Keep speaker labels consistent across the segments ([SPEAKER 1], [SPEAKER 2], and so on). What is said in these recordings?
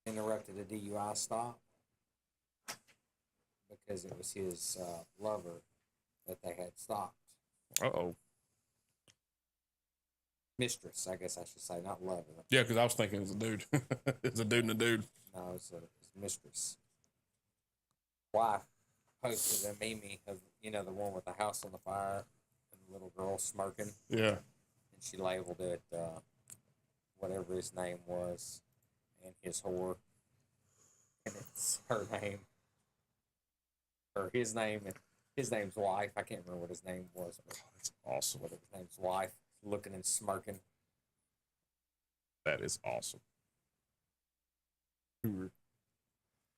[SPEAKER 1] interrupted a DUI stop because it was his lover that they had stopped.
[SPEAKER 2] Uh-oh.
[SPEAKER 1] Mistress, I guess I should say, not lover.
[SPEAKER 2] Yeah, because I was thinking it's a dude. It's a dude and a dude.
[SPEAKER 1] No, it's a mistress. Wife posted a meme of, the one with the house on the fire and the little girl smirking.
[SPEAKER 2] Yeah.
[SPEAKER 1] And she labeled it whatever his name was and his whore. And it's her name. Or his name and his name's wife. I can't remember what his name was. But
[SPEAKER 2] That's awesome.
[SPEAKER 1] what his name's wife. Looking and smirking.
[SPEAKER 2] That is awesome. Hoover.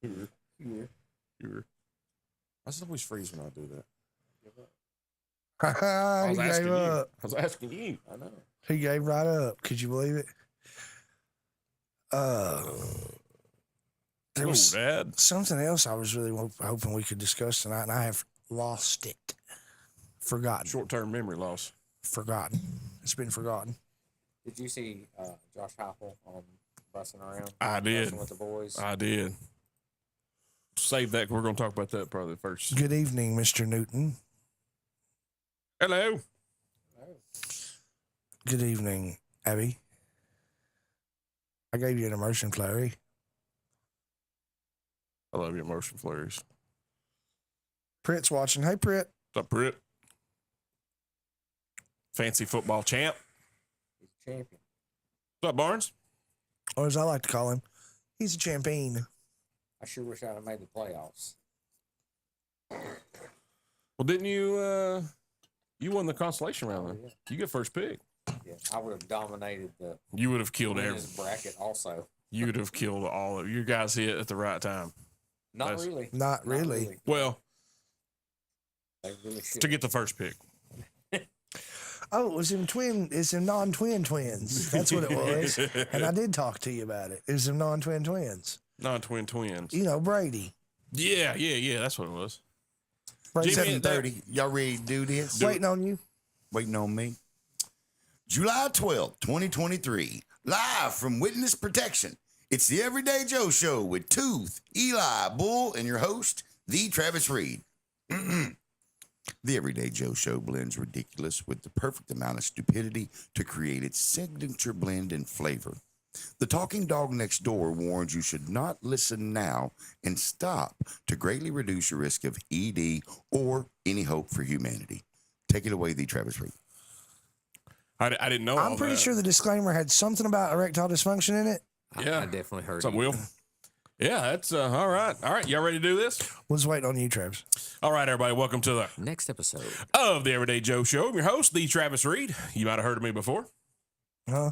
[SPEAKER 2] I just always freeze when I do that.
[SPEAKER 3] He gave
[SPEAKER 2] you.
[SPEAKER 3] up.
[SPEAKER 2] I was asking you.
[SPEAKER 1] I know.
[SPEAKER 3] He gave right up. Could you believe it? There was
[SPEAKER 2] Dad.
[SPEAKER 3] something else I was really hoping we could discuss tonight, and I have lost it. Forgotten.
[SPEAKER 2] Short-term memory loss.
[SPEAKER 3] Forgotten. It's been forgotten.
[SPEAKER 1] Did you see Josh Heupel on Bussing Around?
[SPEAKER 2] I did.
[SPEAKER 1] Bussing with the boys.
[SPEAKER 2] I did. Save that. We're going to talk about that probably first.
[SPEAKER 3] Good evening, Mr. Newton.
[SPEAKER 2] Hello.
[SPEAKER 3] Good evening, Abby. I gave you an immersion flurry.
[SPEAKER 2] I love your motion flurries.
[SPEAKER 3] Pritt's watching. Hey, Pritt.
[SPEAKER 2] What's up, Britt? Fancy football champ.
[SPEAKER 1] He's a champion.
[SPEAKER 2] What's up, Barnes?
[SPEAKER 3] Or as I like to call him, he's a champion.
[SPEAKER 1] I sure wish I'd have made the playoffs.
[SPEAKER 2] Well, didn't you? You won the consolation round. Then.
[SPEAKER 1] Yeah.
[SPEAKER 2] You get first pick.
[SPEAKER 1] Yeah, I would have dominated the
[SPEAKER 2] You would have killed
[SPEAKER 1] winners
[SPEAKER 2] every.
[SPEAKER 1] bracket also.
[SPEAKER 2] You would have killed all of you guys hit at the right time.
[SPEAKER 1] Not
[SPEAKER 2] That's-
[SPEAKER 1] really.
[SPEAKER 3] Not really.
[SPEAKER 2] Well,
[SPEAKER 1] They really should.
[SPEAKER 2] to get the first pick.
[SPEAKER 3] Oh, it was in it's in non-twin twins. That's what it was. And I did talk to you about it. It was in non-twin twins.
[SPEAKER 2] Non-twin twins.
[SPEAKER 3] You know, Brady.
[SPEAKER 2] Yeah. That's what it was.
[SPEAKER 3] Brady
[SPEAKER 2] Jimmy,
[SPEAKER 4] 7:30. Y'all ready to do this?
[SPEAKER 3] waiting on you.
[SPEAKER 4] Waiting on me. July 12th, 2023. Live from Witness Protection. It's the Everyday Joe Show with Tooth, Eli, Bull, and your host, the Travis Reed. The Everyday Joe Show blends ridiculous with the perfect amount of stupidity to create its signature blend and flavor. The talking dog next door warns you should not listen now and stop to greatly reduce your risk of ED or any hope for humanity. Take it away, the Travis Reed.
[SPEAKER 2] I didn't know.
[SPEAKER 3] I'm
[SPEAKER 2] all
[SPEAKER 3] pretty
[SPEAKER 2] that.
[SPEAKER 3] sure the disclaimer had something about erectile dysfunction in it.
[SPEAKER 2] Yeah.
[SPEAKER 1] I definitely heard
[SPEAKER 2] What's up,
[SPEAKER 1] it.
[SPEAKER 2] Will? Yeah, that's all right. All right, y'all ready to do this?
[SPEAKER 3] Was waiting on you, Travis.
[SPEAKER 2] All right, everybody, welcome to the
[SPEAKER 1] Next episode.
[SPEAKER 2] of the Everyday Joe Show. I'm your host, the Travis Reed. You might have heard of me before.
[SPEAKER 3] Huh?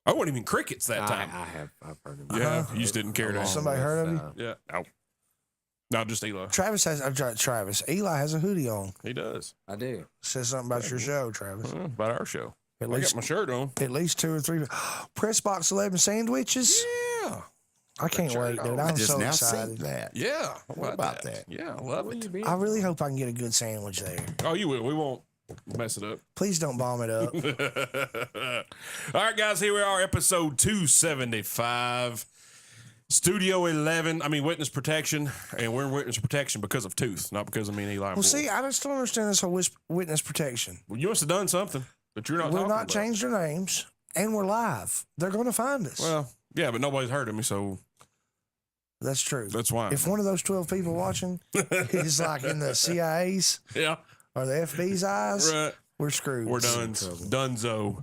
[SPEAKER 2] I wasn't even crickets that time.
[SPEAKER 1] I've heard of
[SPEAKER 2] Yeah,
[SPEAKER 1] it.
[SPEAKER 2] you just didn't care to.
[SPEAKER 1] Along
[SPEAKER 3] Somebody heard of
[SPEAKER 1] with,
[SPEAKER 3] you?
[SPEAKER 2] Yeah, no, just Eli.
[SPEAKER 3] Travis has Travis. Eli has a hoodie on.
[SPEAKER 2] He does.
[SPEAKER 1] I do.
[SPEAKER 3] Says something about your show, Travis.
[SPEAKER 2] About our show.
[SPEAKER 3] At
[SPEAKER 2] I got
[SPEAKER 3] least
[SPEAKER 2] my shirt on.
[SPEAKER 3] at least 2 or 3 press box 11 sandwiches.
[SPEAKER 2] Yeah,
[SPEAKER 3] I can't wait, dude.
[SPEAKER 4] I
[SPEAKER 3] I'm
[SPEAKER 4] just
[SPEAKER 3] so
[SPEAKER 4] now
[SPEAKER 3] excited.
[SPEAKER 4] seen that.
[SPEAKER 2] yeah.
[SPEAKER 4] What about that?
[SPEAKER 2] Yeah, I love it.
[SPEAKER 3] I really hope I can get a good sandwich there.
[SPEAKER 2] Oh, you will. We won't mess it up.
[SPEAKER 3] Please don't bomb it up.
[SPEAKER 2] All right, guys, here we are, episode 275. Studio 11, Witness Protection, and we're in Witness Protection because of Tooth, not because of me and Eli.
[SPEAKER 3] Well, see, I just don't understand this whole witness protection.
[SPEAKER 2] Well, you must have done something, but you're not
[SPEAKER 3] We're
[SPEAKER 2] talking
[SPEAKER 3] not
[SPEAKER 2] about.
[SPEAKER 3] changed our names, and we're live. They're going to find us.
[SPEAKER 2] Well, yeah, but nobody's heard of me, so
[SPEAKER 3] That's true.
[SPEAKER 2] that's why.
[SPEAKER 3] If one of those 12 people watching is like in the CIA's
[SPEAKER 2] Yeah,
[SPEAKER 3] or the FB's eyes,
[SPEAKER 2] right.
[SPEAKER 3] we're screwed.
[SPEAKER 2] We're done. Dunzo.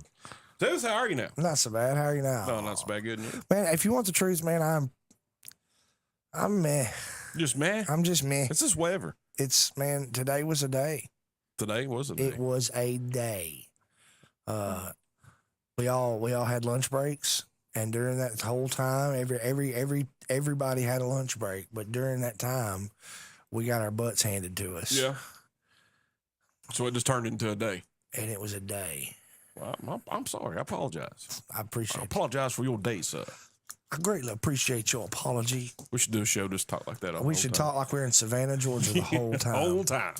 [SPEAKER 2] Tooth, how are you now?
[SPEAKER 3] Not so bad. How are you now?
[SPEAKER 2] No, not so bad. Good. news.
[SPEAKER 3] Man, if you want the truth, man, I'm meh.
[SPEAKER 2] Just meh.
[SPEAKER 3] I'm just meh.
[SPEAKER 2] It's just whatever.
[SPEAKER 3] Man, today was a day.
[SPEAKER 2] Today was a
[SPEAKER 3] It
[SPEAKER 2] day.
[SPEAKER 3] was a day. We all had lunch breaks, and during that whole time, everybody had a lunch break. But during that time, we got our butts handed to us.
[SPEAKER 2] Yeah. So it just turned into a day.
[SPEAKER 3] And it was a day.
[SPEAKER 2] Well, I'm sorry. I apologize.
[SPEAKER 3] I appreciate
[SPEAKER 2] I
[SPEAKER 3] it.
[SPEAKER 2] apologize for your day, sir.
[SPEAKER 3] I greatly appreciate your apology.
[SPEAKER 2] We should do a show just talk like that.
[SPEAKER 3] We should talk like we're in Savannah, Georgia the whole
[SPEAKER 2] the
[SPEAKER 3] time.
[SPEAKER 2] whole time.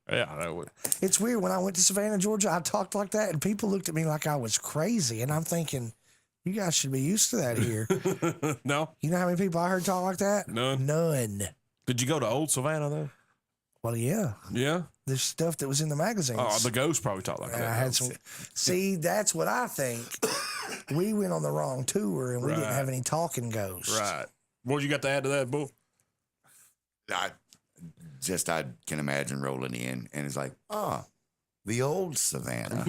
[SPEAKER 2] Yeah, that would.
[SPEAKER 3] It's weird. When I went to Savannah, Georgia, I talked like that, and people looked at me like I was crazy. And I'm thinking, You guys should be used to that here.
[SPEAKER 2] No,
[SPEAKER 3] You know how many people I heard talk like that?
[SPEAKER 2] none.
[SPEAKER 3] None.
[SPEAKER 2] Did you go to Old Savannah though?
[SPEAKER 3] Well, yeah.
[SPEAKER 2] Yeah.
[SPEAKER 3] There's stuff that was in the magazines.
[SPEAKER 2] Oh, the ghost probably talked like
[SPEAKER 3] and
[SPEAKER 2] that.
[SPEAKER 3] I had some. See, that's what I think. We went on the wrong tour and we didn't
[SPEAKER 2] Right.
[SPEAKER 3] have any talking ghosts.
[SPEAKER 2] Right. What you got to add to that, Bull?
[SPEAKER 4] I can imagine rolling in and it's like, the old Savannah.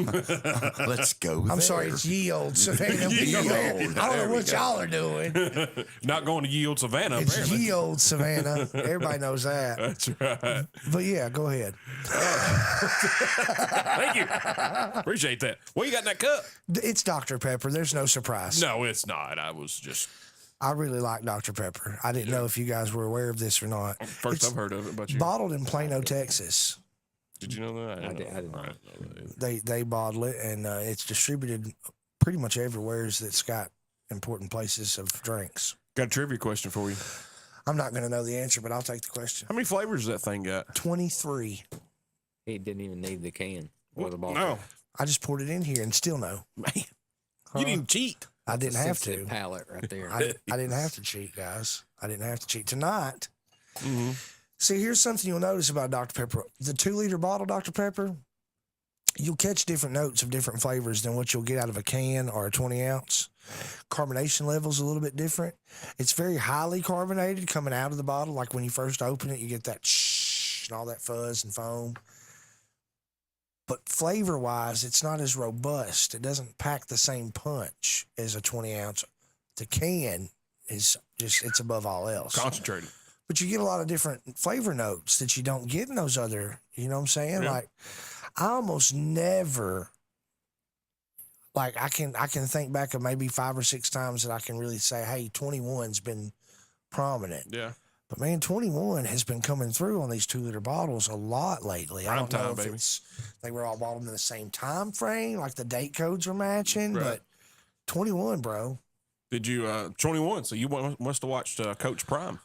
[SPEAKER 4] Let's go.
[SPEAKER 3] I'm sorry, it's ye old Savannah.
[SPEAKER 2] Ye
[SPEAKER 3] I
[SPEAKER 2] olde.
[SPEAKER 3] don't know
[SPEAKER 4] There we
[SPEAKER 3] what
[SPEAKER 4] go.
[SPEAKER 3] y'all are doing.
[SPEAKER 2] Not going to Yield Savannah,
[SPEAKER 3] It's
[SPEAKER 2] apparently.
[SPEAKER 3] ye old Savannah. Everybody knows that.
[SPEAKER 2] That's right.
[SPEAKER 3] But yeah, go ahead.
[SPEAKER 2] Thank you. Appreciate that. What you got in that cup?
[SPEAKER 3] It's Dr. Pepper. There's no surprise.
[SPEAKER 2] No, it's not. I was just
[SPEAKER 3] I really like Dr. Pepper. I didn't know if you guys were aware of this or not.
[SPEAKER 2] first
[SPEAKER 3] It's
[SPEAKER 2] I've heard of it, but you
[SPEAKER 3] bottled in Plano, Texas.
[SPEAKER 2] did you know that?
[SPEAKER 1] I didn't know
[SPEAKER 2] know
[SPEAKER 1] that.
[SPEAKER 2] either.
[SPEAKER 3] They bottle it, and it's distributed pretty much everywhere that's got important places of drinks.
[SPEAKER 2] Got a trivia question for you.
[SPEAKER 3] I'm not going to know the answer, but I'll take the question.
[SPEAKER 2] How many flavors does that thing got?
[SPEAKER 3] 23.
[SPEAKER 1] He didn't even need the can or the bottle.
[SPEAKER 2] No,
[SPEAKER 3] I just poured it in here and still no.
[SPEAKER 2] man,
[SPEAKER 3] Huh?
[SPEAKER 2] you didn't cheat.
[SPEAKER 3] I didn't have
[SPEAKER 1] Sensitive
[SPEAKER 3] to.
[SPEAKER 1] palate right there.
[SPEAKER 3] I didn't have to cheat, guys. I didn't have to cheat. Tonight,
[SPEAKER 2] Mm-hmm.
[SPEAKER 3] see, here's something you'll notice about Dr. Pepper. The 2-liter bottle Dr. Pepper, you'll catch different notes of different flavors than what you'll get out of a can or a 20 ounce. Carbonation level's a little bit different. It's very highly carbonated coming out of the bottle. Like when you first open it, you get that shh and all that fuzz and foam. But flavor wise, it's not as robust. It doesn't pack the same punch as a 20 ounce. The can is just, it's above all else.
[SPEAKER 2] Concentrated.
[SPEAKER 3] But you get a lot of different flavor notes that you don't get in those other, you know what I'm saying?
[SPEAKER 2] Yeah.
[SPEAKER 3] Like I almost never, like I can think back of maybe 5 or 6 times that I can really say, hey, 21's been prominent.
[SPEAKER 2] Yeah.
[SPEAKER 3] But man, 21 has been coming through on these 2-liter bottles a lot lately. I don't
[SPEAKER 2] Prime
[SPEAKER 3] know
[SPEAKER 2] time,
[SPEAKER 3] if
[SPEAKER 2] baby.
[SPEAKER 3] it's they were all bottled in the same time frame, like the date codes were matching,
[SPEAKER 2] Right.
[SPEAKER 3] but 21, bro.
[SPEAKER 2] Did you 21? So you must have watched Coach Prime.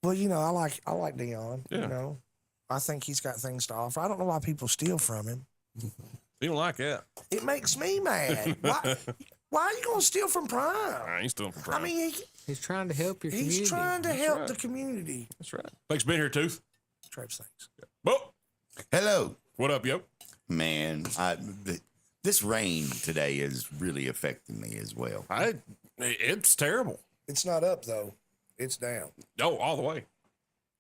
[SPEAKER 3] Well, you know, I like Dion.
[SPEAKER 2] Yeah.
[SPEAKER 3] You know, I think he's got things to offer. I don't know why people steal from him.
[SPEAKER 2] You don't like that?
[SPEAKER 3] It makes me mad. Why are you gonna steal from Prime?
[SPEAKER 2] I ain't stealing from Prime.
[SPEAKER 3] I mean,
[SPEAKER 1] He's trying to help your community.
[SPEAKER 3] he's trying to
[SPEAKER 2] That's
[SPEAKER 3] help
[SPEAKER 2] right.
[SPEAKER 3] the community.
[SPEAKER 2] that's right. Thanks for being here, Tooth.
[SPEAKER 3] Traps things.
[SPEAKER 2] Bo,
[SPEAKER 4] Hello.
[SPEAKER 2] what up, yo?
[SPEAKER 4] Man, this rain today is really affecting me as well.
[SPEAKER 2] It's terrible.
[SPEAKER 3] It's not up though. It's down.
[SPEAKER 2] Oh, all the way.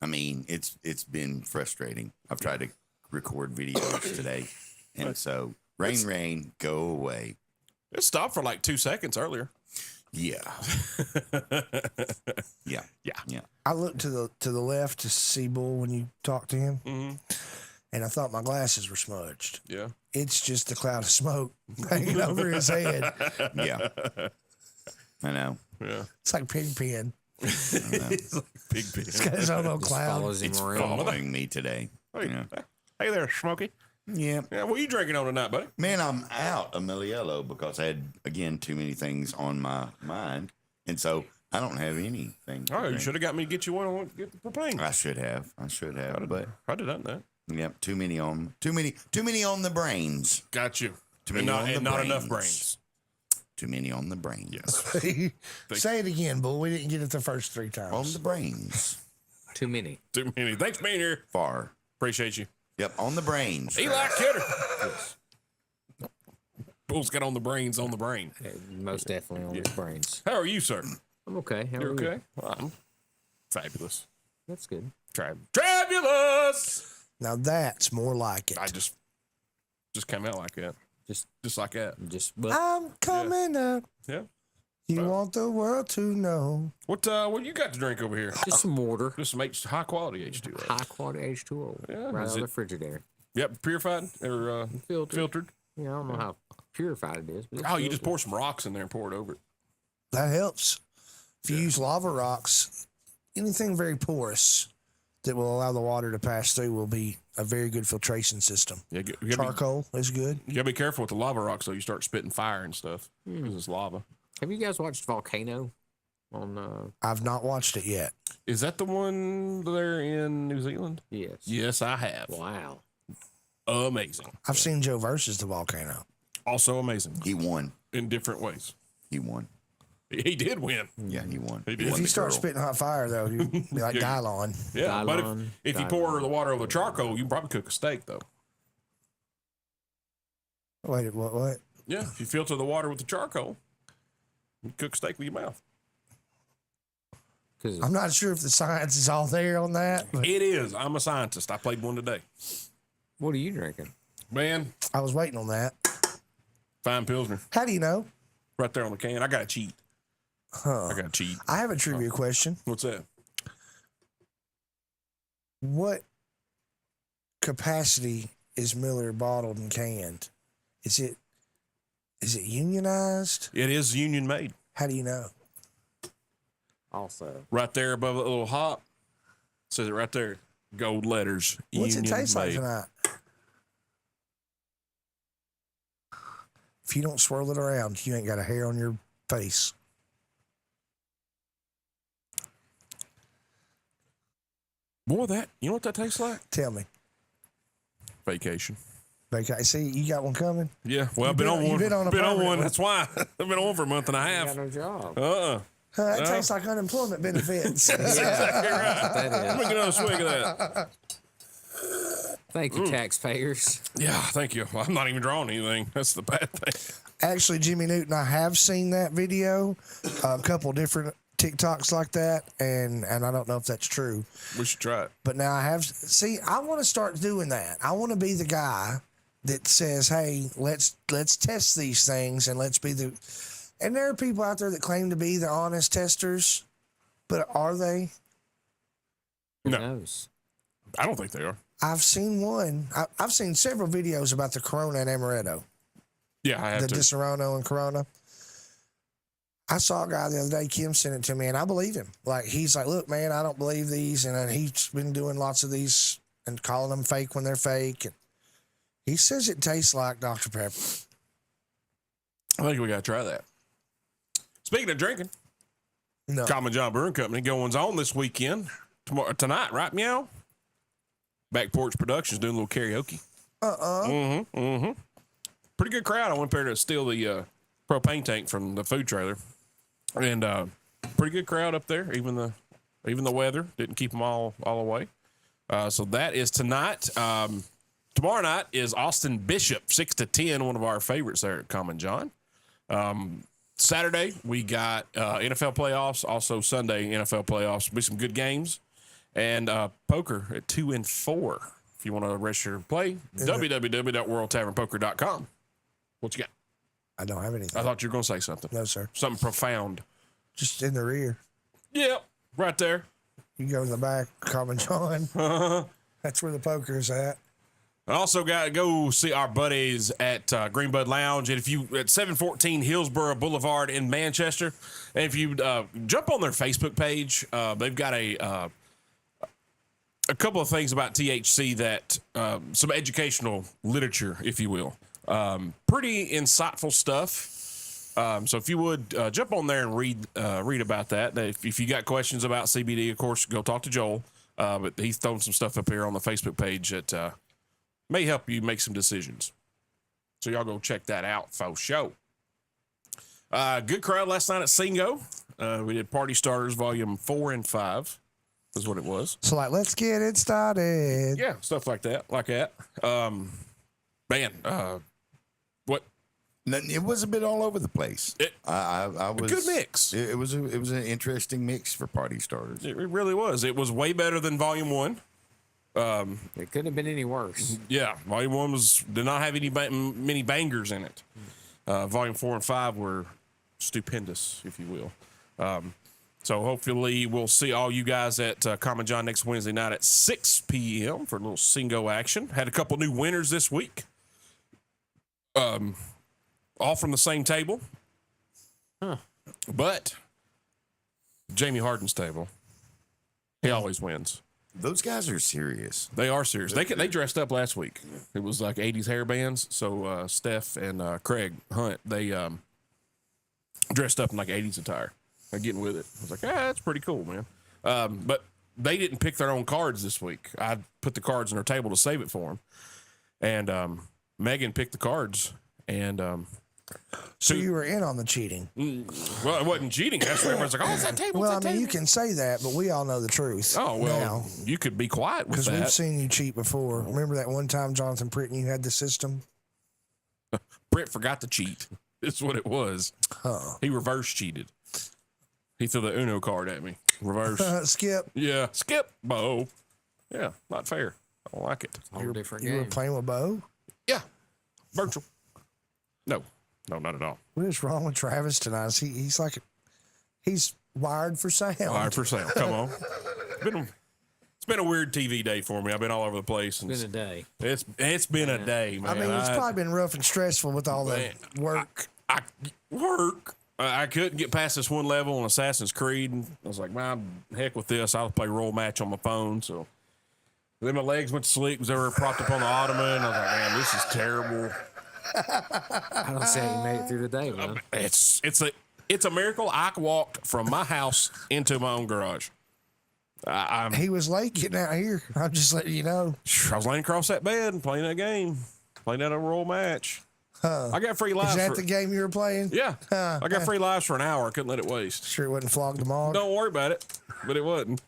[SPEAKER 4] I mean, it's been frustrating. I've tried to record videos today, and so rain, go away.
[SPEAKER 2] It stopped for like 2 seconds earlier.
[SPEAKER 4] Yeah, yeah,
[SPEAKER 2] Yeah.
[SPEAKER 4] yeah.
[SPEAKER 3] I looked to the left to see Bull when you talked to him,
[SPEAKER 2] Mm-hmm.
[SPEAKER 3] and I thought my glasses were smudged.
[SPEAKER 2] Yeah.
[SPEAKER 3] It's just a cloud of smoke hanging over his head.
[SPEAKER 4] Yeah. I know.
[SPEAKER 2] Yeah.
[SPEAKER 3] It's like Pigpen.
[SPEAKER 2] It's like big pig.
[SPEAKER 3] He's got his own little
[SPEAKER 1] Just
[SPEAKER 3] cloud.
[SPEAKER 1] follows him
[SPEAKER 4] It's
[SPEAKER 1] around.
[SPEAKER 4] following me today.
[SPEAKER 2] Hey,
[SPEAKER 4] Yeah.
[SPEAKER 2] hey there, Smokey.
[SPEAKER 4] Yeah.
[SPEAKER 2] Yeah, what are you drinking on tonight, buddy?
[SPEAKER 4] Man, I'm out of Miliello because I had, again, too many things on my mind. And so I don't have anything. to
[SPEAKER 2] Oh, you
[SPEAKER 4] drink.
[SPEAKER 2] should have got me to get you one on get the propane.
[SPEAKER 4] I should have. But
[SPEAKER 2] I'd have done that.
[SPEAKER 4] yep, too many on the brains.
[SPEAKER 2] Got you.
[SPEAKER 4] Too
[SPEAKER 2] And
[SPEAKER 4] many
[SPEAKER 2] not,
[SPEAKER 4] on the
[SPEAKER 2] and not enough
[SPEAKER 4] brains.
[SPEAKER 2] brains.
[SPEAKER 4] Too many on the brains.
[SPEAKER 2] Yes.
[SPEAKER 3] Say it again, Bull. We didn't get it the first 3 times.
[SPEAKER 4] On the brains.
[SPEAKER 1] Too many.
[SPEAKER 2] Too many. Thanks for being here.
[SPEAKER 4] Far.
[SPEAKER 2] Appreciate you.
[SPEAKER 4] Yep, on the brains.
[SPEAKER 2] Eli Kidder. Bull's got on the brains on the brain.
[SPEAKER 1] Most definitely on his brains.
[SPEAKER 2] How are you, sir?
[SPEAKER 1] I'm okay. How
[SPEAKER 2] You
[SPEAKER 1] are
[SPEAKER 2] okay? I'm fabulous.
[SPEAKER 1] That's good.
[SPEAKER 2] Trabulous.
[SPEAKER 3] Now that's more like it.
[SPEAKER 2] I just came out like that. Just like that.
[SPEAKER 1] But
[SPEAKER 3] I'm coming up.
[SPEAKER 2] Yeah.
[SPEAKER 3] You want the world to know.
[SPEAKER 2] What you got to drink over here?
[SPEAKER 1] just some water.
[SPEAKER 2] Just some high quality H2O.
[SPEAKER 1] High quality H2O.
[SPEAKER 2] Yeah,
[SPEAKER 1] Right
[SPEAKER 2] is
[SPEAKER 1] out of
[SPEAKER 2] it-
[SPEAKER 1] the Frigidaire.
[SPEAKER 2] Yep, purified or filtered.
[SPEAKER 1] Yeah, I don't know how purified it is. But it's
[SPEAKER 2] Oh, you just
[SPEAKER 1] filtered.
[SPEAKER 2] pour some rocks in there and pour it over it.
[SPEAKER 3] That helps. If you use lava rocks, anything very porous that will allow the water to pass through will be a very good filtration system.
[SPEAKER 2] Yeah, you gotta,
[SPEAKER 3] Charcoal is good.
[SPEAKER 2] you gotta be careful with the lava rocks, so you start spitting fire and stuff because it's lava.
[SPEAKER 1] Have you guys watched Volcano on?
[SPEAKER 3] I've not watched it yet.
[SPEAKER 2] Is that the one there in New Zealand?
[SPEAKER 1] Yes.
[SPEAKER 2] Yes, I have.
[SPEAKER 1] Wow.
[SPEAKER 2] Amazing.
[SPEAKER 3] I've seen Joe versus the volcano.
[SPEAKER 2] Also amazing
[SPEAKER 4] He won.
[SPEAKER 2] in different ways.
[SPEAKER 4] He won.
[SPEAKER 2] He did win.
[SPEAKER 4] Yeah, he won.
[SPEAKER 2] He did.
[SPEAKER 3] If
[SPEAKER 2] win
[SPEAKER 3] you
[SPEAKER 2] the
[SPEAKER 3] start
[SPEAKER 2] girl.
[SPEAKER 3] spitting hot fire, though, you'd be like
[SPEAKER 2] Yeah.
[SPEAKER 3] Dylon.
[SPEAKER 2] Yeah, but
[SPEAKER 5] Dylon,
[SPEAKER 2] if you pour the water over the charcoal, you can probably cook a steak, though.
[SPEAKER 3] Wait, what?
[SPEAKER 2] Yeah, if you filter the water with the charcoal, you cook steak with your mouth.
[SPEAKER 5] Because
[SPEAKER 3] I'm not sure if the science is all there on that, but
[SPEAKER 2] It is. I'm a scientist. I played one today.
[SPEAKER 5] what are you drinking?
[SPEAKER 2] Man,
[SPEAKER 3] I was waiting on that.
[SPEAKER 2] fine Pilsner.
[SPEAKER 3] How do you know?
[SPEAKER 2] Right there on the can. I got to cheat. I got to cheat.
[SPEAKER 3] I have a trivia question.
[SPEAKER 2] What's that?
[SPEAKER 3] What capacity is Miller bottled and canned? Is it unionized?
[SPEAKER 2] It is Union made.
[SPEAKER 3] How do you know?
[SPEAKER 5] Also,
[SPEAKER 2] Right there above the little hop. Says it right there. Gold letters.
[SPEAKER 3] What's
[SPEAKER 2] Union
[SPEAKER 3] it taste like
[SPEAKER 2] made.
[SPEAKER 3] tonight? If you don't swirl it around, you ain't got a hair on your face.
[SPEAKER 2] Boy, you know what that tastes like?
[SPEAKER 3] Tell me.
[SPEAKER 2] Vacation.
[SPEAKER 3] Okay, see, you got one coming.
[SPEAKER 2] Yeah, well, I've been
[SPEAKER 3] been-
[SPEAKER 2] on
[SPEAKER 3] you
[SPEAKER 2] one.
[SPEAKER 3] been on a
[SPEAKER 2] Been on
[SPEAKER 3] permanent
[SPEAKER 2] one.
[SPEAKER 3] one.
[SPEAKER 2] That's why I've been on for a month and a
[SPEAKER 5] I
[SPEAKER 2] half.
[SPEAKER 5] got no job.
[SPEAKER 3] That
[SPEAKER 2] Yeah.
[SPEAKER 3] tastes like unemployment benefits.
[SPEAKER 2] That's exactly right.
[SPEAKER 5] That
[SPEAKER 2] Let me
[SPEAKER 5] is.
[SPEAKER 2] get another swig of that.
[SPEAKER 5] Thank you, taxpayers.
[SPEAKER 2] Yeah, thank you. Well, I'm not even drawing anything. That's the bad thing.
[SPEAKER 3] Actually, Jimmy Newton, I have seen that video, a couple different TikToks like that, and I don't know if that's true.
[SPEAKER 2] We should try it.
[SPEAKER 3] But now I have. See, I want to start doing that. I want to be the guy that says, "Hey, let's test these things, and let's be the." And there are people out there that claim to be the honest testers, but are they?
[SPEAKER 5] Who
[SPEAKER 2] No.
[SPEAKER 5] knows?
[SPEAKER 2] I don't think they are.
[SPEAKER 3] I've seen one. I've seen several videos about the Corona and Amaretto,
[SPEAKER 2] Yeah, I have
[SPEAKER 3] the
[SPEAKER 2] to.
[SPEAKER 3] Disaronno and Corona. I saw a guy the other day, Kim sent it to me, and I believe him. Like, he's like, look, man, I don't believe these. And he's been doing lots of these and calling them fake when they're fake. And he says it tastes like Dr. Pepper.
[SPEAKER 2] I think we got to try that. Speaking of drinking,
[SPEAKER 3] No.
[SPEAKER 2] Common John Brewing Company goings on this weekend. Tonight, right, Meow? Back Porch Productions doing a little karaoke. Pretty good crowd. I went there to steal the propane tank from the food trailer, and pretty good crowd up there. Even the weather didn't keep them all away. So that is tonight. Tomorrow night is Austin Bishop, 6 to 10, one of our favorites there at Common John. Saturday we got NFL playoffs. Also Sunday NFL playoffs. Be some good games, and poker at 2 and 4. If you want to register to play, www.worldtavernpoker.com. What you got?
[SPEAKER 3] I don't have anything.
[SPEAKER 2] I thought you were going to say something.
[SPEAKER 3] No, sir.
[SPEAKER 2] Something profound.
[SPEAKER 3] Just in the rear.
[SPEAKER 2] Yep, right there.
[SPEAKER 3] You go in the back, Common John. That's where the poker's at.
[SPEAKER 2] I also got to go see our buddies at Greenbud Lounge, and if you at 714 Hillsborough Boulevard in Manchester, and if you jump on their Facebook page, they've got a couple of things about THC that some educational literature, if you will, pretty insightful stuff. So if you would jump on there and read about that. If you got questions about CBD, of course, go talk to Joel. But he's thrown some stuff up here on the Facebook page that may help you make some decisions. So y'all go check that out for show. Good crowd last night at Singo. We did Party Starters Volume 4 and 5 is what it was.
[SPEAKER 3] So, like, let's get it started.
[SPEAKER 2] Yeah, stuff like that. Man, what?
[SPEAKER 4] It was a bit all over the place. I was
[SPEAKER 2] good mix.
[SPEAKER 4] It was an interesting mix for party starters.
[SPEAKER 2] It really was. It was way better than Volume 1.
[SPEAKER 5] It couldn't have been any worse.
[SPEAKER 2] Yeah, Volume 1 did not have many bangers in it. Volume 4 and 5 were stupendous, if you will. So hopefully we'll see all you guys at Common John next Wednesday night at 6 p.m. for a little Singo action. Had a couple new winners this week. All from the same table. But Jamie Harden's table, he always wins.
[SPEAKER 4] Those guys are serious.
[SPEAKER 2] They are serious. They dressed up last week. It was like 80s hair bands. So Steph and Craig Hunt, they dressed up in like 80s attire. They're getting with it. I was like, that's pretty cool, man. But they didn't pick their own cards this week. I put the cards on their table to save it for them. And Megan picked the cards. And
[SPEAKER 3] So you were in on the cheating.
[SPEAKER 2] Well, it wasn't cheating. That's why everyone's like, "Oh, it's that table."
[SPEAKER 3] Well, I
[SPEAKER 2] it's that
[SPEAKER 3] mean, you
[SPEAKER 2] table."
[SPEAKER 3] can say that, but we all know the truth.
[SPEAKER 2] Oh well,
[SPEAKER 3] now.
[SPEAKER 2] you could be quiet with
[SPEAKER 3] Because we've
[SPEAKER 2] that.
[SPEAKER 3] seen you cheat before. Remember that one time Jonathan Pritt and you had the system?
[SPEAKER 2] Brett forgot to cheat. That's what it was.
[SPEAKER 3] Huh.
[SPEAKER 2] He reverse cheated. He threw the Uno card at me. Reverse.
[SPEAKER 3] Skip,
[SPEAKER 2] Yeah. Skip. Bo. Yeah. Not fair. I don't like it.
[SPEAKER 5] Whole different
[SPEAKER 3] you were
[SPEAKER 5] game.
[SPEAKER 3] playing with Bo?
[SPEAKER 2] Yeah. Virtual. No. No, not at all.
[SPEAKER 3] What is wrong with Travis tonight? He's like, he's wired for sound.
[SPEAKER 2] All right, for sale. Come on. It's been a weird TV day for me. I've been all over the place. And
[SPEAKER 5] Been a day.
[SPEAKER 2] it's been a day, man.
[SPEAKER 3] I mean, it's probably been rough and stressful with all the
[SPEAKER 2] Man,
[SPEAKER 3] work.
[SPEAKER 2] I work. I couldn't get past this one level on Assassin's Creed. And I was like, man, heck with this. I'll play roll match on my phone. So then my legs went to sleep because they were propped up on the ottoman. I was like, man, this is terrible.
[SPEAKER 5] I don't see how you made it through the day, man.
[SPEAKER 2] It's a miracle. I walked from my house into my own garage.
[SPEAKER 3] He was late getting out here. I'm just letting you know.
[SPEAKER 2] I was laying across that bed and playing that game, playing that roll match. I got free lives.
[SPEAKER 3] Is that
[SPEAKER 2] for,
[SPEAKER 3] the game you were playing?
[SPEAKER 2] Yeah, I got free lives for an hour. I couldn't let it waste.
[SPEAKER 3] Sure it wasn't Flog the Mog?
[SPEAKER 2] Don't worry about it, but it wasn't.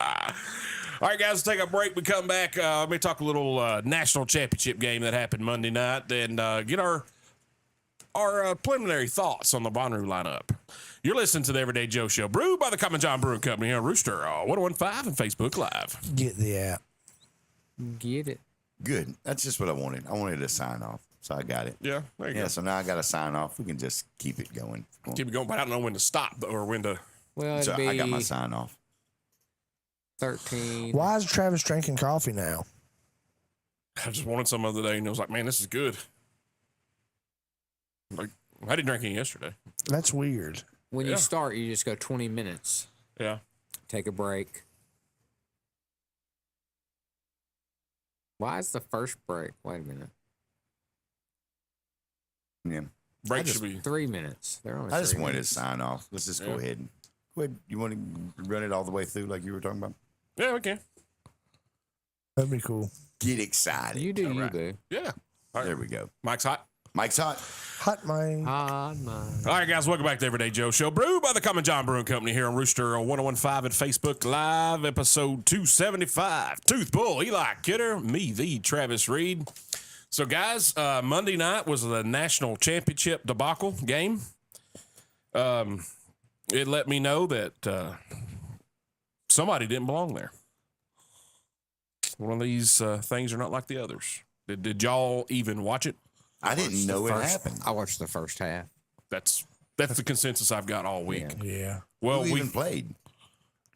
[SPEAKER 2] All right, guys, let's take a break. We come back. Let me talk a little national championship game that happened Monday night and get our preliminary thoughts on the Bonnaroo lineup. You're listening to the Everyday Joe Show, brewed by the Common John Brewing Company here on Rooster 1015 and Facebook Live.
[SPEAKER 3] Get the app.
[SPEAKER 5] Get it.
[SPEAKER 4] Good. That's just what I wanted. I wanted to sign off. So I got it.
[SPEAKER 2] Yeah, there you
[SPEAKER 4] Yeah,
[SPEAKER 2] go.
[SPEAKER 4] so now I got to sign off. We can just keep it going.
[SPEAKER 2] Keep it going, but I don't know when to stop or when to.
[SPEAKER 5] Well,
[SPEAKER 4] So
[SPEAKER 5] it'd be
[SPEAKER 4] I got my sign off.
[SPEAKER 5] 13.
[SPEAKER 3] Why is Travis drinking coffee now?
[SPEAKER 2] I just wanted some other day, and I was like, man, this is good. Like, I didn't drink any yesterday.
[SPEAKER 3] That's weird.
[SPEAKER 5] When
[SPEAKER 2] Yeah.
[SPEAKER 5] you start, you just go 20 minutes.
[SPEAKER 2] Yeah.
[SPEAKER 5] Take a break. Why is the first break? Wait a minute.
[SPEAKER 4] Yeah.
[SPEAKER 2] Break should be.
[SPEAKER 5] 3 minutes. They're only
[SPEAKER 4] I just
[SPEAKER 5] 3
[SPEAKER 4] wanted to
[SPEAKER 5] minutes.
[SPEAKER 4] sign off. Let's just go
[SPEAKER 2] Yeah.
[SPEAKER 4] ahead. Go ahead. You want to run it all the way through like you were talking about?
[SPEAKER 2] Yeah, we can.
[SPEAKER 3] That'd be cool.
[SPEAKER 4] Get excited.
[SPEAKER 5] You do,
[SPEAKER 4] All
[SPEAKER 5] you
[SPEAKER 4] right.
[SPEAKER 5] do.
[SPEAKER 2] Yeah. All right.
[SPEAKER 4] There we go.
[SPEAKER 2] Mike's hot.
[SPEAKER 4] Mike's hot.
[SPEAKER 3] Hot man.
[SPEAKER 5] Hot man.
[SPEAKER 2] All right, guys, welcome back to Everyday Joe Show, brewed by the Common John Brewing Company here on Rooster 1015 at Facebook Live, episode 275. Tooth Bull, Eli Kidder, me, the Travis Reed. So, guys, Monday night was the national championship debacle game. It let me know that somebody didn't belong there. One of these things are not like the others. Did y'all even watch it?
[SPEAKER 4] I didn't know it
[SPEAKER 5] First-
[SPEAKER 4] happened.
[SPEAKER 5] I watched the first half.
[SPEAKER 2] That's the consensus I've got all week.
[SPEAKER 3] Yeah.
[SPEAKER 2] Well,
[SPEAKER 4] Who
[SPEAKER 2] we
[SPEAKER 4] even played?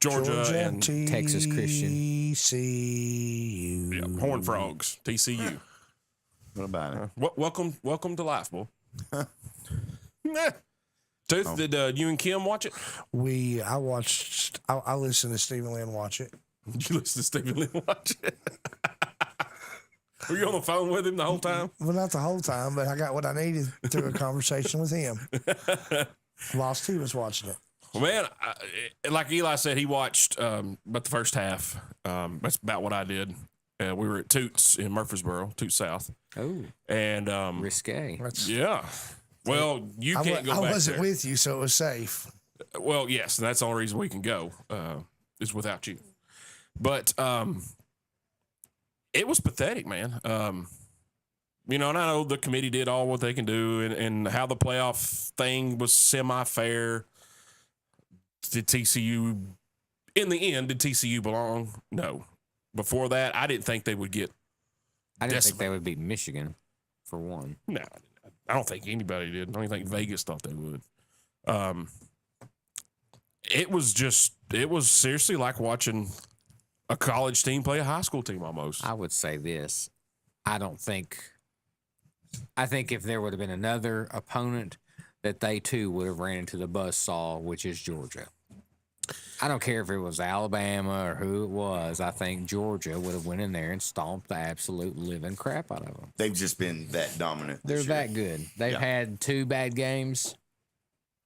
[SPEAKER 2] Georgia and
[SPEAKER 5] Texas Christian.
[SPEAKER 3] TCU.
[SPEAKER 2] yeah, Horned Frogs, TCU.
[SPEAKER 4] What about it?
[SPEAKER 2] Welcome to life, boy. Nah. Tooth, did you and Kim watch it?
[SPEAKER 3] I listened to Stephen Lynn watch it.
[SPEAKER 2] Did you listen to Stephen Lynn watch it? Were you on the phone with him the whole time?
[SPEAKER 3] Well, not the whole time, but I got what I needed through a conversation with him whilst he was watching it.
[SPEAKER 2] Well, man, like Eli said, he watched but the first half. That's about what I did. We were at Toots in Murfreesboro, Toots South,
[SPEAKER 5] Oh,
[SPEAKER 2] and
[SPEAKER 5] risque.
[SPEAKER 2] yeah. Well, you
[SPEAKER 3] I
[SPEAKER 2] can't go back
[SPEAKER 3] wasn't
[SPEAKER 2] there.
[SPEAKER 3] with you, so it was safe.
[SPEAKER 2] Well, yes, and that's the only reason we can go is without you. But it was pathetic, man. And I know the committee did all what they can do, and how the playoff thing was semi-fair. Did TCU, in the end, did TCU belong? No. Before that, I didn't think they would get.
[SPEAKER 5] I didn't think
[SPEAKER 2] Decimated.
[SPEAKER 5] they would beat Michigan, for one.
[SPEAKER 2] No, I don't think anybody did. I don't even think Vegas thought they would. It was seriously like watching a college team play a high school team almost.
[SPEAKER 5] I would say this. I think if there would have been another opponent, that they too would have ran into the buzzsaw, which is Georgia. I don't care if it was Alabama or who it was. I think Georgia would have went in there and stomped the absolute living crap out of them.
[SPEAKER 4] They've just been that dominant.
[SPEAKER 5] They're
[SPEAKER 4] this year.
[SPEAKER 5] that good. They've
[SPEAKER 4] Yeah.
[SPEAKER 5] had 2 bad games,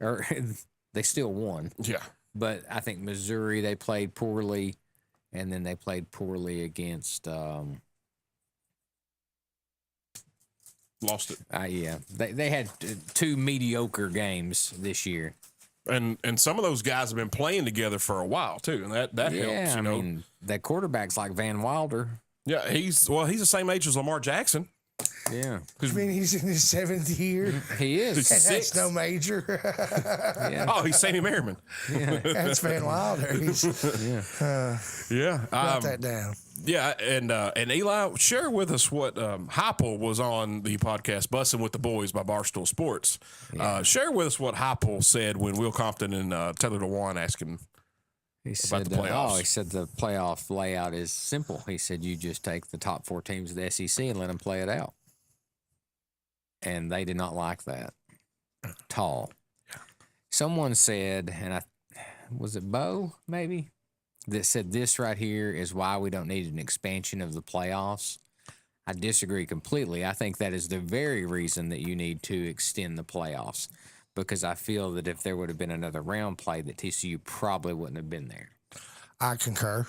[SPEAKER 5] or they still won.
[SPEAKER 2] Yeah.
[SPEAKER 5] But I think Missouri, they played poorly, and then they played poorly against
[SPEAKER 2] lost it.
[SPEAKER 5] Yeah, they had two mediocre games this year.
[SPEAKER 2] And some of those guys have been playing together for a while too, and that
[SPEAKER 5] Yeah,
[SPEAKER 2] helps.
[SPEAKER 5] I mean, that quarterback's like Van Wilder.
[SPEAKER 2] Yeah, he's the same age as Lamar Jackson.
[SPEAKER 5] Yeah,
[SPEAKER 3] I mean, he's in his 7th year.
[SPEAKER 5] he is.
[SPEAKER 3] And that's
[SPEAKER 2] Six.
[SPEAKER 3] no major.
[SPEAKER 5] Yeah.
[SPEAKER 2] Oh, he's Sammy Merriman.
[SPEAKER 3] That's Van Wilder. He's,
[SPEAKER 2] Yeah,
[SPEAKER 3] write that down.
[SPEAKER 2] yeah, and Eli, share with us what Heupel was on the podcast "Bussing with the Boys" by Barstool Sports. Share with us what Heupel said when Will Compton and Taylor DeWan asked him.
[SPEAKER 5] He
[SPEAKER 2] About
[SPEAKER 5] said,
[SPEAKER 2] the playoffs.
[SPEAKER 5] he said the playoff layout is simple. He said you just take the top 4 teams of the SEC and let them play it out. And they did not like that at all. Someone said, and was it Bo maybe, that said this right here is why we don't need an expansion of the playoffs. I disagree completely. I think that is the very reason that you need to extend the playoffs. Because I feel that if there would have been another round played, that TCU probably wouldn't have been there.
[SPEAKER 3] I concur.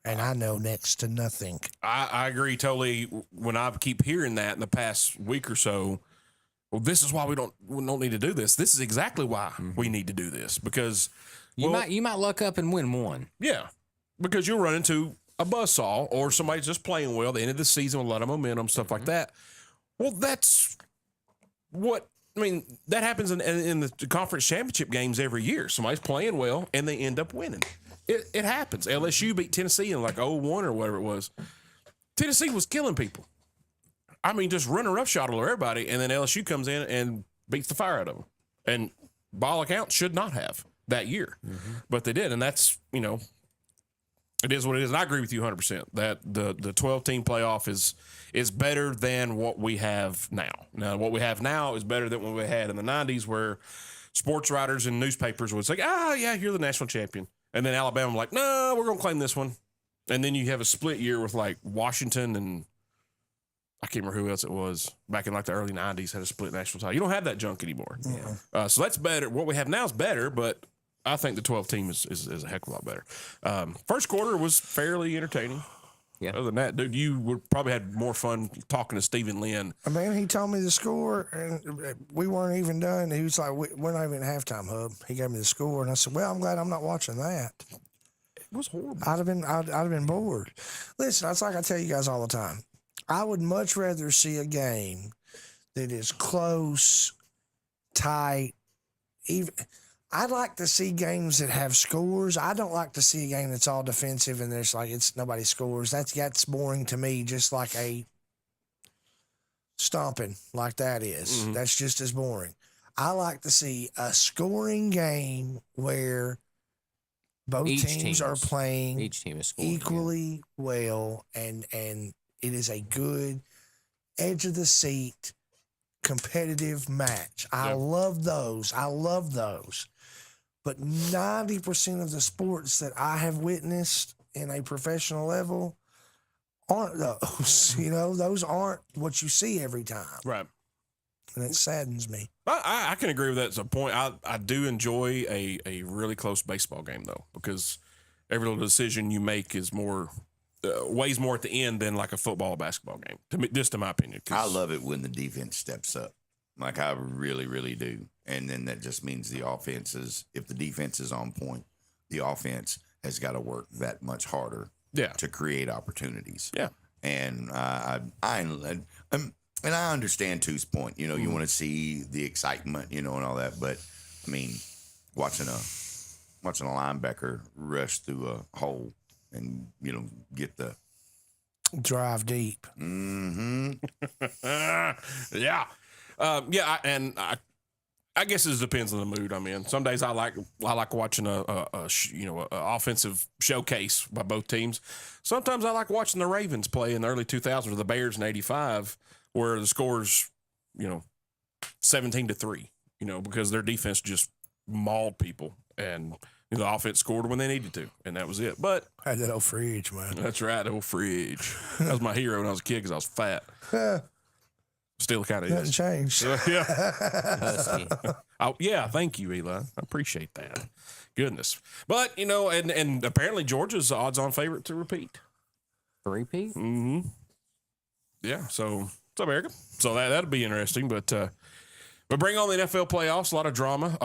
[SPEAKER 3] And I know next to nothing.
[SPEAKER 2] I agree totally. When I keep hearing that in the past week or so, well, this is why we don't need to do this. This is exactly why we need to do this because
[SPEAKER 5] You might luck up and win one.
[SPEAKER 2] Yeah, because you'll run into a buzzsaw or somebody's just playing well. The end of the season with a lot of momentum, stuff like that. Well, that's what. I mean, that happens in the conference championship games every year. Somebody's playing well, and they end up winning. It happens. LSU beat Tennessee in like 0-1 or whatever it was. Tennessee was killing people. I mean, just running roughshod over everybody, and then LSU comes in and beats the fire out of them. And by all accounts, should not have that year. But they did, and that's, it is what it is. And I agree with you 100% that the 12-team playoff is better than what we have now. Now, what we have now is better than what we had in the 90s where sports writers and newspapers would say, yeah, you're the national champion. And then Alabama like, no, we're going to claim this one. And then you have a split year with like Washington and I can't remember who else it was back in like the early 90s had a split national title. You don't have that junk anymore. So that's better. What we have now is better, but I think the 12 team is a heck of a lot better. First quarter was fairly entertaining.
[SPEAKER 5] Yeah.
[SPEAKER 2] Other than that, dude, you would probably had more fun talking to Stephen Lynn.
[SPEAKER 3] I mean, he told me the score, and we weren't even done. He was like, "We're not even at halftime, Hub." He gave me the score, and I said, "Well, I'm glad I'm not watching that."
[SPEAKER 2] It was horrible.
[SPEAKER 3] I'd have been bored. Listen, that's like I tell you guys all the time. I would much rather see a game that is close, tight, even. I'd like to see games that have scores. I don't like to see a game that's all defensive and there's like nobody scores. That's boring to me, just like a stomping like that is. That's just as boring. I like to see a scoring game where both teams are playing
[SPEAKER 5] Each team is scoring,
[SPEAKER 3] equally well and it is a good edge of the seat competitive match. I love those. But 90% of the sports that I have witnessed in a professional level aren't those. Those aren't what you see every time.
[SPEAKER 2] Right.
[SPEAKER 3] And it saddens me.
[SPEAKER 2] I can agree with that to a point. I do enjoy a really close baseball game, though, because every little decision you make is more weighs more at the end than like a football or basketball game, to me, just in my opinion.
[SPEAKER 4] I love it when the defense steps up. Like I really, really do. And then that just means the offense if the defense is on point, the offense has got to work that much harder to create opportunities.
[SPEAKER 2] Yeah.
[SPEAKER 4] And and I understand Two's point. You want to see the excitement, and all that. But I mean, watching a linebacker rush through a hole and get the
[SPEAKER 3] Drive deep.
[SPEAKER 2] Yeah. I guess it depends on the mood I'm in. Some days I like watching a offensive showcase by both teams. Sometimes I like watching the Ravens play in the early 2000s or the Bears in '85, where the score's 17-3. Because their defense just mauled people and the offense scored when they needed to, and that was it. But
[SPEAKER 3] Had that old fridge, man.
[SPEAKER 2] that's right, old fridge. That was my hero when I was a kid because I was fat. Still kind of
[SPEAKER 3] Nothing
[SPEAKER 2] is.
[SPEAKER 3] changed.
[SPEAKER 2] Yeah.
[SPEAKER 5] Husky.
[SPEAKER 2] Yeah, thank you, Eli. I appreciate that. Goodness. But, and apparently Georgia's the odds-on favorite to repeat.
[SPEAKER 5] Three-peat?
[SPEAKER 2] Mm-hmm. Yeah, so What's up, Erica? So that'll be interesting. But bring on the NFL playoffs. A lot of drama.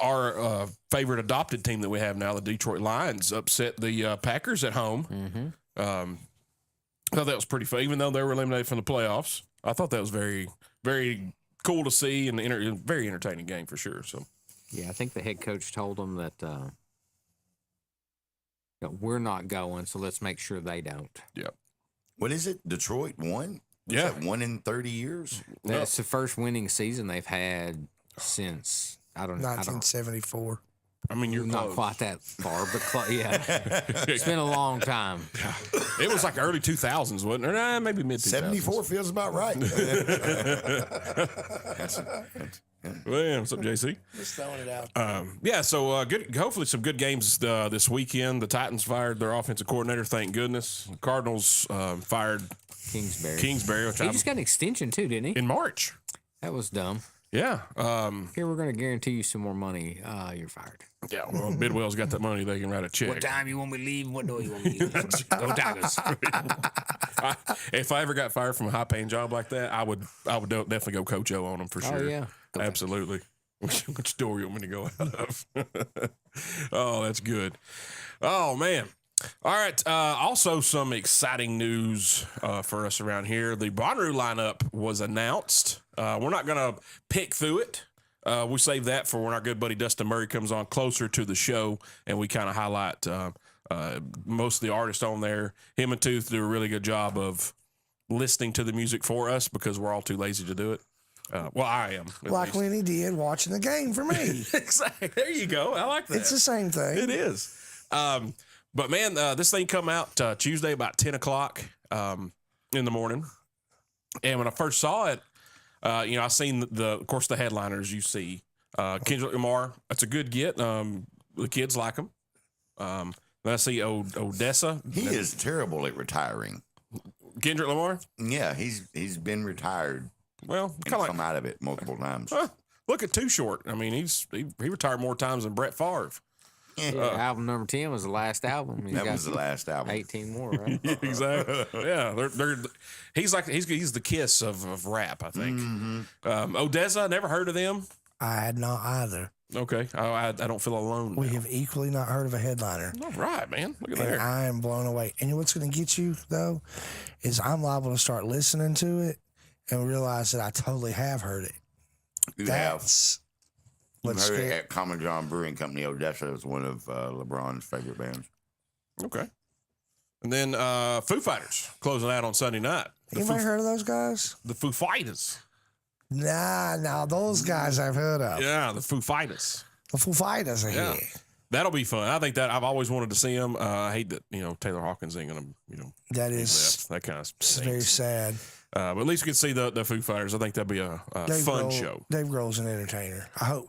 [SPEAKER 2] Our favorite adopted team that we have now, the Detroit Lions, upset the Packers at home. I thought that was pretty fun, even though they were eliminated from the playoffs. I thought that was very, very cool to see and very entertaining game for sure. So,
[SPEAKER 5] Yeah, I think the head coach told them that we're not going, so let's make sure they don't.
[SPEAKER 2] yeah.
[SPEAKER 4] What is it? Detroit won? Was
[SPEAKER 2] Yeah.
[SPEAKER 4] that 1 in 30 years?
[SPEAKER 5] That's the first winning season they've had since I don't know.
[SPEAKER 3] 1974.
[SPEAKER 2] I mean, you're
[SPEAKER 5] Not
[SPEAKER 2] close.
[SPEAKER 5] quite that far, but yeah, it's been a long time.
[SPEAKER 2] It was like early 2000s, wasn't it? Or, maybe mid 2000s.
[SPEAKER 4] 74 feels about right.
[SPEAKER 2] Well, what's up, JC?
[SPEAKER 3] Just throwing it out.
[SPEAKER 2] Yeah, so good. Hopefully, some good games this weekend. The Titans fired their offensive coordinator. Thank goodness. Cardinals fired
[SPEAKER 5] Kingsbury.
[SPEAKER 2] which
[SPEAKER 5] He just got an extension too, didn't he?
[SPEAKER 2] in March.
[SPEAKER 5] That was dumb.
[SPEAKER 2] Yeah.
[SPEAKER 5] Here, we're going to guarantee you some more money. You're fired.
[SPEAKER 2] Yeah. Well, Bidwell's got that money. They can write a check.
[SPEAKER 5] time you want me to leave? What door you want me to leave? Go Tigers.
[SPEAKER 2] If I ever got fired from a high-paying job like that, I would definitely go Coach O on them for sure.
[SPEAKER 5] Oh, yeah.
[SPEAKER 2] Absolutely. Which door you want me to go out of? Oh, that's good. Oh, man. All right. Also, some exciting news for us around here. The Bonnaroo lineup was announced. We're not going to pick through it. We save that for when our good buddy Dustin Murray comes on closer to the show, and we kind of highlight most of the artists on there. Him and Tooth do a really good job of listening to the music for us because we're all too lazy to do it. Well, I am. at
[SPEAKER 3] Like
[SPEAKER 2] least.
[SPEAKER 3] when he did watching the game for me.
[SPEAKER 2] Exactly. There you go. I like that.
[SPEAKER 3] It's the same thing.
[SPEAKER 2] It is. But man, this thing come out Tuesday about 10 o'clock in the morning. And when I first saw it, I seen of course, the headliners you see. Kendrick Lamar, that's a good get. The kids like him. Then I see Odessa.
[SPEAKER 4] He is terrible at retiring.
[SPEAKER 2] Kendrick Lamar?
[SPEAKER 4] Yeah, he's been retired
[SPEAKER 2] Well,
[SPEAKER 4] and
[SPEAKER 2] kind of
[SPEAKER 4] come out of it multiple times.
[SPEAKER 2] look at Too Short. I mean, he retired more times than Brett Favre.
[SPEAKER 5] Album number 10 was the last album. He's
[SPEAKER 4] That
[SPEAKER 5] got
[SPEAKER 4] was the last album.
[SPEAKER 5] 18 more, right?
[SPEAKER 2] Exactly. Yeah, he's the Kiss of rap, I think. Odessa, never heard of them.
[SPEAKER 3] I had not either.
[SPEAKER 2] Okay, I don't feel alone.
[SPEAKER 3] We
[SPEAKER 2] now.
[SPEAKER 3] have equally not heard of a headliner.
[SPEAKER 2] All right, man. Look at
[SPEAKER 3] And
[SPEAKER 2] there.
[SPEAKER 3] I am blown away. And you know what's going to get you, though, is I'm liable to start listening to it and realize that I totally have heard it.
[SPEAKER 4] You have
[SPEAKER 3] That's what's
[SPEAKER 4] heard it
[SPEAKER 3] scary.
[SPEAKER 4] at Common John Brewing Company. Odessa was one of LeBron's favorite bands.
[SPEAKER 2] Okay. And then Foo Fighters closing out on Sunday night.
[SPEAKER 3] Anybody heard of those guys?
[SPEAKER 2] The Foo Fighters.
[SPEAKER 3] Nah, those guys I've heard of.
[SPEAKER 2] Yeah, the Foo Fighters.
[SPEAKER 3] The Foo Fighters are
[SPEAKER 2] Yeah.
[SPEAKER 3] here.
[SPEAKER 2] That'll be fun. I think that I've always wanted to see them. I hate that Taylor Hawkins ain't gonna
[SPEAKER 3] That
[SPEAKER 2] he
[SPEAKER 3] is
[SPEAKER 2] left. That kind of
[SPEAKER 3] very
[SPEAKER 2] stinks.
[SPEAKER 3] sad.
[SPEAKER 2] But at least we can see the Foo Fighters. I think that'd be a fun show.
[SPEAKER 3] Dave Grohl's an entertainer. I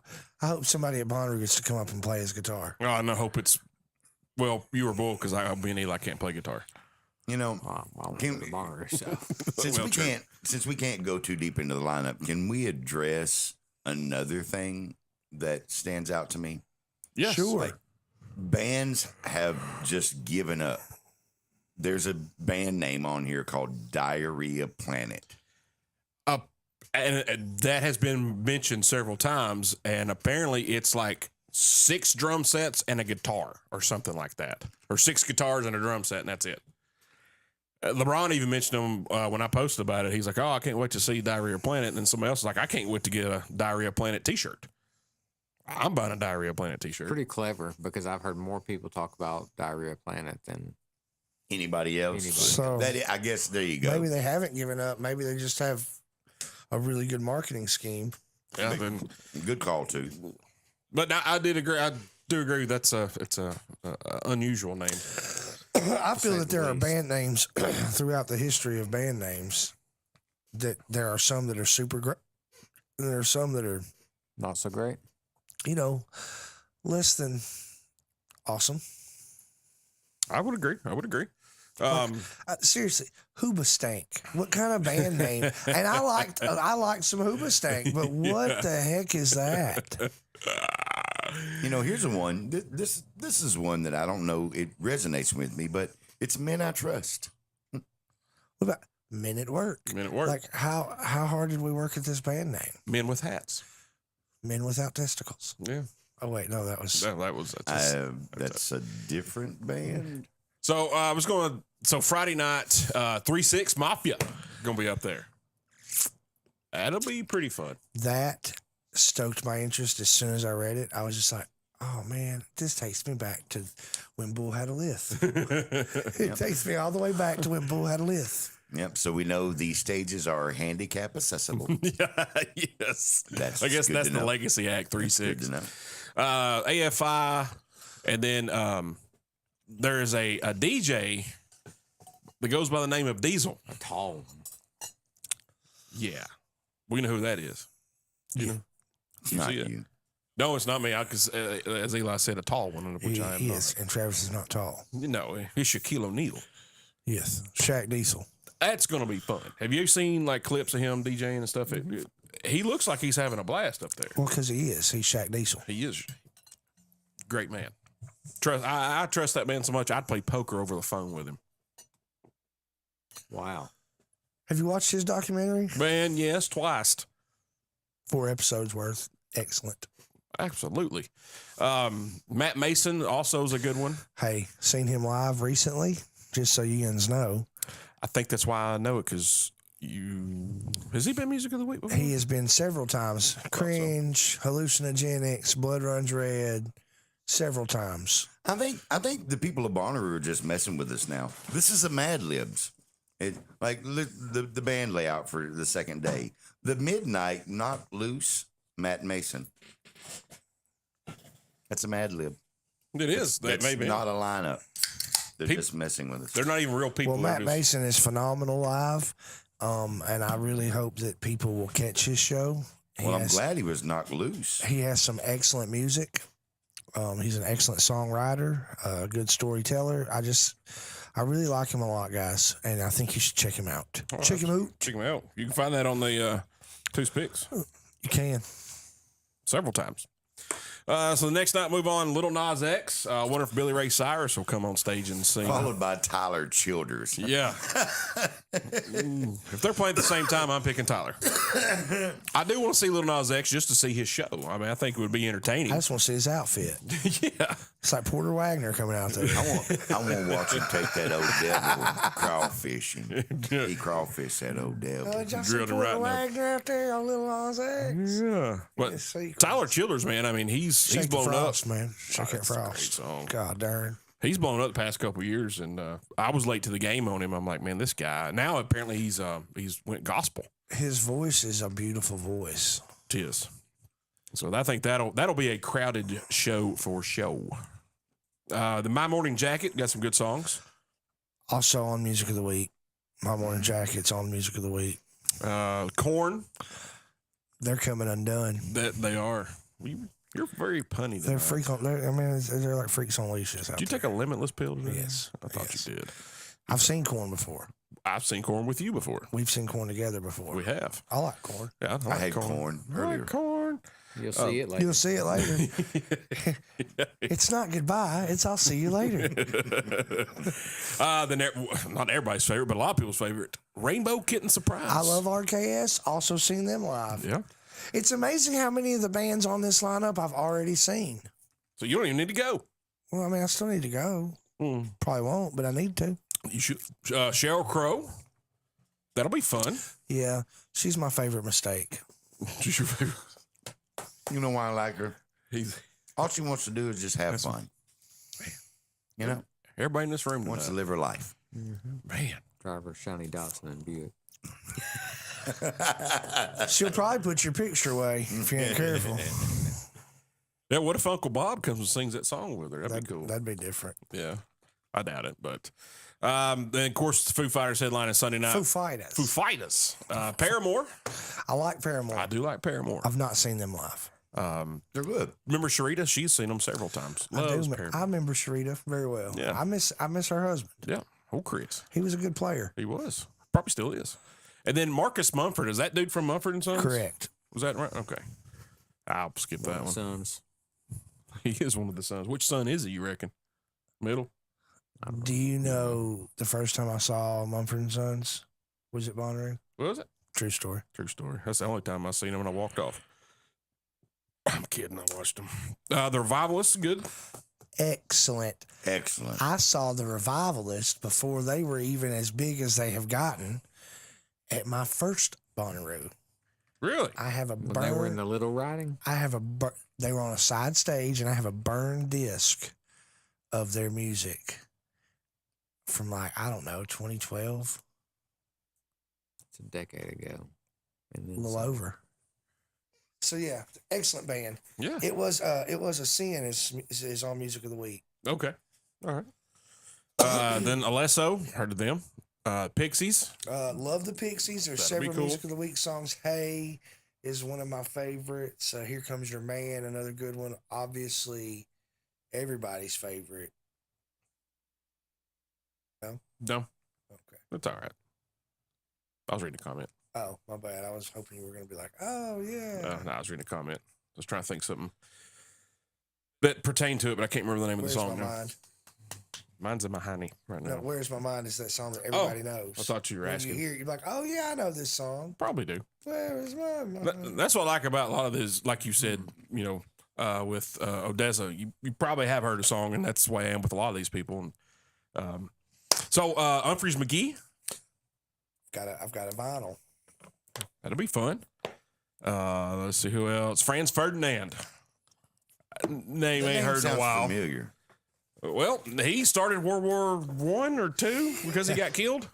[SPEAKER 3] hope somebody at Bonnaroo gets to come up and play his guitar.
[SPEAKER 2] Oh, and I hope it's you or Bull because I'll be an Eli can't play guitar.
[SPEAKER 4] You know,
[SPEAKER 5] Well,
[SPEAKER 4] Can-
[SPEAKER 5] the bar, so.
[SPEAKER 4] since we can't go too deep into the lineup, can we address another thing that stands out to me?
[SPEAKER 2] Yes.
[SPEAKER 3] Sure.
[SPEAKER 4] Like, bands have just given up. There's a band name on here called Diarrhea Planet.
[SPEAKER 2] And that has been mentioned several times, and apparently it's like 6 drum sets and a guitar or something like that, or 6 guitars and a drum set, and that's it. LeBron even mentioned them when I posted about it. He's like, "Oh, I can't wait to see Diarrhea Planet," and then somebody else was like, "I can't wait to get a Diarrhea Planet T-shirt." I'm buying a Diarrhea Planet T-shirt.
[SPEAKER 5] Pretty clever because I've heard more people talk about Diarrhea Planet than
[SPEAKER 4] Anybody else?
[SPEAKER 5] Anybody.
[SPEAKER 3] So
[SPEAKER 4] I guess there you go.
[SPEAKER 3] maybe they haven't given up. Maybe they just have a really good marketing scheme.
[SPEAKER 2] Yeah, then,
[SPEAKER 4] Good call too.
[SPEAKER 2] but I did agree. I do agree. It's a unusual name.
[SPEAKER 3] I feel
[SPEAKER 5] say
[SPEAKER 3] that
[SPEAKER 5] the
[SPEAKER 3] there are
[SPEAKER 5] least.
[SPEAKER 3] band names throughout the history of band names that there are some that are super great. There are some that are,
[SPEAKER 5] not so great.
[SPEAKER 3] less than awesome.
[SPEAKER 2] I would agree.
[SPEAKER 3] Seriously, Hoobastank. What kind of band name? And I liked some Hoobastank, but what the heck is that?
[SPEAKER 4] You know, here's a one. This is one that I don't know. It resonates with me, but it's Men I Trust.
[SPEAKER 3] What Men at Work.
[SPEAKER 2] Men at Work.
[SPEAKER 3] Like how hard did we work at this band name?
[SPEAKER 2] Men with hats.
[SPEAKER 3] Men Without Testicles.
[SPEAKER 2] Yeah.
[SPEAKER 3] Oh wait, no, that was
[SPEAKER 4] That's a different band.
[SPEAKER 2] So I was going. So Friday night, 3-6 Mafia gonna be up there. That'll be pretty fun.
[SPEAKER 3] that stoked my interest as soon as I read it. I was just like, oh man, this takes me back to when Bull had a lisp. It takes me all the way back to when Bull had a lisp.
[SPEAKER 4] Yep. So we know these stages are handicap accessible.
[SPEAKER 2] Yeah, yes. I guess
[SPEAKER 4] good
[SPEAKER 2] that's
[SPEAKER 4] to
[SPEAKER 2] the
[SPEAKER 4] know.
[SPEAKER 2] Legacy Act
[SPEAKER 4] Good
[SPEAKER 2] 3-6.
[SPEAKER 4] to know.
[SPEAKER 2] AFI, and then there is a DJ that goes by the name of Diesel.
[SPEAKER 5] A tall one.
[SPEAKER 2] Yeah, we know who that is. You know,
[SPEAKER 4] It's not
[SPEAKER 2] see it?
[SPEAKER 4] you.
[SPEAKER 2] no, it's not me. Because as Eli said, a tall one, which I am
[SPEAKER 3] He
[SPEAKER 2] not.
[SPEAKER 3] is, and Travis is not tall.
[SPEAKER 2] No, he's Shaquille O'Neal.
[SPEAKER 3] Yes, Shaq Diesel.
[SPEAKER 2] That's gonna be fun. Have you seen like clips of him DJing and stuff? He looks like he's having a blast up there.
[SPEAKER 3] Well, because he is. He's Shaq Diesel.
[SPEAKER 2] He is great man. I trust that man so much. I'd play poker over the phone with him.
[SPEAKER 5] Wow.
[SPEAKER 3] Have you watched his documentary?
[SPEAKER 2] Man, yes, twice.
[SPEAKER 3] 4 episodes worth. Excellent.
[SPEAKER 2] Absolutely. Matt Mason also is a good one.
[SPEAKER 3] Hey, seen him live recently, just so you guys know.
[SPEAKER 2] I think that's why I know it, because has he been Music of the Week before?
[SPEAKER 3] He has been several times. Cringe, Hallucinogenics, Blood Runs Red, several times.
[SPEAKER 4] I think the people of Bonnaroo are just messing with us now. This is a Mad Libs. The band layout for the second day. The Midnight Knock Loose, Matt Mason. That's a Mad Lib.
[SPEAKER 2] It is. That
[SPEAKER 4] That's
[SPEAKER 2] may be.
[SPEAKER 4] not a lineup. They're
[SPEAKER 2] People-
[SPEAKER 4] just messing with us.
[SPEAKER 2] They're not even real people.
[SPEAKER 3] Well,
[SPEAKER 2] They're
[SPEAKER 3] Matt
[SPEAKER 2] just-
[SPEAKER 3] Mason is phenomenal live, and I really hope that people will catch his show.
[SPEAKER 4] I'm glad he was knocked loose.
[SPEAKER 3] He has some excellent music. He's an excellent songwriter, a good storyteller. I really like him a lot, guys, and I think you should check him out. Check him out.
[SPEAKER 2] Check him out. You can find that on the Two's Picks
[SPEAKER 3] You can.
[SPEAKER 2] several times. So the next night, move on. Little Nas X. I wonder if Billy Ray Cyrus will come on stage and sing.
[SPEAKER 4] Followed by Tyler Childers.
[SPEAKER 2] Yeah. If they're playing at the same time, I'm picking Tyler. I do want to see Little Nas X just to see his show. I mean, I think it would be entertaining.
[SPEAKER 3] I just want to see his outfit.
[SPEAKER 2] Yeah.
[SPEAKER 3] It's like Porter Wagner coming out there.
[SPEAKER 4] I want to watch him take that old devil crawfishing. He crawfish that old devil.
[SPEAKER 2] Drilled him right in there.
[SPEAKER 3] Wagner out there on Little Nas X.
[SPEAKER 2] Yeah. But
[SPEAKER 3] Yes, see,
[SPEAKER 2] Tyler Childers, man, I mean, he's
[SPEAKER 3] Shake the
[SPEAKER 2] blown
[SPEAKER 3] Frost,
[SPEAKER 2] up.
[SPEAKER 3] man. Shake
[SPEAKER 2] That's
[SPEAKER 3] it
[SPEAKER 2] a great
[SPEAKER 3] Frost.
[SPEAKER 2] song.
[SPEAKER 3] God darn.
[SPEAKER 2] He's blown up the past couple of years, and I was late to the game on him. I'm like, man, this guy. Now apparently he's went gospel.
[SPEAKER 3] His voice is a beautiful voice.
[SPEAKER 2] It is. So I think that'll be a crowded show for show. The My Morning Jacket got some good songs.
[SPEAKER 3] Also on Music of the Week. My Morning Jacket's on Music of the Week.
[SPEAKER 2] Corn,
[SPEAKER 3] They're coming undone.
[SPEAKER 2] that they are. You're very punny.
[SPEAKER 3] They're
[SPEAKER 2] tonight.
[SPEAKER 3] they're like freaks on leashes.
[SPEAKER 2] Did you take a limitless pill today?
[SPEAKER 3] Yes.
[SPEAKER 2] I thought
[SPEAKER 3] Yes.
[SPEAKER 2] you did.
[SPEAKER 3] I've seen Corn before.
[SPEAKER 2] I've seen corn with you before.
[SPEAKER 3] We've seen Corn together before.
[SPEAKER 2] We have.
[SPEAKER 3] I like Corn.
[SPEAKER 2] Yeah,
[SPEAKER 4] I had corn
[SPEAKER 2] I
[SPEAKER 4] earlier.
[SPEAKER 2] like corn.
[SPEAKER 5] You'll see it later.
[SPEAKER 3] You'll see it later. It's not goodbye. It's I'll see you later.
[SPEAKER 2] Not everybody's favorite, but a lot of people's favorite, Rainbow Kitten Surprise.
[SPEAKER 3] I love RKS. Also seen them live.
[SPEAKER 2] Yeah.
[SPEAKER 3] It's amazing how many of the bands on this lineup I've already seen.
[SPEAKER 2] So you don't even need to go.
[SPEAKER 3] Well, I mean, I still need to go. Probably won't, but I need to.
[SPEAKER 2] You should. Sheryl Crow. That'll be fun.
[SPEAKER 3] Yeah, she's my favorite mistake.
[SPEAKER 2] She's your favorite.
[SPEAKER 4] You know why I like her?
[SPEAKER 2] He's,
[SPEAKER 4] All she wants to do is just have fun. You know,
[SPEAKER 2] everybody in this room
[SPEAKER 4] wants to
[SPEAKER 2] tonight.
[SPEAKER 4] live her life.
[SPEAKER 2] Man.
[SPEAKER 5] Driver shiny Datsun and Buick.
[SPEAKER 3] She'll probably put your picture away if you ain't careful.
[SPEAKER 2] Yeah, what if Uncle Bob comes and sings that song with her? That'd be cool.
[SPEAKER 3] That'd be different.
[SPEAKER 2] Yeah. I doubt it, but then of course the Foo Fighters headline is Sunday night.
[SPEAKER 3] Foo Fighters.
[SPEAKER 2] Foo Fighters. Paramore.
[SPEAKER 3] I like Paramore.
[SPEAKER 2] I do like Paramore.
[SPEAKER 3] I've not seen them live.
[SPEAKER 4] They're good.
[SPEAKER 2] Remember Sharita? She's seen them several times. Loves
[SPEAKER 3] I
[SPEAKER 2] Paramore.
[SPEAKER 3] remember Sharita very well.
[SPEAKER 2] Yeah.
[SPEAKER 3] I miss her husband.
[SPEAKER 2] Yeah. Oh, Chris.
[SPEAKER 3] He was a good player.
[SPEAKER 2] He was. Probably still is. And then Marcus Mumford. Is that dude from Mumford and Sons?
[SPEAKER 3] Correct.
[SPEAKER 2] Was that right? Okay. I'll skip that one.
[SPEAKER 5] Sons.
[SPEAKER 2] He is one of the sons. Which son is he, you reckon? Middle?
[SPEAKER 3] Do you know the first time I saw Mumford and Sons Was it Bonnaroo?
[SPEAKER 2] What was it?
[SPEAKER 3] True story.
[SPEAKER 2] True story. That's the only time I seen him when I walked off. I'm kidding. I watched him. The Revivalists, good.
[SPEAKER 3] Excellent.
[SPEAKER 4] Excellent.
[SPEAKER 3] I saw the Revivalists before they were even as big as they have gotten at my first Bonnaroo.
[SPEAKER 2] Really?
[SPEAKER 3] I have a
[SPEAKER 5] When they were in
[SPEAKER 3] burn.
[SPEAKER 5] the Little Riding.
[SPEAKER 3] I have a. They were on a side stage, and I have a burned disc of their music from like I don't know 2012,
[SPEAKER 5] It's a decade ago. And
[SPEAKER 3] a
[SPEAKER 5] then
[SPEAKER 3] little
[SPEAKER 5] some.
[SPEAKER 3] over. So yeah, excellent band.
[SPEAKER 2] Yeah.
[SPEAKER 3] It was a sin is on music of the week.
[SPEAKER 2] Okay. All right. Then Alesso, heard of them. Pixies.
[SPEAKER 3] Love the Pixies. There's
[SPEAKER 2] That'd be
[SPEAKER 3] several
[SPEAKER 2] cool.
[SPEAKER 3] music of the week songs. Hey is one of my favorites. Here Comes Your Man, another good one. Obviously, everybody's favorite.
[SPEAKER 2] No,
[SPEAKER 3] Okay.
[SPEAKER 2] that's all right. I was reading a comment.
[SPEAKER 3] Oh, my bad. I was hoping you were going to be like, oh yeah.
[SPEAKER 2] No, I was reading a comment. I was trying to think something that pertained to it, but I can't remember the name
[SPEAKER 3] Where's
[SPEAKER 2] of the
[SPEAKER 3] my
[SPEAKER 2] song. now.
[SPEAKER 3] mind?
[SPEAKER 2] Mine's in my honey right
[SPEAKER 3] No,
[SPEAKER 2] now.
[SPEAKER 3] Where's My Mind is that song that everybody knows.
[SPEAKER 2] I thought you were
[SPEAKER 3] When
[SPEAKER 2] asking.
[SPEAKER 3] you hear it, you're like, oh yeah, I know this song.
[SPEAKER 2] Probably do.
[SPEAKER 3] Where is my mind?
[SPEAKER 2] That's what I like about a lot of this. Like you said, with Odessa, you probably have heard a song, and that's the way I am with a lot of these people. And so Humphreys McGee,
[SPEAKER 3] I've got a vinyl.
[SPEAKER 2] that'll be fun. Let's see who else. Franz Ferdinand. Name
[SPEAKER 4] That
[SPEAKER 2] ain't
[SPEAKER 4] name
[SPEAKER 2] heard in a
[SPEAKER 4] sounds
[SPEAKER 2] while.
[SPEAKER 4] Familiar.
[SPEAKER 2] Well, he started World War I or II because he got killed.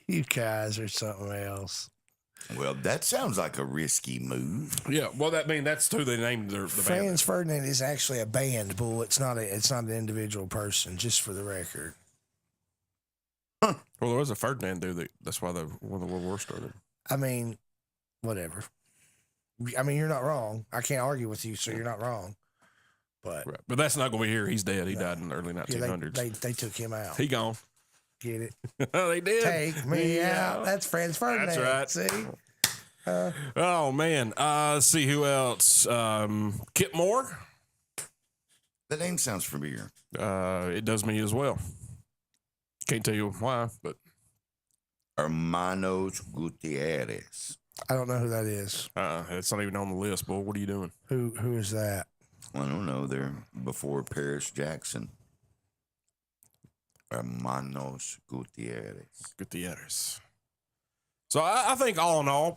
[SPEAKER 3] You guys are something else.
[SPEAKER 4] Well, that sounds like a risky move.
[SPEAKER 2] Yeah, well, that's who they named the band.
[SPEAKER 3] Franz Ferdinand is actually a band, Bull. It's not an individual person, just for the record.
[SPEAKER 2] Well, there was a Ferdinand dude. That's why when the World War started.
[SPEAKER 3] I mean, whatever. I mean, you're not wrong. I can't argue with you, so you're not wrong. But
[SPEAKER 2] Right. But that's not going to be here. He's dead. He
[SPEAKER 3] No.
[SPEAKER 2] died in the early
[SPEAKER 3] yeah,
[SPEAKER 2] 1900s.
[SPEAKER 3] they took him out.
[SPEAKER 2] He gone.
[SPEAKER 3] Get it?
[SPEAKER 2] They did.
[SPEAKER 3] Take me out. That's Franz Ferdinand.
[SPEAKER 2] That's
[SPEAKER 3] right. See?
[SPEAKER 2] Oh man. Let's see who else. Kip Moore.
[SPEAKER 4] That name sounds familiar.
[SPEAKER 2] It does me as well. Can't tell you why, but
[SPEAKER 4] Hermanos Gutierrez.
[SPEAKER 3] I don't know who that is.
[SPEAKER 2] it's not even on the list. Boy, what are you doing?
[SPEAKER 3] Who is that?
[SPEAKER 4] I don't know. They're before Paris Jackson. Hermanos Gutierrez.
[SPEAKER 2] Gutierrez. So I think all in all,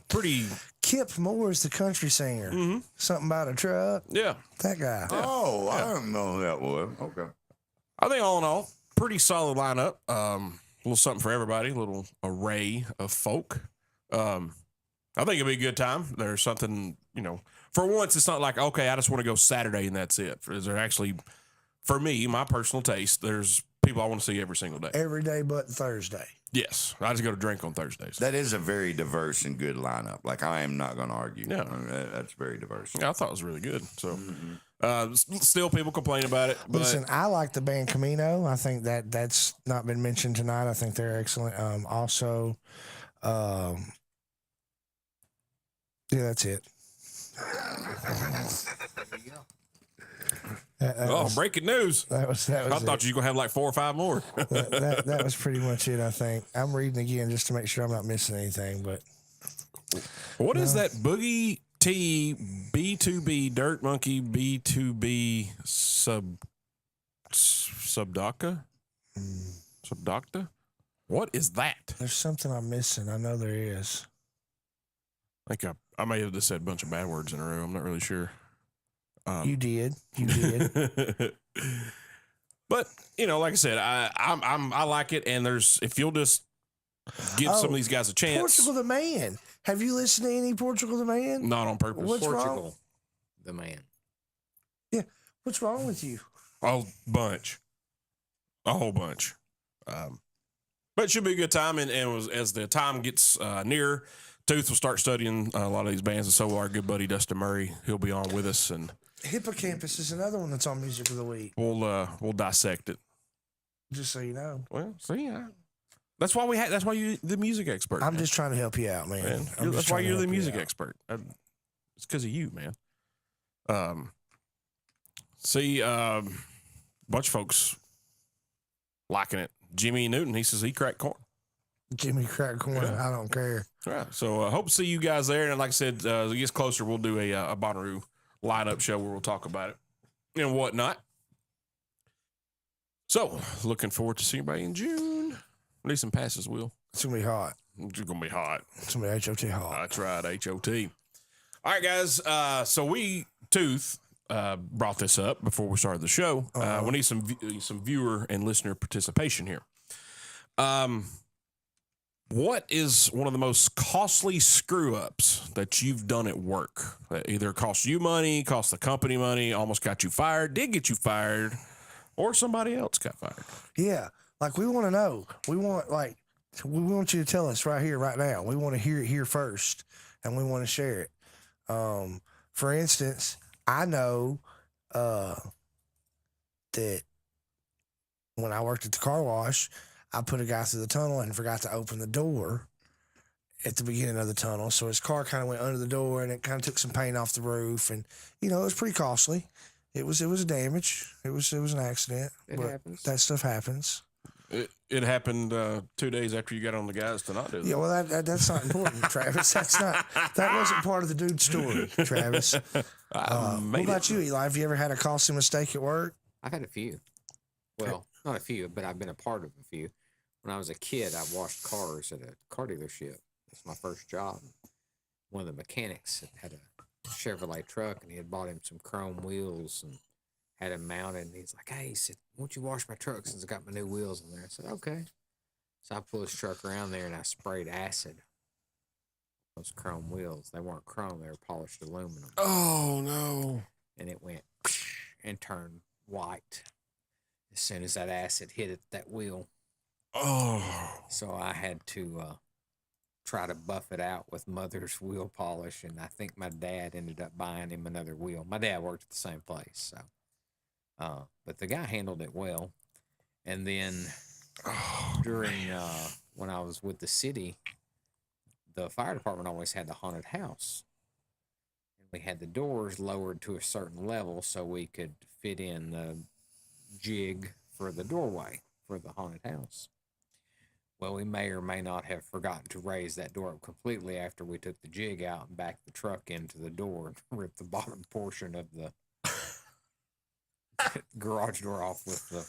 [SPEAKER 2] pretty.
[SPEAKER 3] Kip Moore is the country singer.
[SPEAKER 2] Mm-hmm.
[SPEAKER 3] Something about a truck.
[SPEAKER 2] Yeah,
[SPEAKER 3] That guy.
[SPEAKER 4] Oh, I don't know who that was. Okay.
[SPEAKER 2] I think all in all, pretty solid lineup. A little something for everybody. A little array of folk. I think it'll be a good time. There's something, for once, it's not like, okay, I just want to go Saturday and that's it. There actually, for me, my personal taste, there's people I want to see every single day.
[SPEAKER 3] Every day but Thursday.
[SPEAKER 2] Yes. I just go to drink on Thursdays.
[SPEAKER 4] That is a very diverse and good lineup. Like, I am not going to argue.
[SPEAKER 2] Yeah.
[SPEAKER 4] That's very diverse.
[SPEAKER 2] Yeah, I thought it was really good. So, still people complain about it. But
[SPEAKER 3] Listen, I like the band Camino. I think that's not been mentioned tonight. I think they're excellent. Also, yeah, that's it.
[SPEAKER 2] breaking news.
[SPEAKER 3] That was
[SPEAKER 2] I thought
[SPEAKER 3] it.
[SPEAKER 2] you were going to have like 4 or 5 more.
[SPEAKER 3] that was pretty much it. I think I'm reading again just to make sure I'm not missing anything. But
[SPEAKER 2] What is that Boogie T B2B Dirt Monkey B2B Subdocta? Subdocta? What is that?
[SPEAKER 3] there's something I'm missing. I know there is.
[SPEAKER 2] I think I may have just said a bunch of bad words in a row. I'm not really sure.
[SPEAKER 3] You did. You did.
[SPEAKER 2] But like I said, I like it, and if you'll just give some of these guys a chance,
[SPEAKER 3] Portugal the Man. Have you listened to any Portugal the Man?
[SPEAKER 2] not on purpose.
[SPEAKER 3] What's wrong?
[SPEAKER 5] Portugal, the man.
[SPEAKER 3] What's wrong with you?
[SPEAKER 2] A whole bunch. But it should be a good time, and as the time gets nearer, Tooth will start studying a lot of these bands, and so will our good buddy Dustin Murray. He'll be on with us, and
[SPEAKER 3] Hippocampus is another one that's on Music of the Week.
[SPEAKER 2] we'll dissect it.
[SPEAKER 3] Just so you know.
[SPEAKER 2] Well, see, that's why that's why you're the music expert.
[SPEAKER 3] I'm
[SPEAKER 2] man.
[SPEAKER 3] just trying to help you out, man.
[SPEAKER 2] Man,
[SPEAKER 3] I'm just
[SPEAKER 2] that's why
[SPEAKER 3] trying to
[SPEAKER 2] you're the
[SPEAKER 3] help you
[SPEAKER 2] music
[SPEAKER 3] out.
[SPEAKER 2] expert. It's because of you, man. See, bunch of folks liking it. Jimmy Newton, he says he cracked corn.
[SPEAKER 3] Jimmy Crack Corner. I don't care.
[SPEAKER 2] All right. So hope to see you guys there. And like I said, as it gets closer, we'll do a Bonnaroo lineup show where we'll talk about it and whatnot. So looking forward to seeing everybody in June. Need some passes, Will.
[SPEAKER 3] It's gonna be hot.
[SPEAKER 2] It's gonna be hot.
[SPEAKER 3] It's gonna be HOT hot.
[SPEAKER 2] That's right, HOT. All right, guys. So Tooth brought this up before we started the show. We need some viewer and listener participation here. What is one of the most costly screw ups that you've done at work that either cost you money, cost the company money, almost got you fired, did get you fired, or somebody else got fired?
[SPEAKER 3] Yeah, like we want to know. We want you to tell us right here, right now. We want to hear it here first, and we want to share it. For instance, I know that when I worked at the car wash, I put a guy through the tunnel and forgot to open the door at the beginning of the tunnel. So his car kind of went under the door and it kind of took some paint off the roof. And, it was pretty costly. It was damage. It was an accident.
[SPEAKER 5] It
[SPEAKER 3] but
[SPEAKER 5] happens.
[SPEAKER 3] That stuff happens.
[SPEAKER 2] It happened 2 days after you got on the guys to not do that.
[SPEAKER 3] Yeah, well, that's not important, Travis. That wasn't part of the dude's story, Travis. What about you, Eli? Have you ever had a costly mistake at work?
[SPEAKER 5] I've had a few. Well, not a few, but I've been a part of a few. When I was a kid, I washed cars at a car dealership. That's my first job. One of the mechanics had a Chevrolet truck, and he had bought him some chrome wheels and had him mounted. And he's like, "Hey," he said, "won't you wash my truck since I got my new wheels in there?" I said, "Okay." So I pulled his truck around there, and I sprayed acid on those chrome wheels. They weren't chrome; they were polished aluminum.
[SPEAKER 2] Oh, no.
[SPEAKER 5] And it went and turned white as soon as that acid hit that wheel.
[SPEAKER 2] Oh.
[SPEAKER 5] So I had to try to buff it out with mother's wheel polish, and I think my dad ended up buying him another wheel. My dad worked at the same place, so but the guy handled it well. And then during when I was with the city, the fire department always had the haunted house, and we had the doors lowered to a certain level so we could fit in the jig for the doorway for the haunted house. Well, we may or may not have forgotten to raise that door up completely after we took the jig out and backed the truck into the door and ripped the bottom portion of the garage door off with the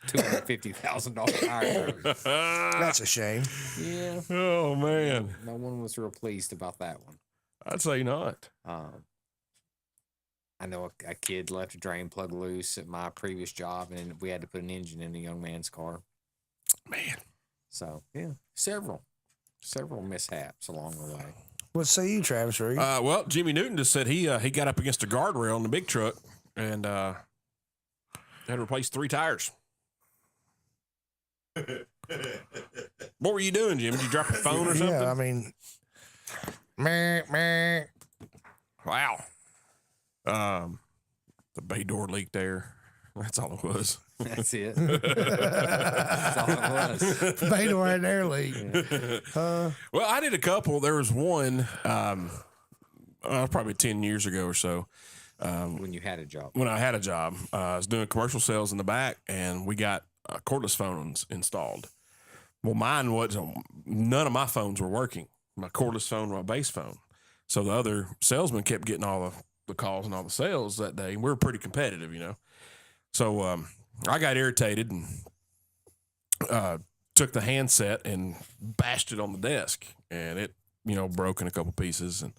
[SPEAKER 5] $250,000 tire.
[SPEAKER 3] That's a shame.
[SPEAKER 5] Yeah.
[SPEAKER 2] Oh, man.
[SPEAKER 5] No one was real pleased about that one.
[SPEAKER 2] I'd say not.
[SPEAKER 5] I know a kid left a drain plug loose at my previous job, and we had to put an engine in a young man's car.
[SPEAKER 2] Man.
[SPEAKER 5] So, yeah, several mishaps along the way.
[SPEAKER 3] What say you, Travis Reed?
[SPEAKER 2] Well, Jimmy Newton just said he got up against a guardrail on the big truck and had to replace 3 tires. What were you doing, Jim? Did you drop your phone or something?
[SPEAKER 3] Yeah, I mean, meh.
[SPEAKER 2] Wow. The bay door leaked air. That's all it was.
[SPEAKER 5] That's it. That's all it was.
[SPEAKER 3] Bay door had an air leak.
[SPEAKER 2] Well, I did a couple. There was one probably 10 years ago or so.
[SPEAKER 5] When you had a job.
[SPEAKER 2] When I had a job, I was doing commercial sales in the back, and we got cordless phones installed. Well, mine wasn't. None of my phones were working. My cordless phone or my base phone. So the other salesman kept getting all the calls and all the sales that day. We were pretty competitive, So I got irritated and took the handset and bashed it on the desk, and it, broke in a couple pieces. And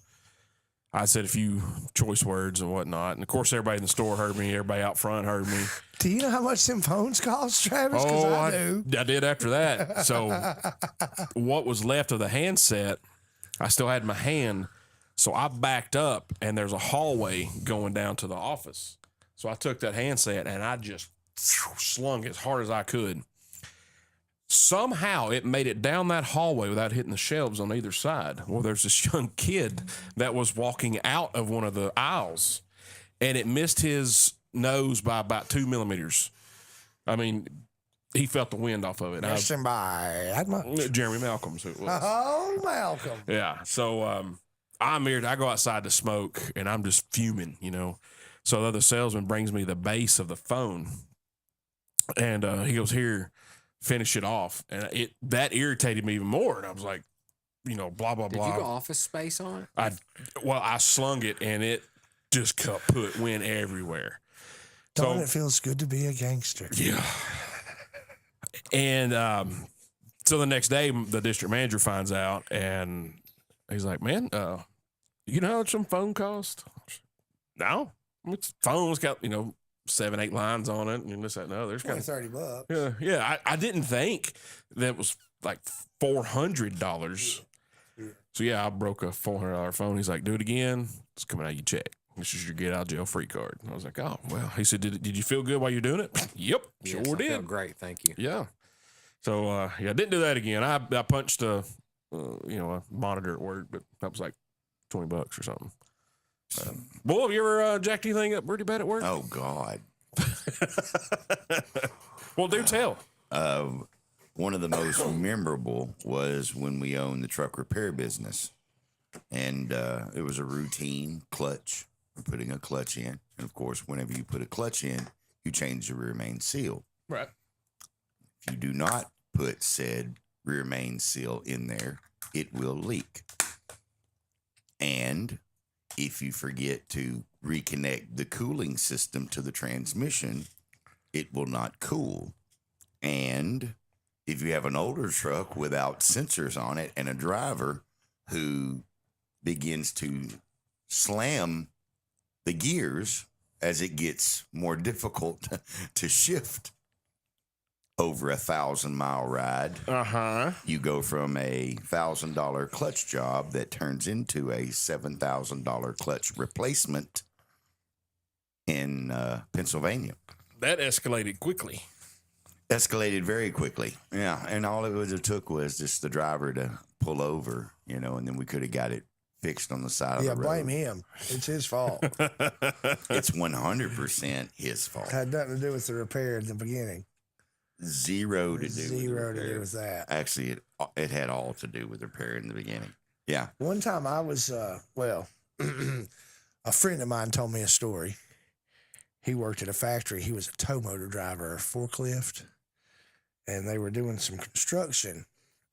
[SPEAKER 2] I said a few choice words and whatnot. And of course, everybody in the store heard me. Everybody out front heard me.
[SPEAKER 3] Do you know how much them phones cost, Travis? Because I do.
[SPEAKER 2] I did after that. So what was left of the handset, I still had in my hand. So I backed up, and there's a hallway going down to the office. So I took that handset, and I just slung as hard as I could. Somehow it made it down that hallway without hitting the shelves on either side. Well, there's this young kid that was walking out of one of the aisles, and it missed his nose by about 2 millimeters. I mean, he felt the wind off of it.
[SPEAKER 3] Missed him by that much.
[SPEAKER 2] Jeremy Malcolm's who it was.
[SPEAKER 3] Oh, Malcolm.
[SPEAKER 2] Yeah. So I'm here. I go outside to smoke, and I'm just fuming, So the other salesman brings me the base of the phone, and he goes, "Here, finish it off, and that irritated me even more. And I was like, blah blah
[SPEAKER 5] Did
[SPEAKER 2] blah.
[SPEAKER 5] you go Office Space on it?
[SPEAKER 2] I slung it, and it just went everywhere.
[SPEAKER 3] Darn, it feels good to be a gangster.
[SPEAKER 2] Yeah. And so the next day, the district manager finds out, and he's like, "Man, you know how much some phone cost?" No, it's phone's got 7-8 lines on it, and this that and the other. There's got
[SPEAKER 3] $30.
[SPEAKER 2] yeah. I didn't think that was like $400. So yeah, I broke a $400 phone. He's like, "Do it again. It's coming out of your check. This is your get out of jail free card." And I was like, "Oh well." He said, "Did you feel good while you're doing it?" Yep,
[SPEAKER 5] Yes,
[SPEAKER 2] sure
[SPEAKER 5] I
[SPEAKER 2] did.
[SPEAKER 5] felt great, thank you.
[SPEAKER 2] Yeah. So I didn't do that again. I punched a monitor at work, but that was like $20 or something. Bull, have you ever jacked anything up pretty bad at work?
[SPEAKER 4] Oh God.
[SPEAKER 2] Well, do tell.
[SPEAKER 4] One of the most memorable was when we owned the truck repair business, and it was a routine clutch. We're putting a clutch in, and of course, whenever you put a clutch in, you change the rear main seal.
[SPEAKER 2] Right.
[SPEAKER 4] If you do not put said rear main seal in there, it will leak. And if you forget to reconnect the cooling system to the transmission, it will not cool. And if you have an older truck without sensors on it and a driver who begins to slam the gears as it gets more difficult to shift over 1,000-mile ride, you go from a $1,000 clutch job that turns into a $7,000 clutch replacement in Pennsylvania.
[SPEAKER 2] That escalated quickly.
[SPEAKER 4] Escalated very quickly. Yeah. And all it took was just the driver to pull over, and then we could have got it fixed on the side of the road.
[SPEAKER 3] Blame him. It's his fault.
[SPEAKER 4] It's 100% his fault.
[SPEAKER 3] Had nothing to do with the repair in the beginning.
[SPEAKER 4] Zero to do
[SPEAKER 3] Zero
[SPEAKER 4] with
[SPEAKER 3] to
[SPEAKER 4] repair.
[SPEAKER 3] do with that.
[SPEAKER 4] Actually, it had all to do with repair in the beginning. Yeah.
[SPEAKER 3] One time I was, a friend of mine told me a story. He worked at a factory. He was a tow motor driver, a forklift, and they were doing some construction,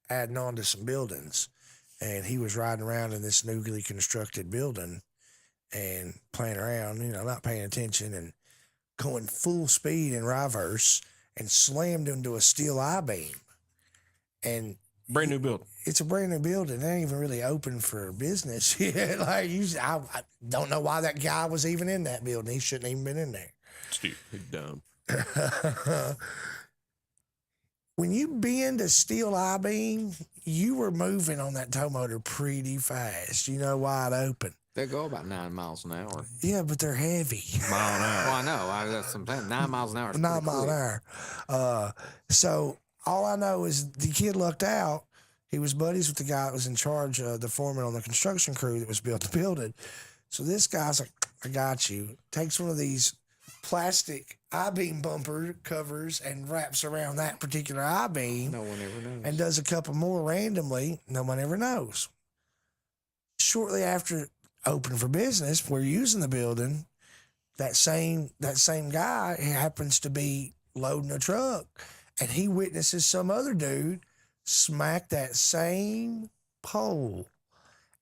[SPEAKER 3] adding on to some buildings. And he was riding around in this newly constructed building and playing around, not paying attention and going full speed in reverse and slammed into a steel I-beam. And
[SPEAKER 2] Brand new building.
[SPEAKER 3] it's a brand new building. It ain't even really open for business yet. I don't know why that guy was even in that building. He shouldn't even been in there.
[SPEAKER 2] Stupid, dumb.
[SPEAKER 3] When you bend a steel I-beam, you were moving on that tow motor pretty fast, wide open.
[SPEAKER 5] They go about 9 miles an hour.
[SPEAKER 3] Yeah, but they're heavy.
[SPEAKER 2] Mile an hour.
[SPEAKER 5] Well, I know. That's what I'm saying. 9 miles an hour. Is
[SPEAKER 3] 9
[SPEAKER 5] pretty
[SPEAKER 3] mile an
[SPEAKER 5] quick.
[SPEAKER 3] hour. So all I know is the kid lucked out. He was buddies with the guy that was in charge, the foreman on the construction crew that was built the building. So this guy's like, "I got you." Takes one of these plastic I-beam bumper covers and wraps around that particular I-beam
[SPEAKER 5] No one ever knows.
[SPEAKER 3] and does a couple more randomly. No one ever knows. Shortly after open for business, we're using the building. That same guy happens to be loading a truck, and he witnesses some other dude smack that same pole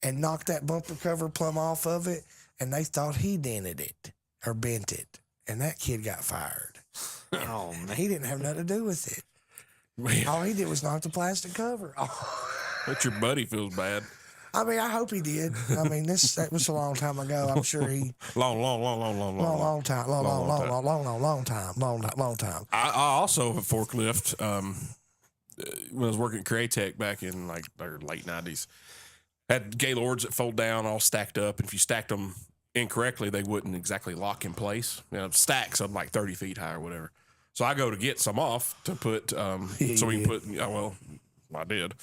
[SPEAKER 3] and knock that bumper cover plumb off of it, and they thought he dented it or bent it, and that kid got fired.
[SPEAKER 5] Oh, man.
[SPEAKER 3] He didn't have nothing to do with it.
[SPEAKER 2] Man,
[SPEAKER 3] All he did was knock the plastic cover off.
[SPEAKER 2] but your buddy feels bad.
[SPEAKER 3] I mean, I hope he did. I mean, that was a long time ago. I'm sure he
[SPEAKER 2] Long
[SPEAKER 3] time.
[SPEAKER 2] I also have a forklift. When I was working at Createch back in like their late 90s, had Gaylords that fold down all stacked up. And if you stacked them incorrectly, they wouldn't exactly lock in place. Stacks of like 30 feet high or whatever. So I go to get some off to put, so we can put, I did,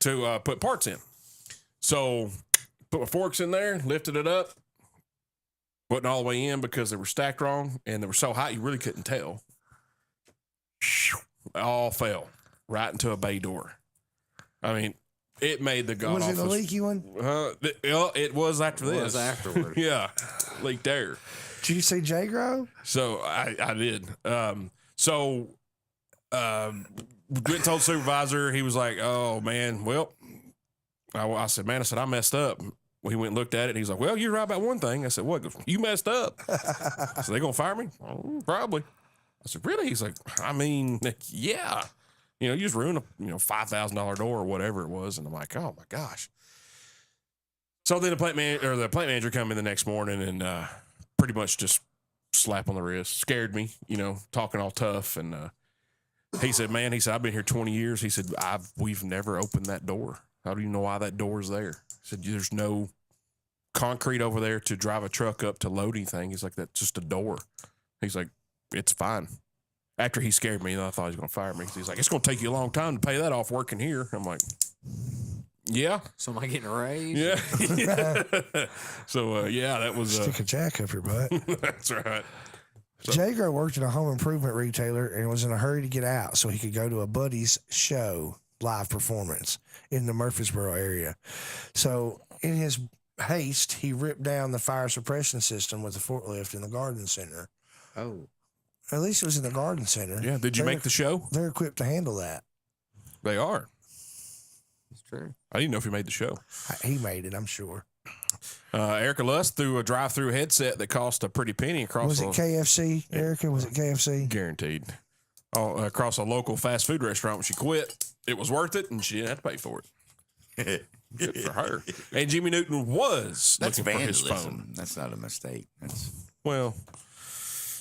[SPEAKER 2] to put parts in. So put my forks in there, lifted it up, wasn't all the way in because they were stacked wrong and they were so high you really couldn't tell. All fell right into a bay door. I mean, it made the god
[SPEAKER 3] Was it a
[SPEAKER 2] awful-
[SPEAKER 3] leaky one?
[SPEAKER 2] It was after
[SPEAKER 5] It
[SPEAKER 2] this.
[SPEAKER 5] was afterward.
[SPEAKER 2] Yeah, leaked air.
[SPEAKER 3] Did you see J Grow?
[SPEAKER 2] So I did. So went and told supervisor. He was like, "Oh man, well," I said, "Man," I said, "I messed up." Well, he went and looked at it, and he's like, "Well, you're right about one thing." I said, "What? You messed up." So they gonna fire me? Oh, probably. I said, "Really?" He's like, "I mean, yeah. You just ruined a $5,000 door or whatever it was." And I'm like, "Oh my gosh." So then the plant manager come in the next morning and pretty much just slap on the wrist, scared me, talking all tough. And he said, "Man," he said, "I've been here 20 years." He said, "We've never opened that door. How do you know why that door's there?" He said, "There's no concrete over there to drive a truck up to load anything." He's like, "That's just a door." He's like, "It's fine." After he scared me, I thought he was going to fire me. He's like, "It's going to take you a long time to pay that off working here." I'm like, "Yeah."
[SPEAKER 5] So am I getting a raise?
[SPEAKER 2] Yeah. So, that was.
[SPEAKER 3] Stick a jack up your butt.
[SPEAKER 2] That's right.
[SPEAKER 3] Jago worked at a home improvement retailer and was in a hurry to get out so he could go to a buddy's show live performance in the Murfreesboro area. So in his haste, he ripped down the fire suppression system with the forklift in the garden center.
[SPEAKER 5] Oh.
[SPEAKER 3] At least it was in the garden center.
[SPEAKER 2] Yeah. Did you make the show?
[SPEAKER 3] They're equipped to handle that.
[SPEAKER 2] They are.
[SPEAKER 5] That's true.
[SPEAKER 2] I didn't know if he made the show.
[SPEAKER 3] He made it, I'm sure.
[SPEAKER 2] Erica Lust threw a drive-through headset that cost a pretty penny across.
[SPEAKER 3] Was it KFC, Erica? Was it KFC?
[SPEAKER 2] Guaranteed. Across a local fast food restaurant when she quit. It was worth it, and she didn't have to pay for it. Good for her. And Jimmy Newton was
[SPEAKER 4] That's
[SPEAKER 2] looking for his phone.
[SPEAKER 4] vandalism. That's not a mistake. That's
[SPEAKER 2] Well,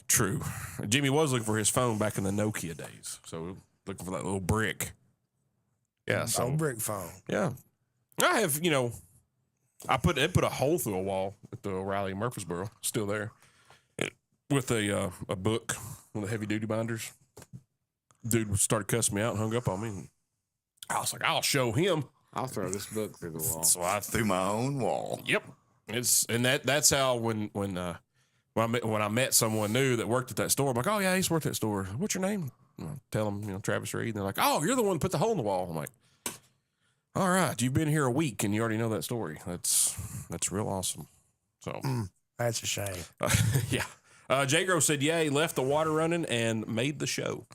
[SPEAKER 2] true. Jimmy was looking for his phone back in the Nokia days. So looking for that little brick. Yeah. So
[SPEAKER 3] Old brick phone.
[SPEAKER 2] yeah, I have. I put a hole through a wall at the O'Reilly in Murfreesboro. Still there, with a book, one of the heavy duty binders. Dude started cussing me out and hung up on me. I was like, "I'll show him."
[SPEAKER 5] I'll throw this book through the wall.
[SPEAKER 2] So I
[SPEAKER 4] through my own wall.
[SPEAKER 2] Yep. That's how when I met someone new that worked at that store, I'm like, "Oh yeah, I used to work at that store. What's your name?" And I tell them, Travis Reed. And they're like, "Oh, you're the one who put the hole in the wall." I'm like, "All right, you've been here a week and you already know that story. That's real awesome." So
[SPEAKER 3] That's a shame.
[SPEAKER 2] yeah. Jay Grove said, "Yeah, he left the water running and made the show."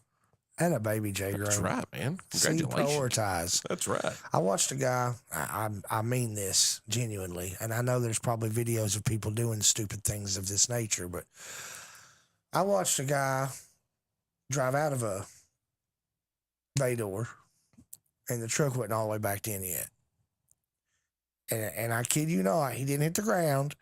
[SPEAKER 3] And a baby J. Grove.
[SPEAKER 2] That's right, man.
[SPEAKER 3] See,
[SPEAKER 2] Congratulations.
[SPEAKER 3] prioritize.
[SPEAKER 2] That's right.
[SPEAKER 3] I watched a guy, I mean this genuinely, and I know there's probably videos of people doing stupid things of this nature, but I watched a guy drive out of a bay door, and the truck wasn't all the way backed in yet. And I kid you not, he didn't hit the ground.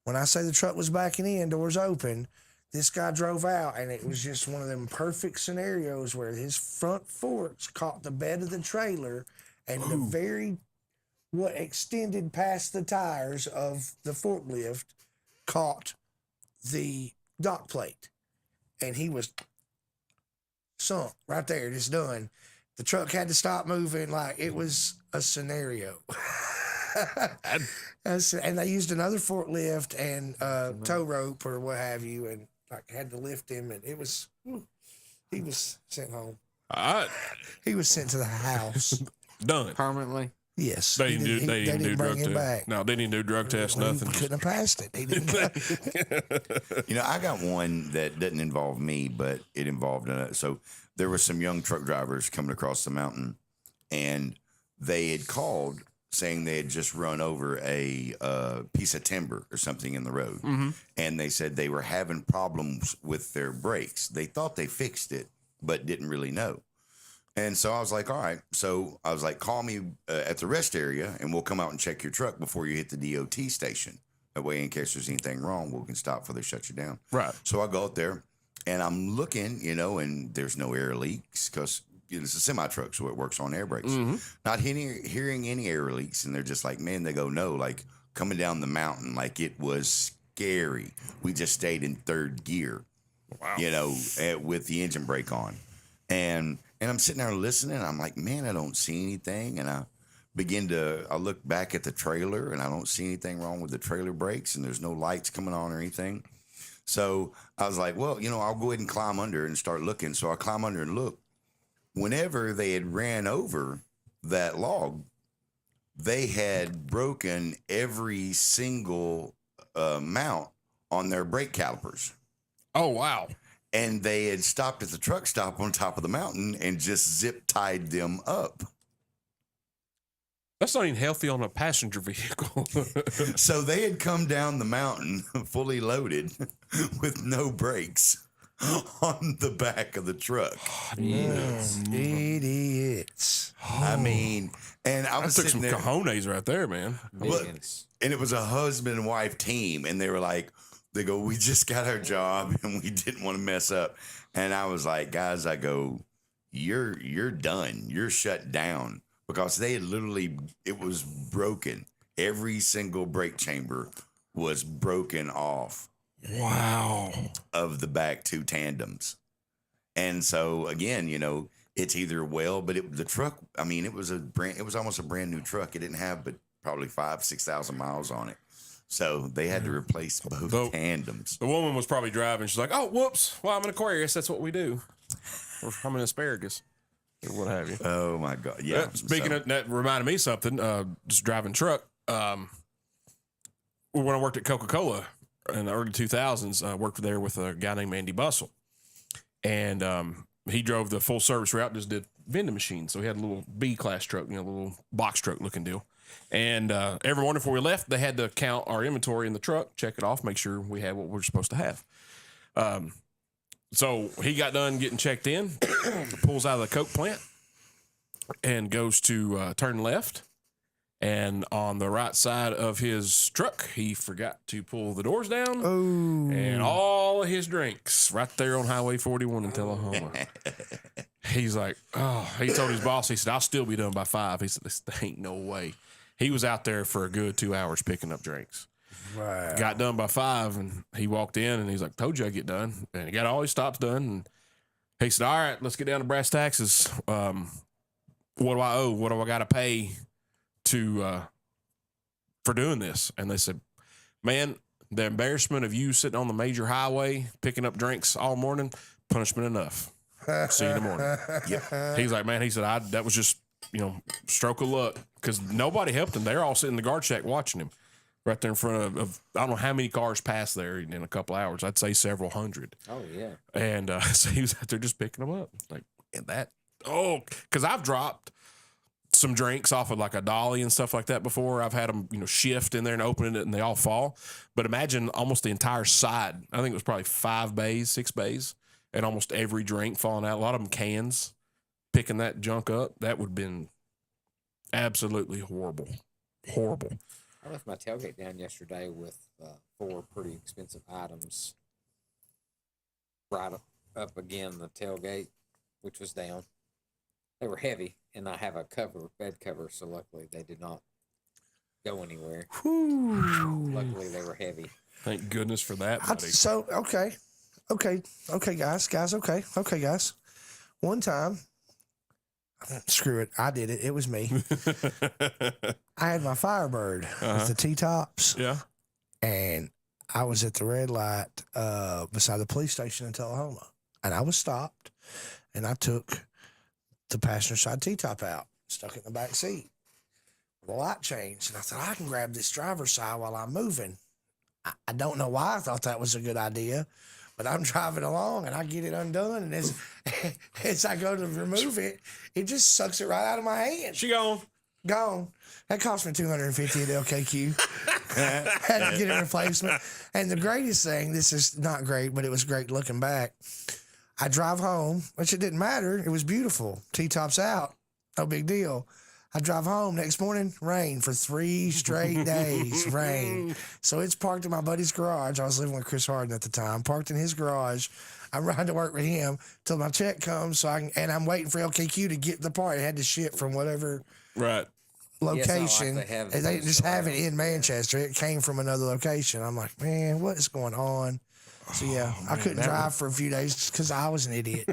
[SPEAKER 3] When I say the truck was backing in, doors open, this guy drove out, and it was just one of them perfect scenarios where his front forks caught the bed of the trailer, and what extended past the tires of the forklift caught the dock plate, and he was sunk right there, just done. The truck had to stop moving. Like, it was a scenario. And they used another forklift and tow rope or what have you, and had to lift him, and he was sent home. He was sent to the house.
[SPEAKER 2] Done.
[SPEAKER 5] Permanently?
[SPEAKER 3] Yes.
[SPEAKER 2] They didn't do drug
[SPEAKER 3] him
[SPEAKER 2] test.
[SPEAKER 3] back.
[SPEAKER 2] No, they didn't do drug test, nothing.
[SPEAKER 3] He couldn't have passed it. He didn't.
[SPEAKER 4] I got one that doesn't involve me, but it involved so there were some young truck drivers coming across the mountain, and they had called saying they had just run over a piece of timber or something in the road.
[SPEAKER 2] Mm-hmm.
[SPEAKER 4] And they said they were having problems with their brakes. They thought they fixed it, but didn't really know. And so I was like, all right. So I was like, call me at the rest area and we'll come out and check your truck before you hit the DOT station. That way, in case there's anything wrong, we can stop before they shut you down.
[SPEAKER 2] Right.
[SPEAKER 4] So I go out there and I'm looking, and there's no air leaks because it's a semi truck, so it works on air brakes.
[SPEAKER 2] Mm-hmm.
[SPEAKER 4] Not hearing any air leaks, and they're just like, man, they go, no, like coming down the mountain, like it was scary. We just stayed in third gear,
[SPEAKER 2] Wow.
[SPEAKER 4] With the engine brake on, and I'm sitting there listening. I'm like, man, I don't see anything, and I look back at the trailer, and I don't see anything wrong with the trailer brakes, and there's no lights coming on or anything. So I was like, well, I'll go ahead and climb under and start looking. So I climb under and look. Whenever they had ran over that log, they had broken every single mount on their brake calipers.
[SPEAKER 2] Oh, wow.
[SPEAKER 4] and they had stopped at the truck stop on top of the mountain and just zip tied them up.
[SPEAKER 2] That's not even healthy on a passenger vehicle.
[SPEAKER 4] So they had come down the mountain fully loaded with no brakes on the back of the truck.
[SPEAKER 3] Idiots.
[SPEAKER 4] I mean, and I
[SPEAKER 2] I
[SPEAKER 4] was
[SPEAKER 2] took some
[SPEAKER 4] sitting there,
[SPEAKER 2] cojones right there, man.
[SPEAKER 5] Millions.
[SPEAKER 4] and it was a husband and wife team, and they were like, they go, we just got our job and we didn't want to mess up. And I was like, guys, I go, you're done. You're shut down, because they had literally, it was broken. Every single brake chamber was broken off
[SPEAKER 2] Wow.
[SPEAKER 4] of the back two tandems. And so again, you know, it's either but the truck, I mean, it was almost a brand new truck. It didn't have but probably 5,000-6,000 miles on it. So they had to replace both
[SPEAKER 2] The-
[SPEAKER 4] tandems.
[SPEAKER 2] The woman was probably driving. She's like, "Oh, whoops! Well, I'm an Aquarius. That's what we do. Or I'm an asparagus, or what have you."
[SPEAKER 4] Oh my God. Yeah.
[SPEAKER 2] Speaking
[SPEAKER 4] So-
[SPEAKER 2] of that, reminded me something. Just driving truck. When I worked at Coca-Cola in the early 2000s, I worked there with a guy named Andy Bussell, and he drove the full service route. Just did vending machines. So he had a little B class truck, you know, a little box truck looking deal. And every morning before we left, they had to count our inventory in the truck, check it off, make sure we had what we're supposed to have. So he got done getting checked in, pulls out of the Coke plant, and goes to turn left. And on the right side of his truck, he forgot to pull the doors down.
[SPEAKER 3] Oh.
[SPEAKER 2] And all of his drinks right there on Highway 41 in Tullahoma. He's like, oh, he told his boss, he said, I'll still be done by 5. He said, this ain't no way. He was out there for a good 2 hours picking up drinks.
[SPEAKER 3] Wow.
[SPEAKER 2] Got done by 5, and he walked in, and he's like, told you I'd get done. And he got all his stops done. And he said, all right, let's get down to brass taxes. What do I owe? What do I got to pay to for doing this? And they said, man, the embarrassment of you sitting on the major highway picking up drinks all morning, punishment enough. See you in the morning. He's like, man, he said, that was just, you know, stroke of luck, because nobody helped him. They're all sitting in the guard shack watching him right there in front of I don't know how many cars passed there in a couple hours. I'd say several hundred.
[SPEAKER 5] Oh yeah.
[SPEAKER 2] And so he was out there just picking them up. Like, and that, because I've dropped some drinks off of like a dolly and stuff like that before. I've had them, you know, shift in there and open it and they all fall. But imagine almost the entire side. I think it was probably 6 bays, and almost every drink falling out. A lot of them cans, picking that junk up. That would have been absolutely horrible. Horrible.
[SPEAKER 5] I left my tailgate down yesterday with 4 pretty expensive items right up again the tailgate, which was down. They were heavy, and I have a bed cover, so luckily they did not go anywhere. Luckily they were heavy.
[SPEAKER 2] Thank goodness for that, buddy.
[SPEAKER 3] So, okay, guys. One time, screw it, I did it. It was me. I had my Firebird with the T-tops,
[SPEAKER 2] Yeah.
[SPEAKER 3] and I was at the red light beside the police station in Tullahoma, and I was stopped, and I took the passenger side T-top out, stuck it in the back seat. The light changed, and I thought, I can grab this driver's side while I'm moving. I don't know why I thought that was a good idea, but I'm driving along, and I get it undone, and as I go to remove it, it just sucks it right out of my hand.
[SPEAKER 2] She gone.
[SPEAKER 3] Gone. That cost me $250 at LKQ. Had to get a replacement. And the greatest thing, this is not great, but it was great looking back. I drive home, which it didn't matter. It was beautiful. T-tops out. No big deal. I drive home next morning, rain for 3 straight days. Rain. So it's parked in my buddy's garage. I was living with Chris Harden at the time. Parked in his garage. I'm riding to work with him till my check comes. And I'm waiting for LKQ to get the part. It had to ship from whatever
[SPEAKER 2] Right.
[SPEAKER 3] location.
[SPEAKER 5] they have
[SPEAKER 3] They
[SPEAKER 5] those
[SPEAKER 3] just have it
[SPEAKER 5] around.
[SPEAKER 3] in Manchester. It came from another location. I'm like, man, what is going on? So yeah, I couldn't drive for a few days because I was an idiot.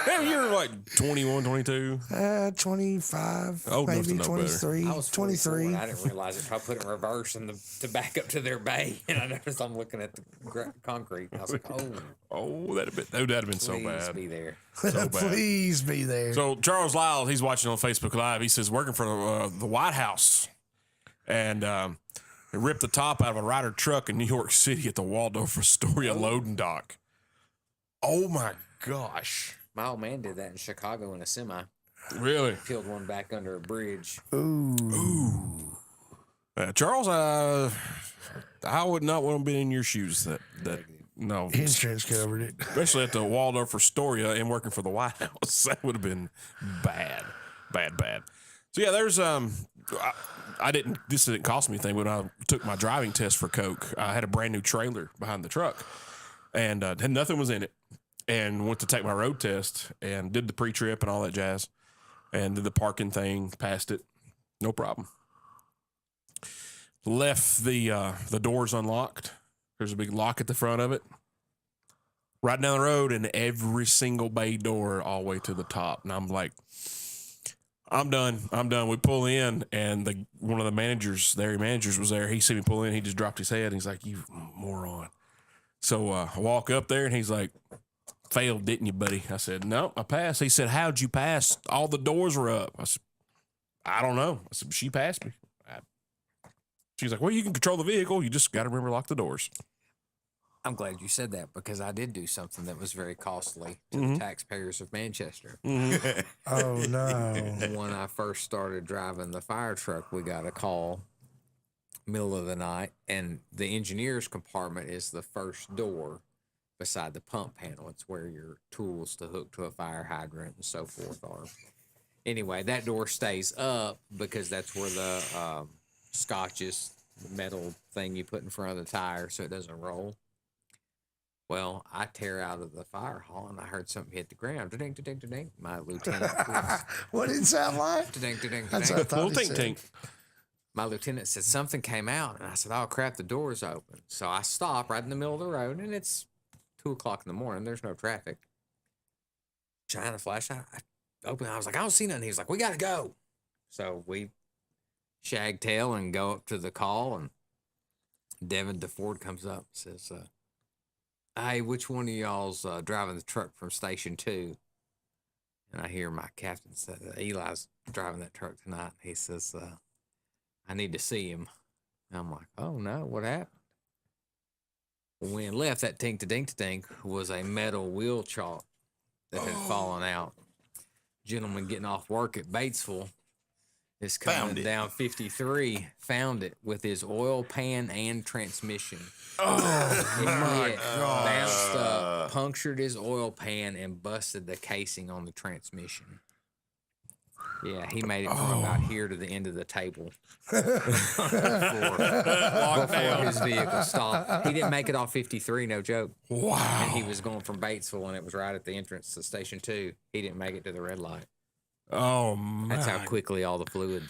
[SPEAKER 2] Yeah, you're like 21, 22.
[SPEAKER 3] 25,
[SPEAKER 2] Old enough to
[SPEAKER 3] maybe
[SPEAKER 2] know
[SPEAKER 3] 23,
[SPEAKER 5] I was 44,
[SPEAKER 3] 23.
[SPEAKER 5] and I didn't realize it. I put it in reverse to back up to their bay, and I noticed I'm looking at the concrete. I was like, "Oh,
[SPEAKER 2] Oh, that'd have been so
[SPEAKER 5] please
[SPEAKER 2] bad.
[SPEAKER 5] be there."
[SPEAKER 2] So bad.
[SPEAKER 3] Please be there.
[SPEAKER 2] So Charles Lyle, he's watching on Facebook Live. He says working for the White House, and they ripped the top out of a Ryder truck in New York City at the Waldorf Astoria loading dock. Oh my gosh.
[SPEAKER 5] My old man did that in Chicago in a semi.
[SPEAKER 2] Really?
[SPEAKER 5] Peeled one back under a bridge.
[SPEAKER 3] Ooh.
[SPEAKER 2] Charles, I would not want to be in your shoes. No,
[SPEAKER 3] Insurance covered it.
[SPEAKER 2] especially at the Waldorf Astoria and working for the White House. That would have been bad. So yeah, there's this didn't cost me anything when I took my driving test for Coke. I had a brand new trailer behind the truck, and nothing was in it. And went to take my road test and did the pre-trip and all that jazz, and did the parking thing, passed it, no problem. Left the doors unlocked. There's a big lock at the front of it. Right down the road, and every single bay door all the way to the top. And I'm like, I'm done. We pull in, and one of the area managers was there. He see me pull in. He just dropped his head. And he's like, "You moron." So I walk up there, and he's like, "Failed, didn't you, buddy?" I said, "No, I passed." He said, "How'd you pass? All the doors were up." I said, "I don't know." I said, "She passed me." She's like, "Well, you can control the vehicle. You just got to remember to lock the doors."
[SPEAKER 5] I'm glad you said that because I did do something that was very costly to the taxpayers of Manchester.
[SPEAKER 3] Oh no.
[SPEAKER 5] When I first started driving the fire truck, we got a call middle of the night, and the engineer's compartment is the first door beside the pump panel. It's where your tools to hook to a fire hydrant and so forth are. Anyway, that door stays up because that's where the scotch is, the metal thing you put in front of the tire so it doesn't roll. Well, I tear out of the fire hall and I heard something hit the ground. Da-ding, da-ding, da-ding. My lieutenant was,
[SPEAKER 3] What did it sound like?
[SPEAKER 5] da-ding, da-ding,
[SPEAKER 3] That's
[SPEAKER 5] da-ding.
[SPEAKER 3] what I thought
[SPEAKER 2] Little
[SPEAKER 3] he
[SPEAKER 2] tink
[SPEAKER 3] said.
[SPEAKER 2] tink.
[SPEAKER 5] My lieutenant said something came out, and I said, "Oh crap, the door's open." So I stop right in the middle of the road, and it's 2:00 in the morning. There's no traffic. Shine a flashlight. I open. I was like, "I don't see nothing." He was like, "We gotta go." So we shag tail and go up to the call, and Devin DeFord comes up and says, "Hey, which one of y'all's driving the truck from Station 2?" And I hear my captain say, "Eli's driving that truck tonight." He says, "I need to see him." And I'm like, "Oh no, what happened?" When left, that tink was a metal wheel chalk that had fallen out. Gentleman getting off work at Batesville is
[SPEAKER 4] Found
[SPEAKER 5] coming
[SPEAKER 4] it.
[SPEAKER 5] down 53, found it with his oil pan and transmission.
[SPEAKER 2] Oh my god!
[SPEAKER 5] Bounced up, punctured his oil pan, and busted the casing on the transmission. Yeah, he made it from about here to the end of the table before his vehicle stopped. He didn't make it off 53, no joke.
[SPEAKER 2] Wow.
[SPEAKER 5] And he was going from Batesville, and it was right at the entrance to Station 2. He didn't make it to the red light.
[SPEAKER 2] Oh man.
[SPEAKER 5] That's how quickly all the fluid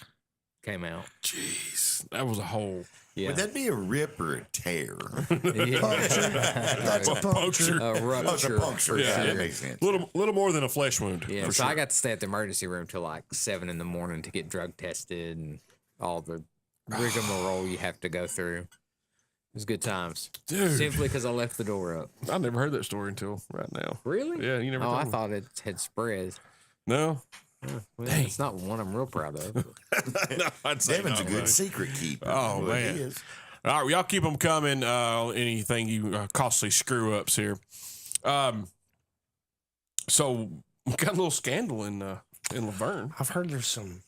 [SPEAKER 5] came out.
[SPEAKER 2] Jeez, that was a hole.
[SPEAKER 5] Yeah.
[SPEAKER 4] Would that be a rip or a tear?
[SPEAKER 3] That's a puncture.
[SPEAKER 5] A
[SPEAKER 4] Oh, it's a
[SPEAKER 5] rupture.
[SPEAKER 4] puncture.
[SPEAKER 2] Yeah,
[SPEAKER 4] Yeah,
[SPEAKER 2] yeah.
[SPEAKER 4] that makes sense.
[SPEAKER 2] Little more than a flesh wound.
[SPEAKER 5] Yeah,
[SPEAKER 2] for
[SPEAKER 5] so
[SPEAKER 2] sure.
[SPEAKER 5] I got to stay at the emergency room till like 7 in the morning to get drug tested and all the rigmarole you have to go through. It was good times.
[SPEAKER 2] Dude.
[SPEAKER 5] Simply because I left the door up.
[SPEAKER 2] I never heard that story until right now.
[SPEAKER 5] Really?
[SPEAKER 2] Yeah, you never.
[SPEAKER 5] Oh,
[SPEAKER 2] told
[SPEAKER 5] I
[SPEAKER 2] me.
[SPEAKER 5] thought it had spread.
[SPEAKER 2] No.
[SPEAKER 5] Well,
[SPEAKER 2] Dang.
[SPEAKER 5] it's not one I'm real proud of.
[SPEAKER 2] No, I'd say
[SPEAKER 4] Devin's
[SPEAKER 2] not,
[SPEAKER 4] a good
[SPEAKER 2] buddy.
[SPEAKER 4] secret keeper.
[SPEAKER 2] Oh,
[SPEAKER 4] Well, he
[SPEAKER 2] man.
[SPEAKER 4] is.
[SPEAKER 2] All right, well, y'all keep them coming. Anything you costly screw ups here. So we got a little scandal in Laverne.
[SPEAKER 3] I've heard there's some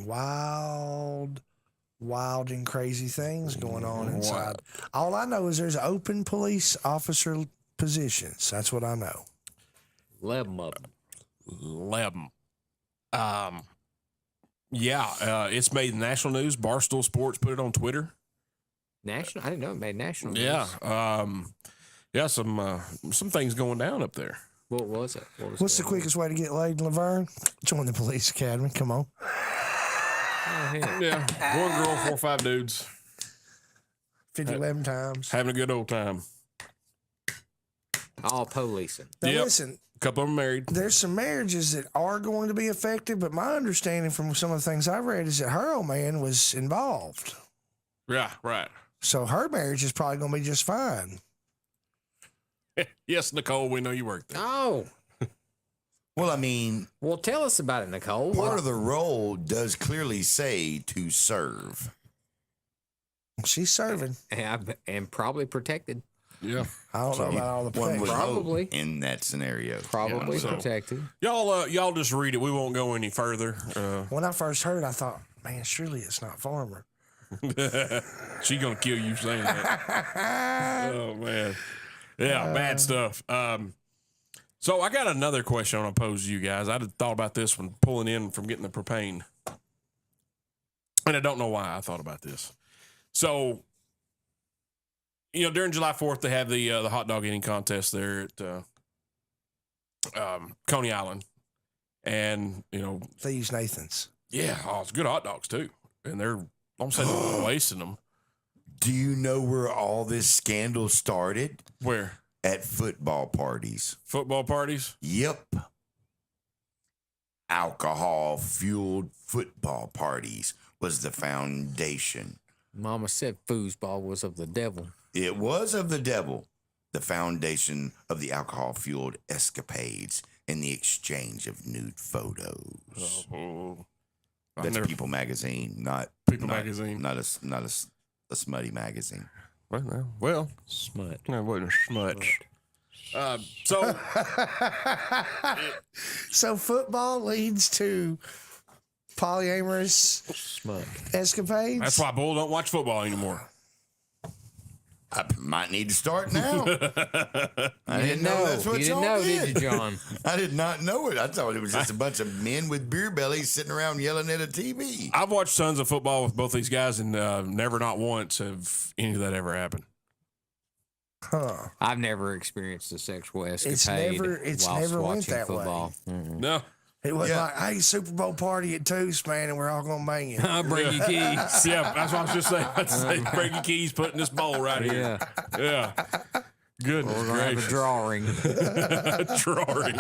[SPEAKER 3] wild and crazy things going on inside. All I know is there's open police officer positions. That's what I know.
[SPEAKER 5] 11 of them.
[SPEAKER 2] 11. It's made national news. Barstool Sports put it on Twitter.
[SPEAKER 5] National? I didn't know it made national news.
[SPEAKER 2] Yeah. Some things going down up there.
[SPEAKER 5] What was it? What was
[SPEAKER 3] What's the
[SPEAKER 5] going on?
[SPEAKER 3] quickest way to get laid in Laverne? Join the police academy. Come on.
[SPEAKER 5] Oh, yeah.
[SPEAKER 2] Yeah, one girl, 4 or 5 dudes
[SPEAKER 3] 11 times.
[SPEAKER 2] having a good old time.
[SPEAKER 5] All policing.
[SPEAKER 3] Now
[SPEAKER 2] Yep.
[SPEAKER 3] listen,
[SPEAKER 2] A couple of them married.
[SPEAKER 3] there's some marriages that are going to be affected, but my understanding from some of the things I've read is that her old man was involved.
[SPEAKER 2] Yeah, right.
[SPEAKER 3] So her marriage is probably going to be just fine.
[SPEAKER 2] Yes, Nicole, we know you worked there.
[SPEAKER 5] Oh,
[SPEAKER 4] Well, I mean,
[SPEAKER 5] well, tell us about it, Nicole.
[SPEAKER 4] part of the role does clearly say to serve.
[SPEAKER 3] She's serving.
[SPEAKER 5] And probably protected.
[SPEAKER 2] Yeah.
[SPEAKER 3] I don't know about all the
[SPEAKER 4] One would
[SPEAKER 3] protection.
[SPEAKER 5] Probably.
[SPEAKER 4] hope in that scenario.
[SPEAKER 5] Probably
[SPEAKER 2] so-
[SPEAKER 5] protected.
[SPEAKER 2] Y'all just read it. We won't go any further.
[SPEAKER 3] When I first heard, I thought, man, surely it's not Farmer.
[SPEAKER 2] She gonna kill you saying that. Oh man, yeah, bad stuff. So I got another question I want to pose to you guys. I thought about this when pulling in from getting the propane, and I don't know why I thought about this. So, during July 4th, they have the hot dog eating contest there at Coney Island, and
[SPEAKER 3] Thieves Nathan's.
[SPEAKER 2] yeah, it's good hot dogs too, and they're don't say they're wasting them.
[SPEAKER 4] Do you know where all this scandal started?
[SPEAKER 2] Where
[SPEAKER 4] At football parties.
[SPEAKER 2] football parties?
[SPEAKER 4] Yep. Alcohol fueled football parties was the foundation.
[SPEAKER 5] Mama said foosball was of the devil.
[SPEAKER 4] It was of the devil, the foundation of the alcohol fueled escapades and the exchange of nude photos.
[SPEAKER 2] Oh,
[SPEAKER 4] That's People Magazine, not
[SPEAKER 2] People Magazine.
[SPEAKER 4] not a smutty magazine.
[SPEAKER 2] Well,
[SPEAKER 5] Smut.
[SPEAKER 2] that wasn't much. So
[SPEAKER 3] So football leads to polyamorous
[SPEAKER 5] Smut.
[SPEAKER 3] escapades.
[SPEAKER 2] that's why Bull don't watch football anymore.
[SPEAKER 4] I might need to start now. I didn't know
[SPEAKER 5] No,
[SPEAKER 4] that's what
[SPEAKER 5] you didn't
[SPEAKER 4] y'all
[SPEAKER 5] know,
[SPEAKER 4] did.
[SPEAKER 5] did you, John?
[SPEAKER 4] I did not know it. I thought it was just a bunch of men with beer bellies sitting around yelling at a TV.
[SPEAKER 2] I've watched tons of football with both these guys, and never, not once, have any of that ever happened.
[SPEAKER 3] Huh.
[SPEAKER 5] I've never experienced a sexual escapade.
[SPEAKER 3] it's
[SPEAKER 5] whilst
[SPEAKER 3] never went
[SPEAKER 5] watching
[SPEAKER 3] that way.
[SPEAKER 5] football. Mm-mm.
[SPEAKER 2] No,
[SPEAKER 3] It wasn't
[SPEAKER 4] Yeah.
[SPEAKER 3] like, hey, Super Bowl party at Toast, man, and we're all going to bang it.
[SPEAKER 5] I'll bring you keys.
[SPEAKER 2] yeah, that's what I was just saying. I'd say break your keys, put in this bowl right here.
[SPEAKER 5] Yeah,
[SPEAKER 2] Yeah. Goodness
[SPEAKER 5] we're gonna have a
[SPEAKER 2] gracious.
[SPEAKER 5] drawing.
[SPEAKER 2] Drawing.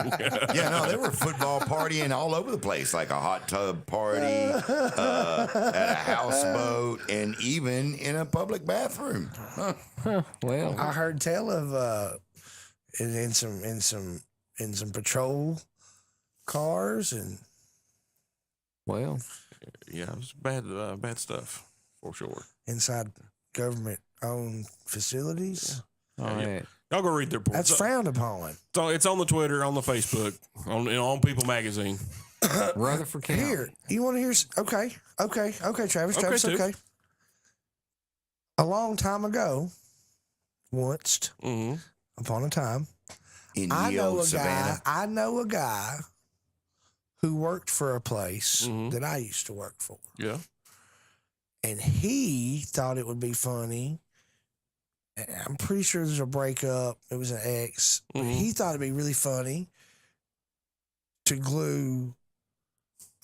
[SPEAKER 4] Yeah, no, they were football partying all over the place, like a hot tub party, at a houseboat, and even in a public bathroom. Huh.
[SPEAKER 5] Well,
[SPEAKER 3] I heard tell of in some patrol cars and
[SPEAKER 5] well,
[SPEAKER 2] Yeah, it was bad stuff for sure.
[SPEAKER 3] inside government owned facilities.
[SPEAKER 5] all right.
[SPEAKER 2] Y'all go read their reports.
[SPEAKER 3] That's frowned upon.
[SPEAKER 2] So it's on the Twitter, on the Facebook, on People Magazine.
[SPEAKER 5] Rutherford County.
[SPEAKER 3] Here, you want to hear? Okay, Travis,
[SPEAKER 2] Okay,
[SPEAKER 3] okay. A long time ago, once
[SPEAKER 2] Mm-hmm.
[SPEAKER 3] upon a time,
[SPEAKER 4] In
[SPEAKER 3] I
[SPEAKER 4] ye
[SPEAKER 3] know
[SPEAKER 4] old
[SPEAKER 3] a
[SPEAKER 4] Savannah.
[SPEAKER 3] guy who worked for a place
[SPEAKER 2] Mhm.
[SPEAKER 3] that I used to work for.
[SPEAKER 2] Yeah.
[SPEAKER 3] And he thought it would be funny. I'm pretty sure there's a breakup. It was an ex. But
[SPEAKER 2] Mhm.
[SPEAKER 3] he thought it'd be really funny to glue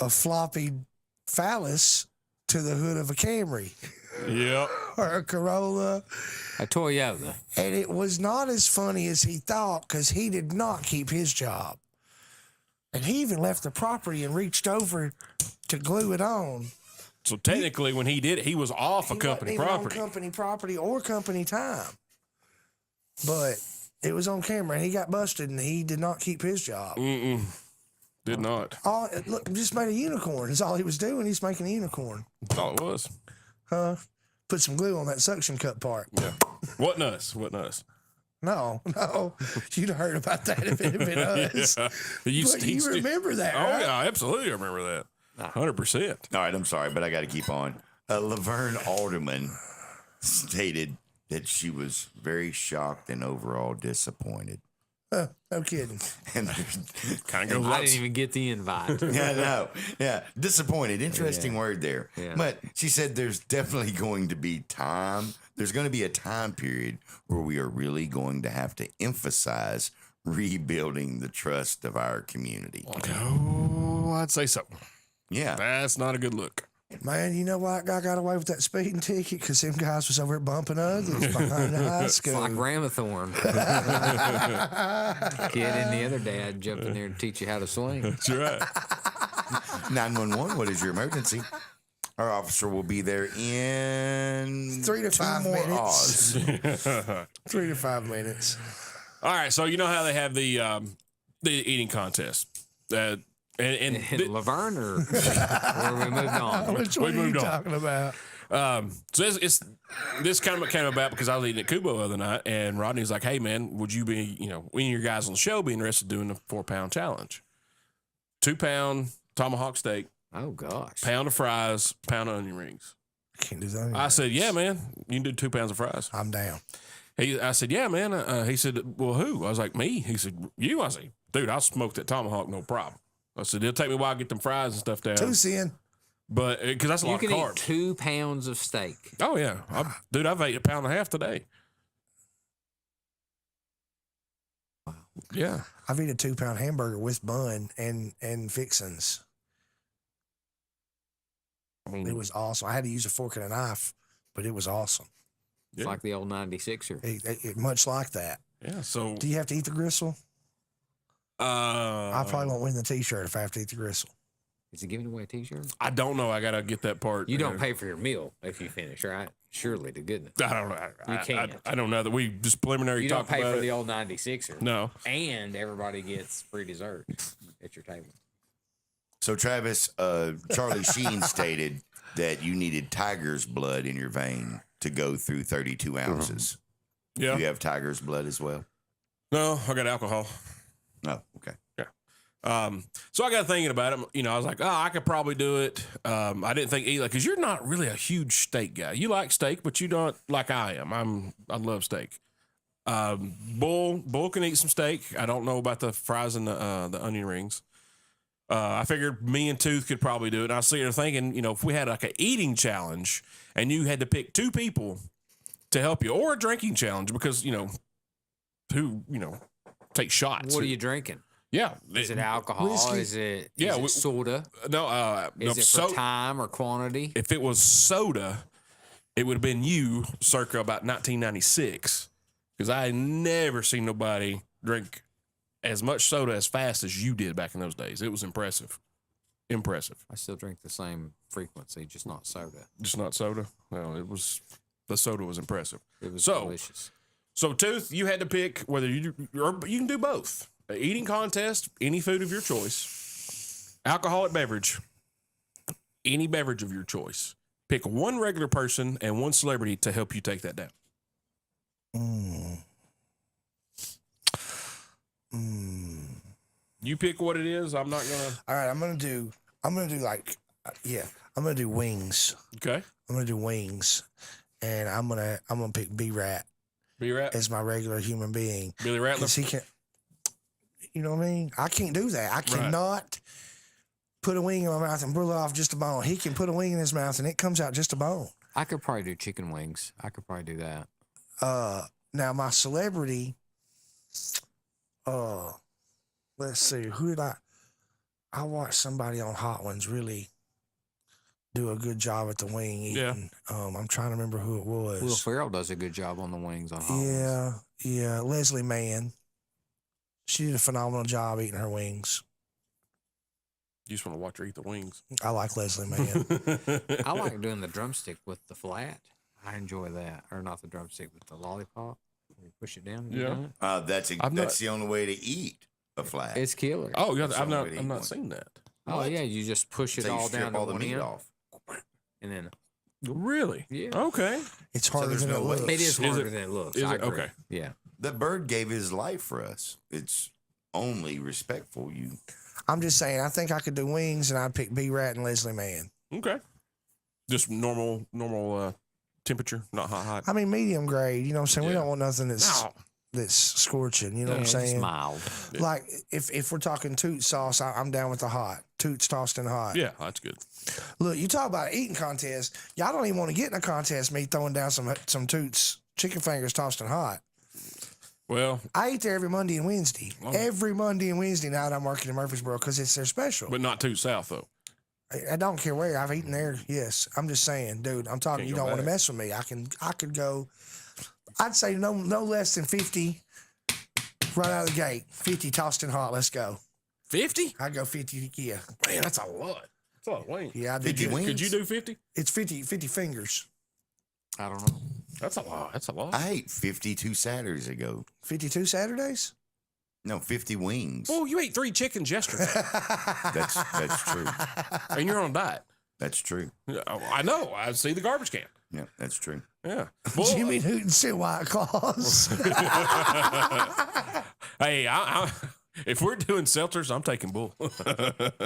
[SPEAKER 3] a floppy phallus to the hood of a Camry
[SPEAKER 2] Yep.
[SPEAKER 3] or a Corolla.
[SPEAKER 5] A Toyota.
[SPEAKER 3] And it was not as funny as he thought because he did not keep his job. And he even left the property and reached over to glue it on.
[SPEAKER 2] So technically, when he did it, he was off a
[SPEAKER 3] He
[SPEAKER 2] company
[SPEAKER 3] wasn't even on
[SPEAKER 2] property.
[SPEAKER 3] company property or company time. But it was on camera and he got busted and he did not keep his job.
[SPEAKER 2] Mm-mm. Did not.
[SPEAKER 3] All look, just made a unicorn. Is all he was doing. He's making a unicorn.
[SPEAKER 2] That's all it was.
[SPEAKER 3] Huh? Put some glue on that suction cup part.
[SPEAKER 2] Yeah. What nuts? What nuts?
[SPEAKER 3] No. You'd have heard about that if it had been us.
[SPEAKER 2] Yeah.
[SPEAKER 3] But you remember that,
[SPEAKER 2] Oh
[SPEAKER 3] right?
[SPEAKER 2] yeah, absolutely. I remember that. 100%.
[SPEAKER 4] All right, I'm sorry, but I got to keep on. Laverne Alderman stated that she was very shocked and overall disappointed.
[SPEAKER 3] No kidding.
[SPEAKER 4] And
[SPEAKER 2] Kind of goes
[SPEAKER 5] I
[SPEAKER 2] without
[SPEAKER 5] didn't even get the invite.
[SPEAKER 4] yeah, no, yeah, disappointed. Interesting word there.
[SPEAKER 5] Yeah.
[SPEAKER 4] But she said there's definitely going to be time. There's going to be a time period where we are really going to have to emphasize rebuilding the trust of our community.
[SPEAKER 2] Oh, I'd say so.
[SPEAKER 4] Yeah.
[SPEAKER 2] That's not a good look.
[SPEAKER 3] Man, you know why that guy got away with that speeding ticket? Because them guys was over at bumping uglies behind the high
[SPEAKER 5] It's
[SPEAKER 3] school.
[SPEAKER 5] like Ramathorn. Kid in the other day, I'd jump in there and teach you how to swing.
[SPEAKER 2] That's right.
[SPEAKER 4] 911, what is your emergency? Our officer will be there in
[SPEAKER 3] 3 to
[SPEAKER 4] 2
[SPEAKER 3] 5
[SPEAKER 4] more
[SPEAKER 3] minutes.
[SPEAKER 4] hours.
[SPEAKER 3] 3 to 5 minutes.
[SPEAKER 2] All right, so you know how they have the eating contest. And
[SPEAKER 5] Laverne or we moved on?
[SPEAKER 3] Which
[SPEAKER 2] We
[SPEAKER 3] one are you
[SPEAKER 2] moved on.
[SPEAKER 3] talking about?
[SPEAKER 2] So this kind of came about because I was eating at Kubo the other night, and Rodney's like, "Hey man, would you be, any of your guys on the show be interested in doing the 4-pound challenge? 2-pound tomahawk steak,
[SPEAKER 5] Oh gosh.
[SPEAKER 2] pound of fries, pound of onion rings."
[SPEAKER 3] I can't do that.
[SPEAKER 2] I said, "Yeah, man, you can do 2 pounds of fries."
[SPEAKER 3] I'm down.
[SPEAKER 2] I said, "Yeah, man." He said, "Well, who?" I was like, "Me." He said, "You?" I said, "Dude, I'll smoke that tomahawk, no problem." I said, "It'll take me a while to get them fries and stuff down,
[SPEAKER 3] 2 cents.
[SPEAKER 2] but because that's a
[SPEAKER 5] You
[SPEAKER 2] lot of
[SPEAKER 5] can eat
[SPEAKER 2] carbs."
[SPEAKER 5] 2 pounds of steak.
[SPEAKER 2] Oh yeah, dude, I've ate 1.5 pounds today. Yeah,
[SPEAKER 3] I've eaten a 2-pound hamburger with bun and fixins.
[SPEAKER 2] I mean,
[SPEAKER 3] It was awesome. I had to use a fork and a knife, but it was awesome.
[SPEAKER 5] It's
[SPEAKER 2] Yeah.
[SPEAKER 5] like the old 96er.
[SPEAKER 3] Much like that.
[SPEAKER 2] yeah. So,
[SPEAKER 3] Do you have to eat the gristle? I probably won't win the T-shirt if I have to eat the gristle.
[SPEAKER 5] Is he giving away a T-shirt?
[SPEAKER 2] I don't know. I gotta get that part.
[SPEAKER 5] You don't pay for your meal if you finish, right? Surely to goodness.
[SPEAKER 2] I don't know.
[SPEAKER 5] You can't.
[SPEAKER 2] I don't know that we just preliminary
[SPEAKER 5] You don't
[SPEAKER 2] talked
[SPEAKER 5] pay
[SPEAKER 2] about
[SPEAKER 5] for
[SPEAKER 2] it.
[SPEAKER 5] the old 96er.
[SPEAKER 2] No.
[SPEAKER 5] And everybody gets free dessert at your table.
[SPEAKER 4] So Travis, Charlie Sheen stated that you needed tiger's blood in your vein to go through 32 ounces.
[SPEAKER 2] Yeah.
[SPEAKER 4] Do you have tiger's blood as well?
[SPEAKER 2] No, I got alcohol.
[SPEAKER 4] No. Okay.
[SPEAKER 2] So I got thinking about it. I was like, I could probably do it. I didn't think Eli, because you're not really a huge steak guy. You like steak, but you don't like I am. I love steak. Bull can eat some steak. I don't know about the fries and the onion rings. I figured me and Tooth could probably do it. And I was sitting there thinking, if we had like an eating challenge and you had to pick 2 people to help you, or a drinking challenge, because who take shots.
[SPEAKER 5] What are you drinking?
[SPEAKER 2] Yeah,
[SPEAKER 5] Is it alcohol?
[SPEAKER 3] Whiskey.
[SPEAKER 5] Is it
[SPEAKER 2] Yeah,
[SPEAKER 5] is it soda?
[SPEAKER 2] No,
[SPEAKER 5] Is it for time or quantity?
[SPEAKER 2] if it was soda, it would have been you circa about 1996, because I had never seen nobody drink as much soda as fast as you did back in those days. It was impressive.
[SPEAKER 5] I still drink the same frequency, just not soda.
[SPEAKER 2] Just not soda. No, the soda was impressive.
[SPEAKER 5] It was
[SPEAKER 2] So-
[SPEAKER 5] delicious.
[SPEAKER 2] So, Tooth, you had to pick whether you can do both. An eating contest, any food of your choice, alcoholic beverage, any beverage of your choice. Pick one regular person and one celebrity to help you take that down. You pick what it is. I'm not gonna.
[SPEAKER 3] All right, I'm gonna do wings.
[SPEAKER 2] Okay.
[SPEAKER 3] I'm gonna do wings, and I'm gonna pick B-Rat
[SPEAKER 2] Be right.
[SPEAKER 3] as my regular human being
[SPEAKER 2] Billy Rattler.
[SPEAKER 3] because he can. You know what I mean? I can't do that. I cannot put a wing in my mouth and pull it off just a bone. He can put a wing in his mouth and it comes out just a bone.
[SPEAKER 5] I could probably do chicken wings. I could probably do that.
[SPEAKER 3] Now my celebrity. Let's see. Who did I watched somebody on Hot Ones really do a good job at the wing eating.
[SPEAKER 2] Yeah.
[SPEAKER 3] I'm trying to remember who it was.
[SPEAKER 5] Will Ferrell does a good job on the wings on Hot Ones.
[SPEAKER 3] Yeah. Leslie Mann. She did a phenomenal job eating her wings.
[SPEAKER 2] You just want to watch her eat the wings.
[SPEAKER 3] I like Leslie Mann.
[SPEAKER 5] I like doing the drumstick with the flat. I enjoy that. Or not the drumstick, but the lollipop. You push it down. And
[SPEAKER 2] Yeah.
[SPEAKER 5] you know
[SPEAKER 4] That's the only way to eat a flat.
[SPEAKER 5] it's killer.
[SPEAKER 2] Oh, yeah.
[SPEAKER 4] That's
[SPEAKER 2] I've
[SPEAKER 4] the
[SPEAKER 2] not.
[SPEAKER 4] only way to
[SPEAKER 2] I've
[SPEAKER 4] eat
[SPEAKER 2] not
[SPEAKER 4] one.
[SPEAKER 2] seen that.
[SPEAKER 5] Oh,
[SPEAKER 4] What?
[SPEAKER 5] yeah. You just push it
[SPEAKER 4] So you
[SPEAKER 5] all
[SPEAKER 4] strip
[SPEAKER 5] down to
[SPEAKER 4] all the
[SPEAKER 5] one
[SPEAKER 4] meat
[SPEAKER 5] end.
[SPEAKER 4] off.
[SPEAKER 5] And then
[SPEAKER 2] Really?
[SPEAKER 5] Yeah.
[SPEAKER 2] Okay.
[SPEAKER 3] It's harder
[SPEAKER 4] there's
[SPEAKER 3] than
[SPEAKER 4] no
[SPEAKER 3] it
[SPEAKER 4] way.
[SPEAKER 3] looks.
[SPEAKER 5] it is harder
[SPEAKER 2] it-
[SPEAKER 5] than it looks.
[SPEAKER 2] is
[SPEAKER 5] I
[SPEAKER 2] it?
[SPEAKER 5] agree.
[SPEAKER 2] Okay.
[SPEAKER 5] Yeah.
[SPEAKER 4] That bird gave his life for us. It's only respectful.
[SPEAKER 3] I'm just saying, I think I could do wings and I'd pick B-Rat and Leslie Mann.
[SPEAKER 2] Okay. Just normal temperature, not hot.
[SPEAKER 3] I mean, medium grade. You know what I'm saying? We
[SPEAKER 2] Yeah.
[SPEAKER 3] don't want nothing that's scorching. You know what I'm
[SPEAKER 5] Just
[SPEAKER 3] saying?
[SPEAKER 5] mild.
[SPEAKER 3] Like if we're talking toot sauce, I'm down with the hot. Toots tossed in hot.
[SPEAKER 2] Yeah, that's good.
[SPEAKER 3] Look, you talk about an eating contest. Y'all don't even want to get in a contest. Me throwing down some Toots chicken fingers tossed in hot.
[SPEAKER 2] Well,
[SPEAKER 3] I eat there every Monday and Wednesday. Every Monday and Wednesday now that I'm working in Murfreesboro because it's their special.
[SPEAKER 2] but not too south though.
[SPEAKER 3] I don't care where I've eaten there. Yes, I'm just saying, dude. I'm talking.
[SPEAKER 2] Can't
[SPEAKER 3] You
[SPEAKER 2] go
[SPEAKER 3] don't want to
[SPEAKER 2] back.
[SPEAKER 3] mess with me. I could go. I'd say no less than 50 right out of the gate. 50 tossed in hot. Let's go.
[SPEAKER 2] 50?
[SPEAKER 3] I'd go 50. Yeah,
[SPEAKER 2] Man, that's a lot. That's a lot of wings.
[SPEAKER 3] yeah. I do.
[SPEAKER 4] 50
[SPEAKER 3] good.
[SPEAKER 4] wings?
[SPEAKER 2] Could you do 50?
[SPEAKER 3] It's 50 fingers.
[SPEAKER 5] I don't know.
[SPEAKER 2] That's a lot. That's a lot.
[SPEAKER 4] I ate 52 Saturdays ago.
[SPEAKER 3] 52 Saturdays.
[SPEAKER 4] No, 50 wings.
[SPEAKER 2] Oh, you ate 3 chickens yesterday,
[SPEAKER 4] That's true.
[SPEAKER 2] and you're on a diet.
[SPEAKER 4] That's true.
[SPEAKER 2] Yeah, I know. I see the garbage can.
[SPEAKER 4] Yeah, that's true.
[SPEAKER 2] Yeah. Well,
[SPEAKER 3] Jimmy Newton said White Claws.
[SPEAKER 2] hey, if we're doing seltzers, I'm taking Bull.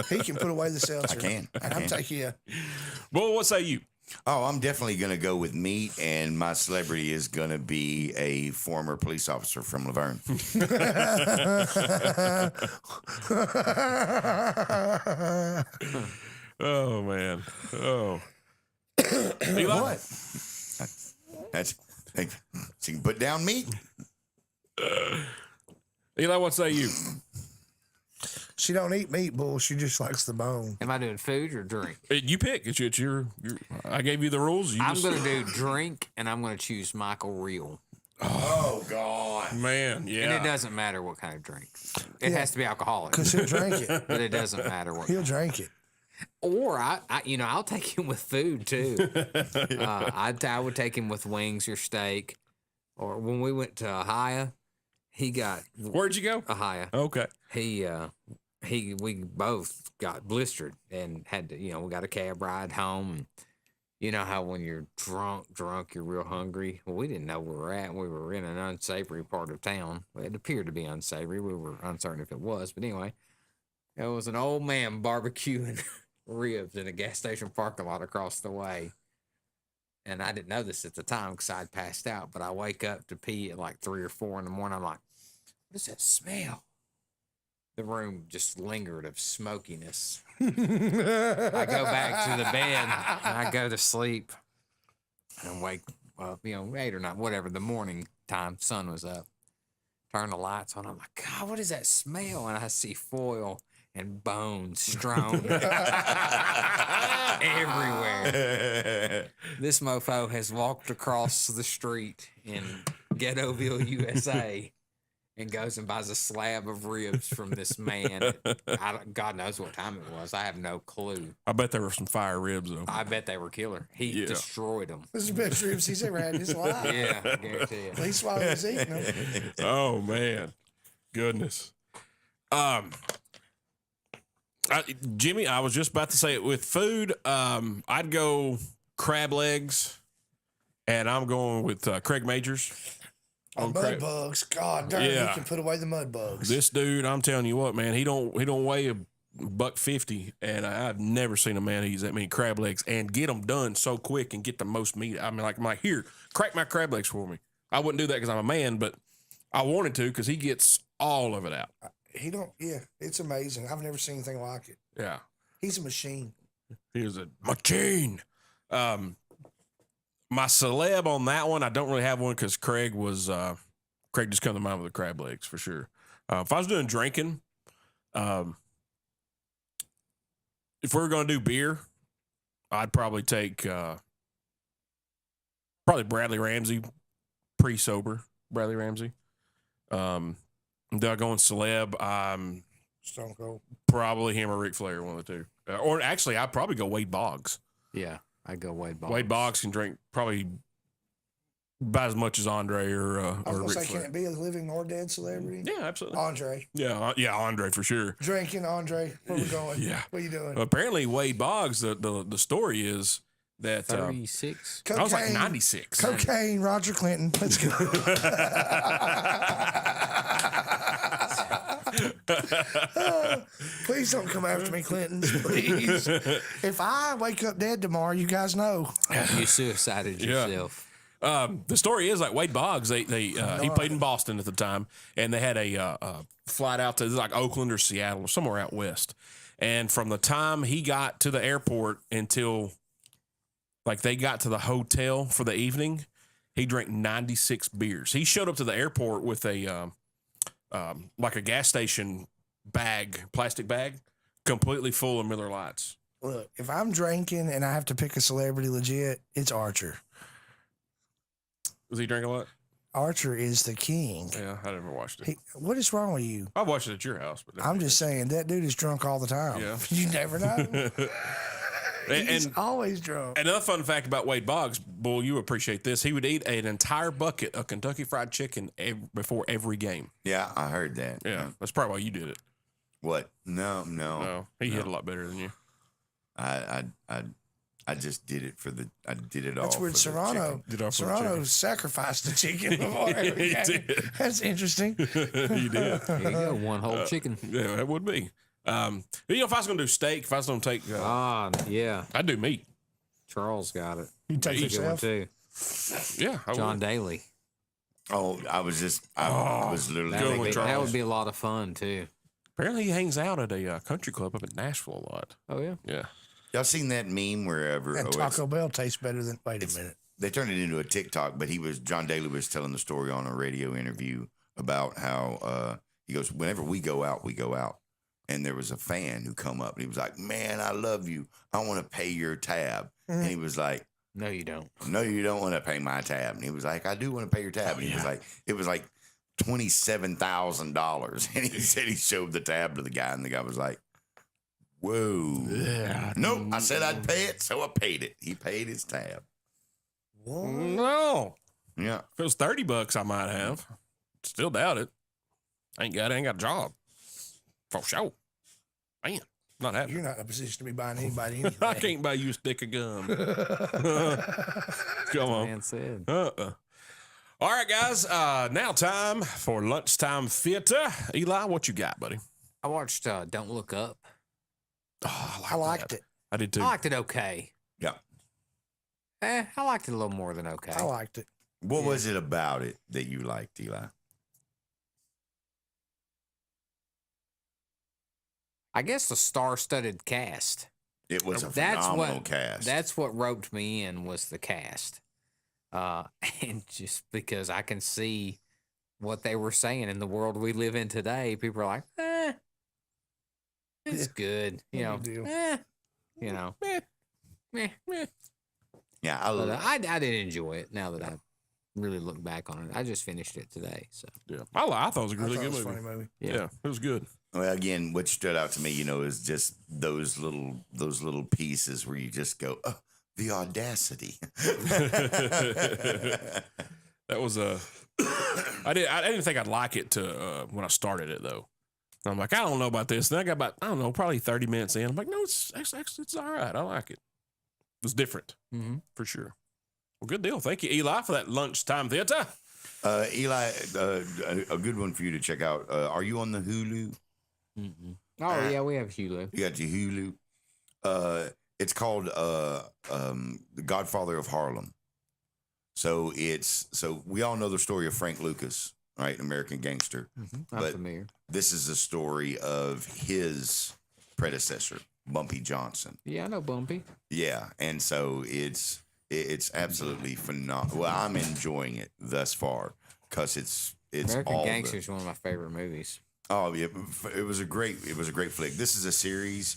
[SPEAKER 3] He can put away the seltzer.
[SPEAKER 4] I can.
[SPEAKER 3] And I'm taking you.
[SPEAKER 2] Bull, what say you?
[SPEAKER 4] Oh, I'm definitely going to go with meat, and my celebrity is going to be a former police officer from Laverne.
[SPEAKER 2] Oh man. Oh. Eli?
[SPEAKER 3] What?
[SPEAKER 4] That's so you can put down meat.
[SPEAKER 2] Eli, what say you?
[SPEAKER 3] She don't eat meat, Bull. She just likes the bone.
[SPEAKER 5] Am I doing food or drink?
[SPEAKER 2] You pick. It's your. I gave you the rules. You
[SPEAKER 5] I'm
[SPEAKER 2] just,
[SPEAKER 5] going to do drink, and I'm going to choose Michael Reel.
[SPEAKER 4] Oh God!
[SPEAKER 2] man.
[SPEAKER 5] And it
[SPEAKER 2] Yeah.
[SPEAKER 5] doesn't matter what kind of drink. It has to be alcoholic,
[SPEAKER 3] Because he'll drink it.
[SPEAKER 5] but it doesn't matter what.
[SPEAKER 3] He'll drink it.
[SPEAKER 5] Or I'll take him with food too. I would take him with wings or steak. Or when we went to Ahia, he got
[SPEAKER 2] Where'd you go?
[SPEAKER 5] Ahia.
[SPEAKER 2] Okay.
[SPEAKER 5] We both got blistered and had to, we got a cab ride home. And you know how when you're drunk, you're real hungry. Well, we didn't know where we were at. We were in an unsavory part of town. It appeared to be unsavory. We were uncertain if it was, but anyway, there was an old man barbecuing ribs in a gas station parking lot across the way. And I didn't know this at the time because I'd passed out, but I wake up to pee at like 3 or 4 in the morning. I'm like, what is that smell? The room just lingered of smokiness. I go back to the bed and I go to sleep and wake up, 8 or 9, whatever, the morning time, sun was up. Turn the lights on. I'm like, God, what is that smell? And I see foil and bones strewn everywhere. This mofo has walked across the street in Ghettoville, USA, and goes and buys a slab of ribs from this man. God knows what time it was. I have no clue.
[SPEAKER 2] I bet there were some fire ribs though.
[SPEAKER 5] I bet they were killer. He
[SPEAKER 2] Yeah.
[SPEAKER 5] destroyed them.
[SPEAKER 3] This is the best ribs he's ever had in his life.
[SPEAKER 5] Yeah, I guarantee
[SPEAKER 3] At
[SPEAKER 5] you.
[SPEAKER 3] least while he was eating them.
[SPEAKER 2] Oh man, goodness. Jimmy, I was just about to say it with food. I'd go crab legs, and I'm going with Craig Majors.
[SPEAKER 3] Oh, mud bugs. God darn,
[SPEAKER 2] Yeah.
[SPEAKER 3] he can put away the mud bugs.
[SPEAKER 2] This dude, I'm telling you what, man, he don't weigh $150, and I've never seen a man use that many crab legs and get them done so quick and get the most meat. I mean, I'm like, here, crack my crab legs for me. I wouldn't do that because I'm a man, but I wanted to because he gets all of it out.
[SPEAKER 3] He don't, yeah, it's amazing. I've never seen anything like it.
[SPEAKER 2] Yeah.
[SPEAKER 3] He's a machine.
[SPEAKER 2] He was a machine. My celeb on that one, I don't really have one because Craig just come to mind with the crab legs for sure. If I was doing drinking, if we were going to do beer, I'd probably take probably Bradley Ramsey, pre-sober Bradley Ramsey. They're going celeb.
[SPEAKER 3] Stone Cold.
[SPEAKER 2] Probably him or Ric Flair, one of the two. Or actually, I'd probably go Wade Boggs.
[SPEAKER 5] Yeah, I go Wade Boggs.
[SPEAKER 2] Wade Boggs can drink probably about as much as Andre or
[SPEAKER 3] I was going
[SPEAKER 2] Ric
[SPEAKER 3] to say,
[SPEAKER 2] Flair.
[SPEAKER 3] can it be a living or dead celebrity?
[SPEAKER 2] Yeah, absolutely.
[SPEAKER 3] Andre.
[SPEAKER 2] Yeah, Andre for sure.
[SPEAKER 3] Drinking, Andre. Where we going?
[SPEAKER 2] Yeah.
[SPEAKER 3] What are you doing?
[SPEAKER 2] Apparently, Wade Boggs. The story is that
[SPEAKER 5] 36.
[SPEAKER 2] I was like
[SPEAKER 3] Cocaine.
[SPEAKER 2] 96.
[SPEAKER 3] Cocaine, Roger Clinton. Let's go. Please don't come after me, Clinton. Please. If I wake up dead tomorrow, you guys know.
[SPEAKER 5] You suicided
[SPEAKER 2] Yeah.
[SPEAKER 5] yourself.
[SPEAKER 2] The story is like Wade Boggs. He played in Boston at the time, and they had a flight out to like Oakland or Seattle or somewhere out west. And from the time he got to the airport until like they got to the hotel for the evening, he drank 96 beers. He showed up to the airport with a like a gas station bag, plastic bag, completely full of Miller Lights.
[SPEAKER 3] Look, if I'm drinking and I have to pick a celebrity legit, it's Archer.
[SPEAKER 2] Was he drinking a lot?
[SPEAKER 3] Archer is the king.
[SPEAKER 2] Yeah, I never watched it.
[SPEAKER 3] What is wrong with you?
[SPEAKER 2] I watched it at your house, but
[SPEAKER 3] I'm just saying that dude is drunk all the time.
[SPEAKER 2] Yeah.
[SPEAKER 3] You never know. He's
[SPEAKER 2] and
[SPEAKER 3] always drunk.
[SPEAKER 2] another fun fact about Wade Boggs, Bull, you appreciate this. He would eat an entire bucket of Kentucky Fried Chicken before every game.
[SPEAKER 4] Yeah, I heard that.
[SPEAKER 2] Yeah, that's probably why you did it.
[SPEAKER 4] What? No.
[SPEAKER 2] No, he hit a lot better than you.
[SPEAKER 4] I just did it for the. I did it all.
[SPEAKER 3] That's weird.
[SPEAKER 4] for the
[SPEAKER 3] Serrano,
[SPEAKER 4] chicken.
[SPEAKER 2] Did all for the
[SPEAKER 3] Serrano
[SPEAKER 2] chicken.
[SPEAKER 3] sacrificed the chicken before every
[SPEAKER 2] He
[SPEAKER 3] game.
[SPEAKER 2] did.
[SPEAKER 3] That's interesting.
[SPEAKER 2] You did.
[SPEAKER 5] There you go, one whole chicken.
[SPEAKER 2] Yeah, that would be. If I was gonna do steak, if I was gonna take,
[SPEAKER 5] Yeah,
[SPEAKER 2] I'd do meat.
[SPEAKER 5] Charles got it.
[SPEAKER 3] You take
[SPEAKER 5] That's a good one
[SPEAKER 3] yourself.
[SPEAKER 5] too.
[SPEAKER 2] Yeah, I
[SPEAKER 5] John
[SPEAKER 2] would.
[SPEAKER 5] Daly.
[SPEAKER 4] Oh, I was literally.
[SPEAKER 2] Good one,
[SPEAKER 5] That
[SPEAKER 2] Charles.
[SPEAKER 5] would be a lot of fun too.
[SPEAKER 2] Apparently, he hangs out at a country club up in Nashville a lot.
[SPEAKER 5] Oh yeah.
[SPEAKER 2] Yeah.
[SPEAKER 4] Y'all seen that meme wherever?
[SPEAKER 3] And Taco Bell tastes better than. Wait a minute.
[SPEAKER 4] They turned it into a TikTok, but John Daly was telling the story on a radio interview about how he goes, whenever we go out, and there was a fan who come up and he was like, "Man, I love you. I want to pay your tab," and he was like,
[SPEAKER 5] No, you don't.
[SPEAKER 4] "No, you don't want to pay my tab," and he was like, "I do want to pay your tab," and he was like, "It was like $27,000," and he said he showed the tab to the guy, and the guy was like, "Whoa,
[SPEAKER 2] Yeah.
[SPEAKER 4] nope." I said I'd pay it, so I paid it. He paid his tab.
[SPEAKER 3] What?
[SPEAKER 2] No.
[SPEAKER 4] Yeah.
[SPEAKER 2] If it was $30, I might have. Still doubt it. Ain't got a job. For sure. Man, not happening.
[SPEAKER 3] You're not in a position to be buying anybody anything.
[SPEAKER 2] I can't buy you a stick of gum. Come on.
[SPEAKER 5] Man said.
[SPEAKER 2] All right, guys. Now time for lunchtime theater. Eli, what you got, buddy?
[SPEAKER 5] I watched Don't Look Up.
[SPEAKER 2] Oh,
[SPEAKER 3] I liked it.
[SPEAKER 2] I did too.
[SPEAKER 5] I liked it okay.
[SPEAKER 4] Yeah.
[SPEAKER 5] I liked it a little more than okay.
[SPEAKER 3] I liked it.
[SPEAKER 4] What was it about it that you liked, Eli?
[SPEAKER 5] I guess the star-studded cast.
[SPEAKER 4] It was a
[SPEAKER 5] That's
[SPEAKER 4] phenomenal
[SPEAKER 5] what
[SPEAKER 4] cast.
[SPEAKER 5] That's what roped me in was the cast, and just because I can see what they were saying in the world we live in today, people are like, it's
[SPEAKER 3] Yeah.
[SPEAKER 5] good, you
[SPEAKER 3] No
[SPEAKER 5] know,
[SPEAKER 3] big deal.
[SPEAKER 5] you know, meh.
[SPEAKER 4] yeah, I
[SPEAKER 5] But
[SPEAKER 4] love
[SPEAKER 5] I did enjoy it. Now that I really look back on it, I just finished it today, so
[SPEAKER 2] Yeah. I thought it was a
[SPEAKER 3] I
[SPEAKER 2] really
[SPEAKER 3] thought it
[SPEAKER 2] good
[SPEAKER 3] was a
[SPEAKER 2] movie.
[SPEAKER 3] funny movie.
[SPEAKER 2] Yeah. It was good.
[SPEAKER 4] Well, again, what stood out to me, is just those little pieces where you just go, oh, the audacity.
[SPEAKER 2] That was I didn't think I'd like it when I started it though. I'm like, I don't know about this. Then I got about, I don't know, probably 30 minutes in. I'm like, no, it's actually it's all right. I like it. It was different for sure. Well, good deal. Thank you, Eli, for that lunchtime theater.
[SPEAKER 4] Eli, a good one for you to check out. Are you on the Hulu?
[SPEAKER 5] Oh yeah, we have Hulu.
[SPEAKER 4] You got your Hulu. It's called The Godfather of Harlem. So we all know the story of Frank Lucas, right? American gangster.
[SPEAKER 5] I'm
[SPEAKER 4] But-
[SPEAKER 5] familiar.
[SPEAKER 4] This is a story of his predecessor, Bumpy Johnson.
[SPEAKER 5] Yeah, I know Bumpy.
[SPEAKER 4] Yeah, and so it's absolutely phenomenal. Well, I'm enjoying it thus far because it's
[SPEAKER 5] American
[SPEAKER 4] all
[SPEAKER 5] Gangster is one of my favorite movies.
[SPEAKER 4] Oh yeah, it was a great flick. This is a series,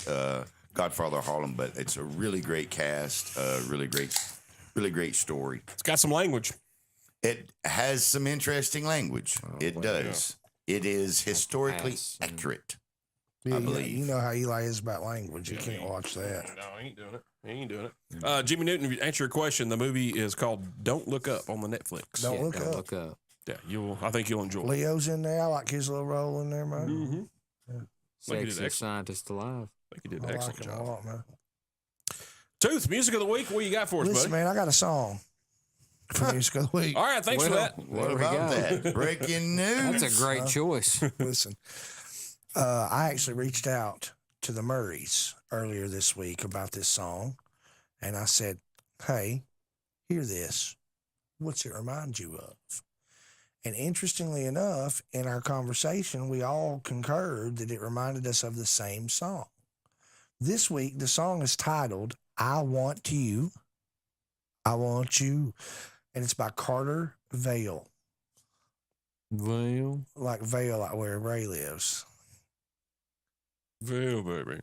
[SPEAKER 4] Godfather of Harlem, but it's a really great cast, really great story.
[SPEAKER 2] It's got some language.
[SPEAKER 4] It has some interesting language. It does. It is historically
[SPEAKER 5] Pass.
[SPEAKER 4] accurate.
[SPEAKER 3] Yeah,
[SPEAKER 4] I believe.
[SPEAKER 3] You know how Eli is about language. You can't watch that.
[SPEAKER 2] No, he ain't doing it. He ain't doing it. Jimmy Newton, to answer your question, the movie is called Don't Look Up on the Netflix.
[SPEAKER 3] Don't look
[SPEAKER 5] Don't
[SPEAKER 3] up.
[SPEAKER 5] look up.
[SPEAKER 2] Yeah, I think you'll enjoy it.
[SPEAKER 3] Leo's in there. I like his little role in there, man.
[SPEAKER 2] Mm-hmm. Like he did
[SPEAKER 5] Sexiest
[SPEAKER 2] excellent.
[SPEAKER 5] scientist alive.
[SPEAKER 2] I think he did
[SPEAKER 3] I
[SPEAKER 2] an
[SPEAKER 3] like
[SPEAKER 2] excellent
[SPEAKER 3] him a
[SPEAKER 2] job.
[SPEAKER 3] lot, man.
[SPEAKER 2] Tooth, music of the week. What you got for us,
[SPEAKER 3] Listen,
[SPEAKER 2] buddy?
[SPEAKER 3] man, I got a song for music of the week.
[SPEAKER 2] All right, thanks for that.
[SPEAKER 4] What
[SPEAKER 5] There we
[SPEAKER 4] about
[SPEAKER 5] go.
[SPEAKER 4] that? Breaking news.
[SPEAKER 5] That's a great choice.
[SPEAKER 3] Listen, I actually reached out to the Murrays earlier this week about this song, and I said, "Hey, hear this. What's it remind you of?" And interestingly enough, in our conversation, we all concurred that it reminded us of the same song. This week, the song is titled "I Want You." I Want You, and it's by Carter Vale,
[SPEAKER 5] Well,
[SPEAKER 3] like Vale, like where Ray lives.
[SPEAKER 2] Well, baby.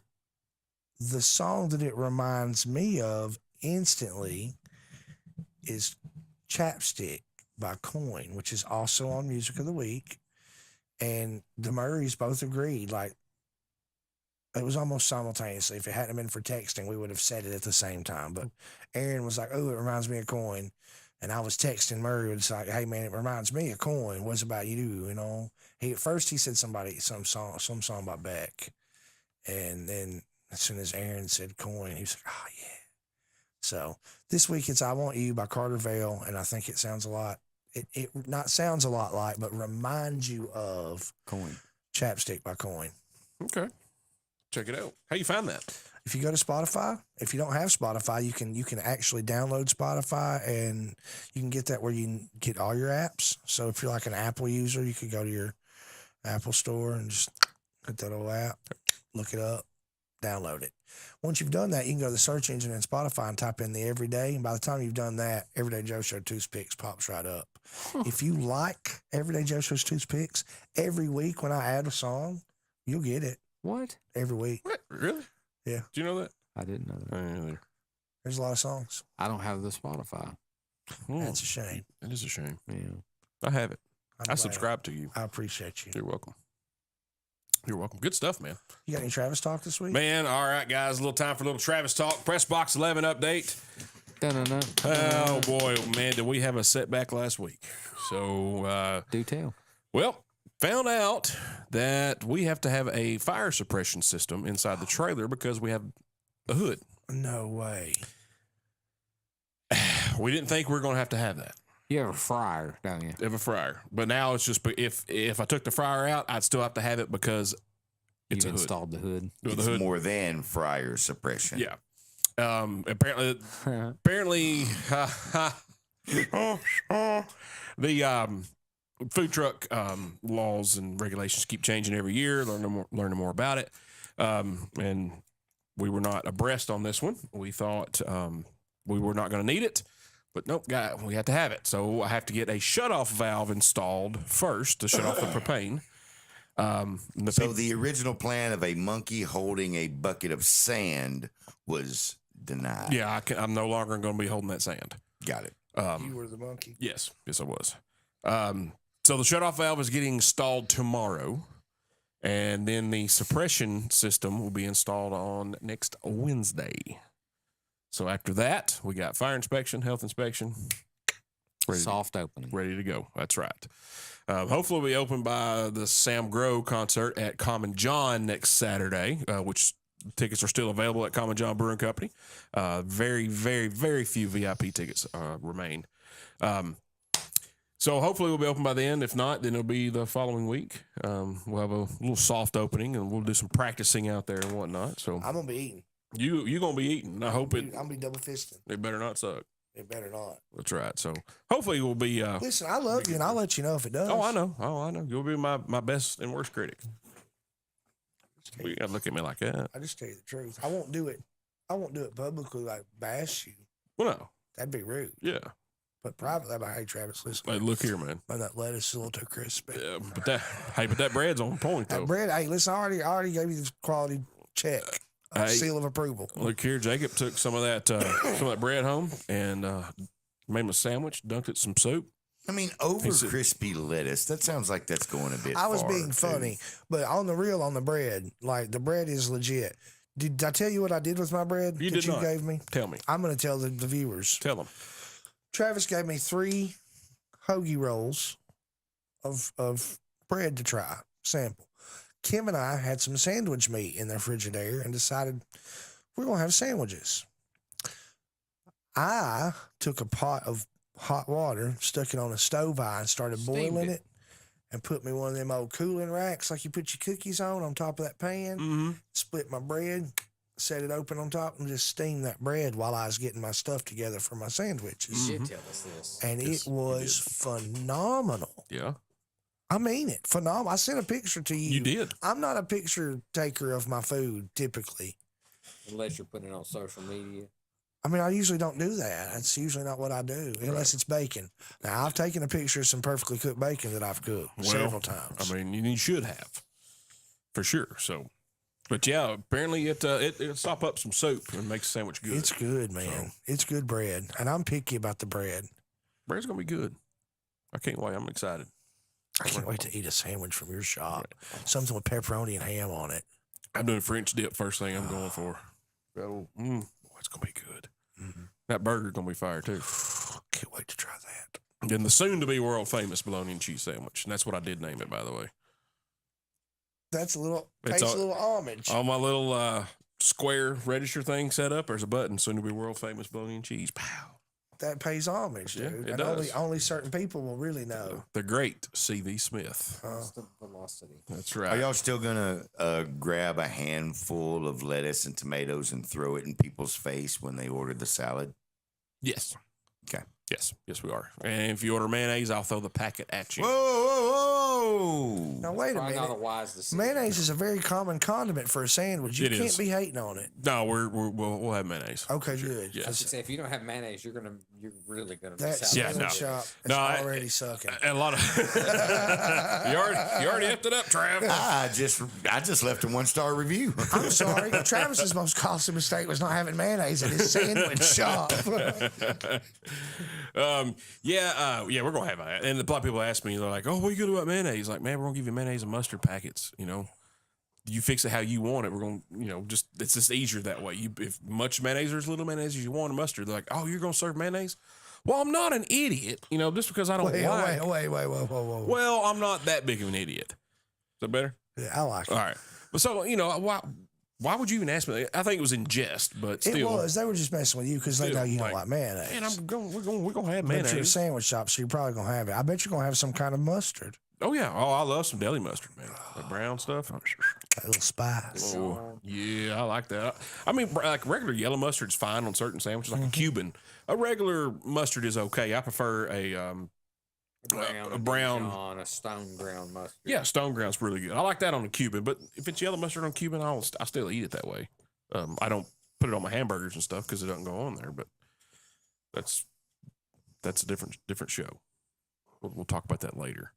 [SPEAKER 3] The song that it reminds me of instantly is Chapstick by Coin, which is also on Music of the Week. And the Murrays both agreed. Like, it was almost simultaneously. If it hadn't been for texting, we would have said it at the same time. But Aaron was like, "Oh, it reminds me of Coin." And I was texting Murray. It's like, "Hey, man, it reminds me of Coin. What's about you?" You know, at first he said some song about Beck. And then as soon as Aaron said coin, he was like, oh, yeah. So this week it's I Want You by Carter Vale, and I think it sounds a lot. It not sounds a lot like, but reminds you of
[SPEAKER 5] Coin.
[SPEAKER 3] Chapstick by Coin.
[SPEAKER 2] Okay. Check it out. How you find that?
[SPEAKER 3] If you go to Spotify, if you don't have Spotify, you can actually download Spotify, and you can get that where you can get all your apps. So if you're like an Apple user, you could go to your Apple store and just hit that old app, look it up, download it. Once you've done that, you can go to the search engine in Spotify and type in the Everyday. And by the time you've done that, Everyday Joe Show Toothpicks pops right up. If you like Everyday Joe Show's Toothpicks, every week when I add a song, you'll get it
[SPEAKER 5] What?
[SPEAKER 3] every week.
[SPEAKER 2] What? Really?
[SPEAKER 3] Yeah.
[SPEAKER 2] Do you know that?
[SPEAKER 5] I didn't know that.
[SPEAKER 2] I didn't either.
[SPEAKER 3] There's a lot of songs.
[SPEAKER 5] I don't have the Spotify.
[SPEAKER 3] That's a shame.
[SPEAKER 2] It is a shame.
[SPEAKER 5] Yeah.
[SPEAKER 2] I have it.
[SPEAKER 3] I'm
[SPEAKER 2] I
[SPEAKER 3] glad.
[SPEAKER 2] subscribe to you.
[SPEAKER 3] I appreciate you.
[SPEAKER 2] You're welcome. You're welcome. Good stuff, man.
[SPEAKER 3] You got any Travis talk this week?
[SPEAKER 2] Man, all right, guys. A little time for a little Travis talk. Press Box 11 update.
[SPEAKER 5] Dun-dun-dun.
[SPEAKER 2] Oh, boy, man, did we have a setback last week. So,
[SPEAKER 5] Do tell.
[SPEAKER 2] well, found out that we have to have a fire suppression system inside the trailer because we have a hood.
[SPEAKER 3] No way.
[SPEAKER 2] We didn't think we were going to have that.
[SPEAKER 5] You have a fryer, don't you?
[SPEAKER 2] Have a fryer. But now it's just if I took the fryer out, I'd still have to have it because it's
[SPEAKER 5] You've
[SPEAKER 2] a hood.
[SPEAKER 5] installed the hood.
[SPEAKER 2] The
[SPEAKER 4] It's
[SPEAKER 2] hood.
[SPEAKER 4] more than fryer suppression.
[SPEAKER 2] Yeah. Apparently, the food truck laws and regulations keep changing every year. Learning more about it, and we were not abreast on this one. We thought we were not going to need it, but nope, we had to have it. So I have to get a shutoff valve installed first to shut off the propane.
[SPEAKER 4] So the original plan of a monkey holding a bucket of sand was denied.
[SPEAKER 2] Yeah, I'm no longer going to be holding that sand.
[SPEAKER 4] Got it.
[SPEAKER 3] You were the monkey.
[SPEAKER 2] Yes, I was. So the shutoff valve is getting installed tomorrow, and then the suppression system will be installed on next Wednesday. So after that, we got fire inspection, health inspection,
[SPEAKER 5] Soft opening.
[SPEAKER 2] ready to go. That's right. Hopefully, we'll be open by the Sam Grow concert at Common John next Saturday, which tickets are still available at Common John Brewing Company. Very, very, very few VIP tickets remain. So hopefully we'll be open by then. If not, then it'll be the following week. We'll have a little soft opening, and we'll do some practicing out there and whatnot. So
[SPEAKER 3] I'm gonna be eating.
[SPEAKER 2] you gonna be eating. I hope
[SPEAKER 3] I'm gonna be double fisting.
[SPEAKER 2] it better not suck.
[SPEAKER 3] It better not.
[SPEAKER 2] That's right. So hopefully we'll be.
[SPEAKER 3] Listen, I love you, and I'll let you know if it does.
[SPEAKER 2] Oh, I know. You'll be my best and worst critic. Well, you gotta look at me like that.
[SPEAKER 3] I just tell you the truth. I won't do it. I won't do it publicly, like bash you.
[SPEAKER 2] Well, no.
[SPEAKER 3] That'd be rude.
[SPEAKER 2] Yeah.
[SPEAKER 3] But privately, I'm like, hey, Travis, listen.
[SPEAKER 2] Hey, look here, man.
[SPEAKER 3] Man, that lettuce is a little too crispy.
[SPEAKER 2] Yeah, but that bread's on point though.
[SPEAKER 3] That bread, hey, listen, I already gave you the quality check,
[SPEAKER 2] Hey.
[SPEAKER 3] seal of approval.
[SPEAKER 2] Look here, Jacob took some of that bread home and made him a sandwich, dunked it in some soup.
[SPEAKER 4] I mean, over
[SPEAKER 2] He said-
[SPEAKER 4] crispy lettuce. That sounds like that's going a bit.
[SPEAKER 3] I was
[SPEAKER 4] far,
[SPEAKER 3] being
[SPEAKER 4] too.
[SPEAKER 3] funny, but on the real, on the bread, like the bread is legit. Did I tell you what I did with my bread
[SPEAKER 2] You
[SPEAKER 3] that
[SPEAKER 2] did
[SPEAKER 3] you
[SPEAKER 2] not.
[SPEAKER 3] gave me?
[SPEAKER 2] Tell me.
[SPEAKER 3] I'm going to tell the viewers.
[SPEAKER 2] Tell them.
[SPEAKER 3] Travis gave me 3 hoagie rolls of bread to try, sample. Kim and I had some sandwich meat in the Frigidaire and decided we're going to have sandwiches. I took a pot of hot water, stuck it on a stove eye, and started
[SPEAKER 5] Steamed
[SPEAKER 3] boiling
[SPEAKER 5] it.
[SPEAKER 3] it, and put me one of them old cooling racks like you put your cookies on top of that pan,
[SPEAKER 2] Mm-hmm.
[SPEAKER 3] split my bread, set it open on top, and just steam that bread while I was getting my stuff together for my sandwiches.
[SPEAKER 1] You did tell us this.
[SPEAKER 3] And
[SPEAKER 2] Yes,
[SPEAKER 3] it
[SPEAKER 2] you
[SPEAKER 3] was phenomenal.
[SPEAKER 2] Yeah,
[SPEAKER 3] I mean it. Phenomenal. I sent a picture to you.
[SPEAKER 2] you did.
[SPEAKER 3] I'm not a picture taker of my food typically.
[SPEAKER 1] Unless you're putting it on social media.
[SPEAKER 3] I mean, I usually don't do that. That's usually not what I do, unless it's bacon. Now, I've taken a picture of some perfectly cooked bacon that I've cooked several times.
[SPEAKER 2] I mean, you should have, for sure. So, but yeah, apparently it sop up some soup and makes the sandwich good.
[SPEAKER 3] It's good, man. It's good bread. And I'm picky about the bread.
[SPEAKER 2] Bread's gonna be good. I can't wait. I'm excited.
[SPEAKER 3] I can't wait to eat a sandwich from your shop. Something with pepperoni and ham on it.
[SPEAKER 2] I'm doing French dip first thing I'm going for. Oh, boy, it's gonna be good.
[SPEAKER 3] Mm-hmm.
[SPEAKER 2] That burger's gonna be fire too.
[SPEAKER 3] Can't wait to try that.
[SPEAKER 2] Then the soon-to-be world-famous bologna and cheese sandwich, and that's what I did name it, by the way.
[SPEAKER 3] That's a little,
[SPEAKER 2] It's
[SPEAKER 3] tastes
[SPEAKER 2] all-
[SPEAKER 3] a little homage.
[SPEAKER 2] On my little square register thing set up. There's a button. Soon to be world famous bologna and cheese. Pow.
[SPEAKER 3] That pays homage,
[SPEAKER 2] Yeah,
[SPEAKER 3] dude.
[SPEAKER 2] it
[SPEAKER 3] And
[SPEAKER 2] does.
[SPEAKER 3] only certain people will really know.
[SPEAKER 2] The great C.V. Smith.
[SPEAKER 1] What's the velocity?
[SPEAKER 2] That's
[SPEAKER 4] Are
[SPEAKER 2] right.
[SPEAKER 4] y'all still gonna grab a handful of lettuce and tomatoes and throw it in people's face when they order the salad?
[SPEAKER 2] Yes.
[SPEAKER 4] Okay.
[SPEAKER 2] Yes. Yes, we are. And if you order mayonnaise, I'll throw the packet at you.
[SPEAKER 4] Whoa, whoa, whoa!
[SPEAKER 3] Now wait a
[SPEAKER 1] Probably not a
[SPEAKER 3] minute.
[SPEAKER 1] wise decision.
[SPEAKER 3] Mayonnaise is a very common condiment for a sandwich. You
[SPEAKER 2] It
[SPEAKER 3] can't
[SPEAKER 2] is.
[SPEAKER 3] be hating on it.
[SPEAKER 2] No, we'll have mayonnaise.
[SPEAKER 3] Okay, good.
[SPEAKER 2] Yeah.
[SPEAKER 3] 'Cause
[SPEAKER 1] Say if you don't have mayonnaise, you're really gonna
[SPEAKER 3] that
[SPEAKER 1] miss out.
[SPEAKER 2] Yeah,
[SPEAKER 1] on
[SPEAKER 3] sandwich
[SPEAKER 2] no.
[SPEAKER 3] shop is
[SPEAKER 2] No,
[SPEAKER 3] already sucking.
[SPEAKER 2] And a lot of you already effed it up, Trav.
[SPEAKER 4] I just left a 1-star review.
[SPEAKER 3] I'm sorry. Travis's most costly mistake was not having mayonnaise at his sandwich shop.
[SPEAKER 2] Yeah, we're gonna have that. And a lot of people ask me, they're like, "Oh, what are you gonna do about mayonnaise?" Like, man, we're gonna give you mayonnaise and mustard packets. You know, you fix it how you want it. We're gonna, it's just easier that way. You if much mayonnaise or as little mayonnaise as you want, and mustard. They're like, "Oh, you're gonna serve mayonnaise?" Well, I'm not an idiot. Just because I don't
[SPEAKER 3] Wait,
[SPEAKER 2] like.
[SPEAKER 3] whoa.
[SPEAKER 2] Well, I'm not that big of an idiot. Is that better?
[SPEAKER 3] Yeah, I like it.
[SPEAKER 2] All right. But so why would you even ask me? I think it was in jest, but still.
[SPEAKER 3] It was. They were just messing with you because they
[SPEAKER 2] Still,
[SPEAKER 3] know you don't
[SPEAKER 2] like,
[SPEAKER 3] like mayonnaise.
[SPEAKER 2] Man, we're gonna have
[SPEAKER 3] But you're a
[SPEAKER 2] mayonnaise.
[SPEAKER 3] sandwich shop, so you're probably gonna have it. I bet you're gonna have some kind of mustard,
[SPEAKER 2] Oh yeah. Oh, I love some deli mustard, man. The brown stuff.
[SPEAKER 3] a little spice.
[SPEAKER 2] Oh, yeah, I like that. I mean, like regular yellow mustard's fine on certain sandwiches, like a Cuban. A regular mustard is okay. I prefer a brown.
[SPEAKER 1] A stone ground mustard.
[SPEAKER 2] Yeah, stone ground's really good. I like that on a Cuban, but if it's yellow mustard on Cuban, I still eat it that way. I don't put it on my hamburgers and stuff because it doesn't go on there. But that's a different show. We'll talk about that later.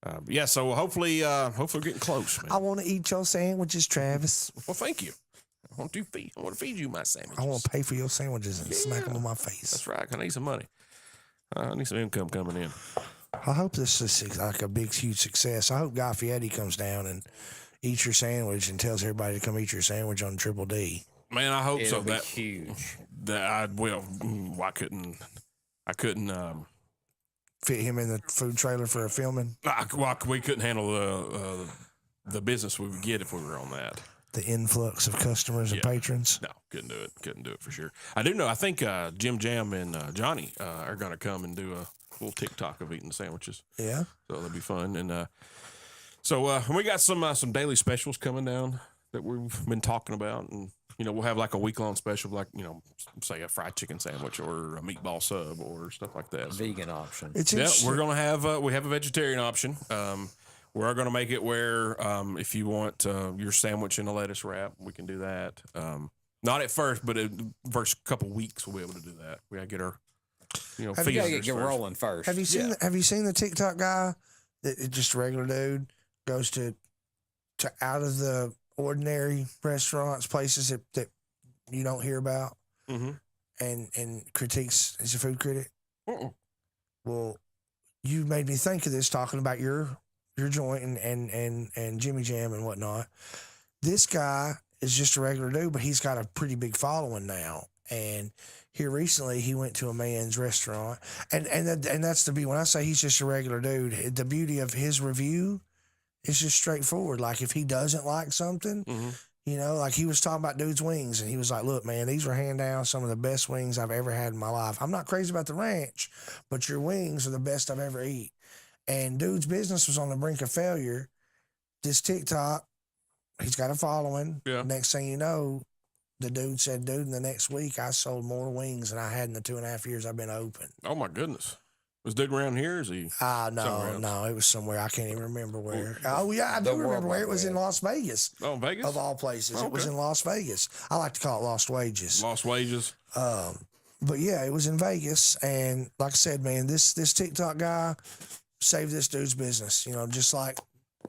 [SPEAKER 2] But yeah, so hopefully we're getting close, man.
[SPEAKER 3] I want to eat your sandwiches, Travis.
[SPEAKER 2] Well, thank you. I want to feed you my sandwiches.
[SPEAKER 3] I want to pay for your sandwiches and smack them on my face.
[SPEAKER 2] That's right. I need some money. I need some income coming in.
[SPEAKER 3] I hope this is like a big, huge success. I hope Guy Fieri comes down and eats your sandwich and tells everybody to come eat your sandwich on Triple D.
[SPEAKER 2] Man, I hope
[SPEAKER 1] It'll
[SPEAKER 2] so.
[SPEAKER 1] be
[SPEAKER 2] That
[SPEAKER 1] huge.
[SPEAKER 2] I couldn't.
[SPEAKER 3] Fit him in the food trailer for a filming.
[SPEAKER 2] We couldn't handle the business we would get if we were on that.
[SPEAKER 3] The influx of customers and
[SPEAKER 2] Yeah.
[SPEAKER 3] patrons.
[SPEAKER 2] No, couldn't do it. Couldn't do it for sure. I do know. I think Jim Jam and Johnny are going to come and do a little TikTok of eating the sandwiches.
[SPEAKER 3] Yeah.
[SPEAKER 2] So that'll be fun. And so we got some daily specials coming down that we've been talking about, and we'll have like a week-long special, like say a fried chicken sandwich or a meatball sub or stuff like that. So,
[SPEAKER 1] Vegan option.
[SPEAKER 3] It's
[SPEAKER 2] yeah,
[SPEAKER 3] interesting.
[SPEAKER 2] we're gonna have we have a vegetarian option. We're gonna make it where if you want your sandwich in a lettuce wrap, we can do that. Not at first, but in the first couple weeks we'll be able to do that. We gotta get our
[SPEAKER 3] Have you
[SPEAKER 2] feed
[SPEAKER 1] gotta
[SPEAKER 2] us
[SPEAKER 1] get
[SPEAKER 2] first.
[SPEAKER 1] rolling first.
[SPEAKER 3] Have you seen?
[SPEAKER 2] Yeah.
[SPEAKER 3] Have you seen the TikTok guy? That just a regular dude goes to out of the ordinary restaurants, places that you don't hear about,
[SPEAKER 2] Mm-hmm.
[SPEAKER 3] and critiques. He's a food critic.
[SPEAKER 2] Uh-uh.
[SPEAKER 3] Well, you made me think of this talking about your joint and Jimmy Jam and whatnot. This guy is just a regular dude, but he's got a pretty big following now. And here recently, he went to a man's restaurant, and that's the beauty. When I say he's just a regular dude, the beauty of his review is just straightforward. Like if he doesn't like something,
[SPEAKER 2] Mm-hmm.
[SPEAKER 3] like he was talking about dude's wings, and he was like, "Look, man, these were hand down some of the best wings I've ever had in my life. I'm not crazy about the ranch, but your wings are the best I've ever eat." And dude's business was on the brink of failure. This TikTok, he's got a following.
[SPEAKER 2] Yeah.
[SPEAKER 3] Next thing you know, the dude said, "Dude, in the next week, I sold more wings than I had in the 2.5 years I've been open."
[SPEAKER 2] Oh my goodness. Was dude around here? Or is he?
[SPEAKER 3] Ah,
[SPEAKER 2] Somewhere
[SPEAKER 3] no,
[SPEAKER 2] else.
[SPEAKER 3] it was somewhere I can't even remember where. Oh yeah, I do
[SPEAKER 1] The World
[SPEAKER 3] remember where it
[SPEAKER 1] Wide
[SPEAKER 3] was in
[SPEAKER 1] Web.
[SPEAKER 3] Las Vegas,
[SPEAKER 2] Oh, Vegas.
[SPEAKER 3] of all places. It was
[SPEAKER 2] Okay.
[SPEAKER 3] in Las Vegas. I like to call it Lost Wages.
[SPEAKER 2] Lost wages.
[SPEAKER 3] But yeah, it was in Vegas, and like I said, man, this TikTok guy saved this dude's business. Just like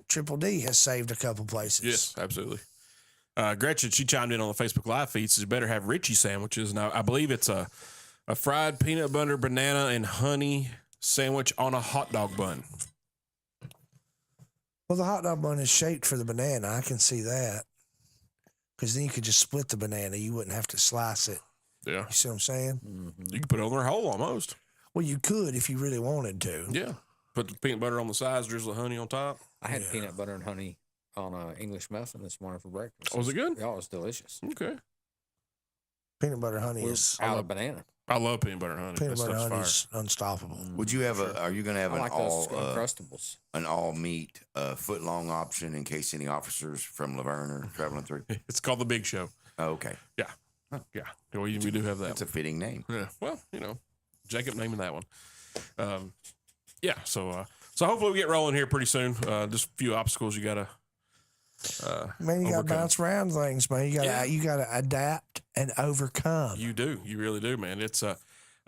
[SPEAKER 3] Triple D has saved a couple places.
[SPEAKER 2] Yes, absolutely. Gretchen, she chimed in on the Facebook Live feed. Says, "Better have Richie sandwiches." Now, I believe it's a fried peanut butter, banana, and honey sandwich on a hot dog bun.
[SPEAKER 3] Well, the hot dog bun is shaped for the banana. I can see that, because then you could just split the banana. You wouldn't have to slice it.
[SPEAKER 2] Yeah,
[SPEAKER 3] You see what I'm saying?
[SPEAKER 2] you can put it on their whole almost.
[SPEAKER 3] Well, you could if you really wanted to.
[SPEAKER 2] Yeah, put the peanut butter on the sides, drizzle the honey on top.
[SPEAKER 1] I had peanut butter and honey
[SPEAKER 5] on a English muffin this morning for breakfast.
[SPEAKER 2] Was it good?
[SPEAKER 5] Yeah, it was delicious.
[SPEAKER 2] Okay.
[SPEAKER 3] Peanut butter honey
[SPEAKER 5] We're
[SPEAKER 3] is
[SPEAKER 5] out of banana.
[SPEAKER 2] I love peanut butter and honey.
[SPEAKER 3] peanut
[SPEAKER 2] That
[SPEAKER 3] butter
[SPEAKER 2] stuff's
[SPEAKER 3] honey
[SPEAKER 2] fire.
[SPEAKER 3] is unstoppable.
[SPEAKER 4] Would you have are you going to have
[SPEAKER 5] I
[SPEAKER 4] an
[SPEAKER 5] like
[SPEAKER 4] all
[SPEAKER 5] those Uncrustables.
[SPEAKER 4] an all meat foot long option in case any officers from Laverne are traveling through?
[SPEAKER 2] It's called the Big Show.
[SPEAKER 4] Oh, okay,
[SPEAKER 2] Yeah. Yeah. We do have that.
[SPEAKER 4] that's a fitting name.
[SPEAKER 2] Yeah. Well, Jacob naming that one. Yeah. So hopefully we get rolling here pretty soon. Just a few obstacles you gotta.
[SPEAKER 3] Man, you got to
[SPEAKER 2] overcome.
[SPEAKER 3] bounce around things, man. You got to
[SPEAKER 2] Yeah.
[SPEAKER 3] you got to adapt and overcome.
[SPEAKER 2] You do. You really do, man. It's
[SPEAKER 5] A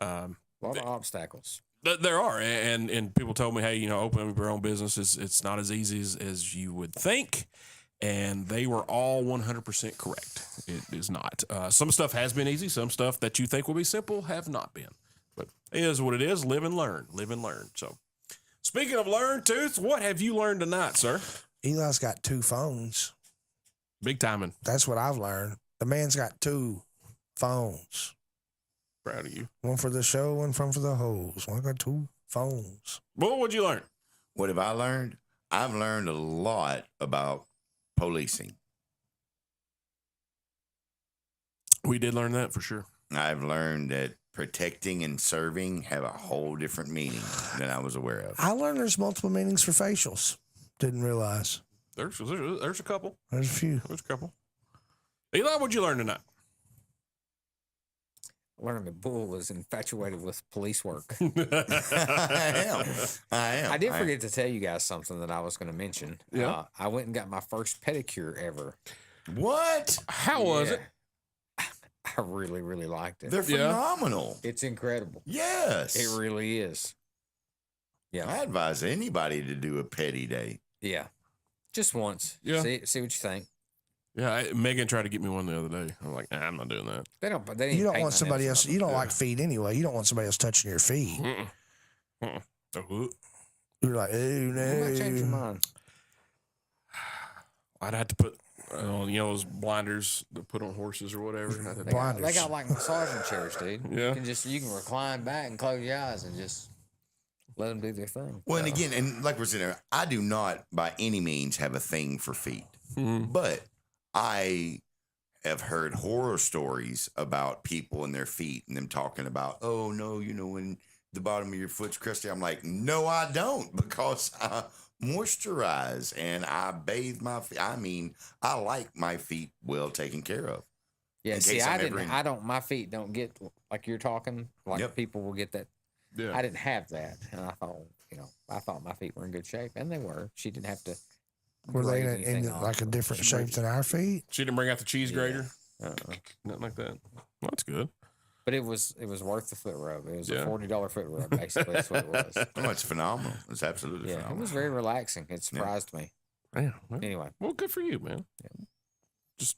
[SPEAKER 5] lot of obstacles.
[SPEAKER 2] there are, and people told me, hey, opening up your own business it's not as easy as you would think. And they were all 100% correct. It is not. Some stuff has been easy. Some stuff that you think will be simple have not been. But it is what it is. Live and learn. Live and learn. So, speaking of learn, Tooth, what have you learned tonight, sir?
[SPEAKER 3] Eli's got 2 phones.
[SPEAKER 2] Big timing.
[SPEAKER 3] That's what I've learned. The man's got 2 phones.
[SPEAKER 2] Proud of you.
[SPEAKER 3] One for the show, one for the hoes. One got 2 phones.
[SPEAKER 2] Well, what'd you learn?
[SPEAKER 4] What have I learned? I've learned a lot about policing.
[SPEAKER 2] We did learn that for sure.
[SPEAKER 4] I've learned that protecting and serving have a whole different meaning than I was aware of.
[SPEAKER 3] I learned there's multiple meanings for facials. Didn't realize.
[SPEAKER 2] There's a couple.
[SPEAKER 3] There's a few.
[SPEAKER 2] There's a couple. Eli, what'd you learn tonight?
[SPEAKER 5] Learning that Bull was infatuated with police work.
[SPEAKER 4] I am.
[SPEAKER 5] I did forget to tell you guys something that I was going to mention.
[SPEAKER 2] Yeah.
[SPEAKER 5] I went and got my first pedicure ever.
[SPEAKER 4] What?
[SPEAKER 2] How was it?
[SPEAKER 5] I really, really liked it.
[SPEAKER 4] They're
[SPEAKER 2] Yeah.
[SPEAKER 4] phenomenal.
[SPEAKER 5] It's incredible.
[SPEAKER 4] Yes.
[SPEAKER 5] It really is. Yeah.
[SPEAKER 4] I advise anybody to do a petty day.
[SPEAKER 5] Yeah. Just once.
[SPEAKER 2] Yeah.
[SPEAKER 5] See what you think.
[SPEAKER 2] Yeah, Megan tried to get me one the other day. I'm like, nah, I'm not doing that.
[SPEAKER 5] They don't. They
[SPEAKER 3] You don't want somebody else. You don't
[SPEAKER 2] Yeah.
[SPEAKER 3] like feet anyway. You don't want somebody else touching your feet.
[SPEAKER 2] Mm-mm. Mm-mm. Oh,
[SPEAKER 3] You're like, oh
[SPEAKER 5] You might change your
[SPEAKER 3] no.
[SPEAKER 5] mind.
[SPEAKER 2] I'd have to put, those blinders to put on horses or whatever. I'd have to-
[SPEAKER 5] They
[SPEAKER 3] Blinders.
[SPEAKER 5] got like massaging chairs, dude.
[SPEAKER 2] Yeah.
[SPEAKER 5] You can recline back and close your eyes and just let them do their thing.
[SPEAKER 4] Well, and again, and like we're saying there, I do not by any means have a thing for feet,
[SPEAKER 2] Mhm.
[SPEAKER 4] but I have heard horror stories about people and their feet and them talking about, oh no, when the bottom of your foot's crusty. I'm like, no, I don't, because I moisturize and I bathe my feet. I mean, I like my feet well taken care of.
[SPEAKER 5] Yeah.
[SPEAKER 4] in
[SPEAKER 5] See,
[SPEAKER 4] case
[SPEAKER 5] I
[SPEAKER 4] I'm ever
[SPEAKER 5] didn't.
[SPEAKER 4] in-
[SPEAKER 5] I don't. My feet don't get like you're talking. Like
[SPEAKER 4] Yep.
[SPEAKER 5] people will get that.
[SPEAKER 2] Yeah.
[SPEAKER 5] I didn't have that, and I thought my feet were in good shape, and they were. She didn't have to.
[SPEAKER 3] Were they
[SPEAKER 5] grade
[SPEAKER 3] in
[SPEAKER 5] anything off.
[SPEAKER 3] like a different shape than our feet?
[SPEAKER 2] She didn't bring out the cheese
[SPEAKER 5] Yeah.
[SPEAKER 2] grater?
[SPEAKER 5] Uh-uh.
[SPEAKER 2] Nothing like that. Well, that's good.
[SPEAKER 5] But it was worth the foot rub. It was
[SPEAKER 2] Yeah.
[SPEAKER 5] a $40 foot rub, basically. That's what it was.
[SPEAKER 4] Oh, it's phenomenal. It's absolutely
[SPEAKER 5] Yeah, it
[SPEAKER 4] phenomenal.
[SPEAKER 5] was very relaxing. It surprised me.
[SPEAKER 2] Yeah. Well,
[SPEAKER 5] Anyway,
[SPEAKER 2] good for you, man. Just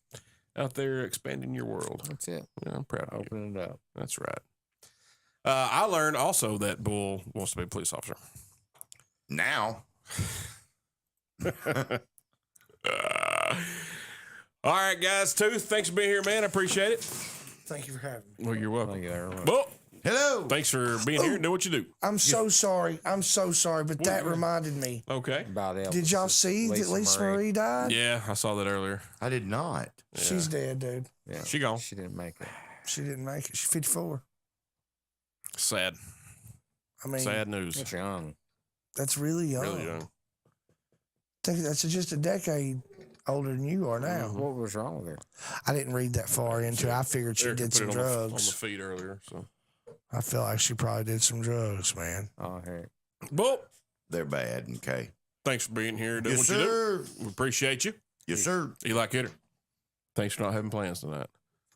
[SPEAKER 2] out there expanding your world.
[SPEAKER 5] that's it.
[SPEAKER 2] Yeah, I'm proud of you.
[SPEAKER 5] Opening it up.
[SPEAKER 2] That's right. I learned also that Bull wants to be a police officer.
[SPEAKER 4] Now,
[SPEAKER 2] All right, guys. Tooth, thanks for being here, man. I appreciate it.
[SPEAKER 3] Thank you for having me.
[SPEAKER 2] Well, you're welcome.
[SPEAKER 5] Thank you very much.
[SPEAKER 2] Well,
[SPEAKER 4] hello.
[SPEAKER 2] thanks for being here and do what you do.
[SPEAKER 3] I'm so sorry. I'm so sorry, but that reminded me.
[SPEAKER 2] Okay.
[SPEAKER 5] About Elvis.
[SPEAKER 3] Did y'all see that Lisa Marie died?
[SPEAKER 2] Yeah, I saw that earlier.
[SPEAKER 4] I did not.
[SPEAKER 3] She's dead, dude.
[SPEAKER 5] Yeah,
[SPEAKER 2] She gone.
[SPEAKER 5] She didn't make it.
[SPEAKER 3] She didn't make it. She's 54.
[SPEAKER 2] Sad.
[SPEAKER 3] I mean,
[SPEAKER 2] Sad news.
[SPEAKER 5] That's young.
[SPEAKER 3] that's really young.
[SPEAKER 2] Really young.
[SPEAKER 3] I think that's just a decade older than you are now.
[SPEAKER 5] What was wrong with her?
[SPEAKER 3] I didn't read that far into it. I figured she
[SPEAKER 2] Eric
[SPEAKER 3] did
[SPEAKER 2] put
[SPEAKER 3] some
[SPEAKER 2] it on the
[SPEAKER 3] drugs.
[SPEAKER 2] feed earlier. So,
[SPEAKER 3] I feel like she probably did some drugs, man.
[SPEAKER 5] Oh, heck.
[SPEAKER 2] well,
[SPEAKER 4] They're bad. Okay.
[SPEAKER 2] thanks for being here. Doing
[SPEAKER 4] Yes,
[SPEAKER 2] what you do.
[SPEAKER 4] sir.
[SPEAKER 2] We appreciate you.
[SPEAKER 4] Yes, sir.
[SPEAKER 2] Eli Kidder. Thanks for not having plans tonight.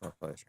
[SPEAKER 5] My pleasure.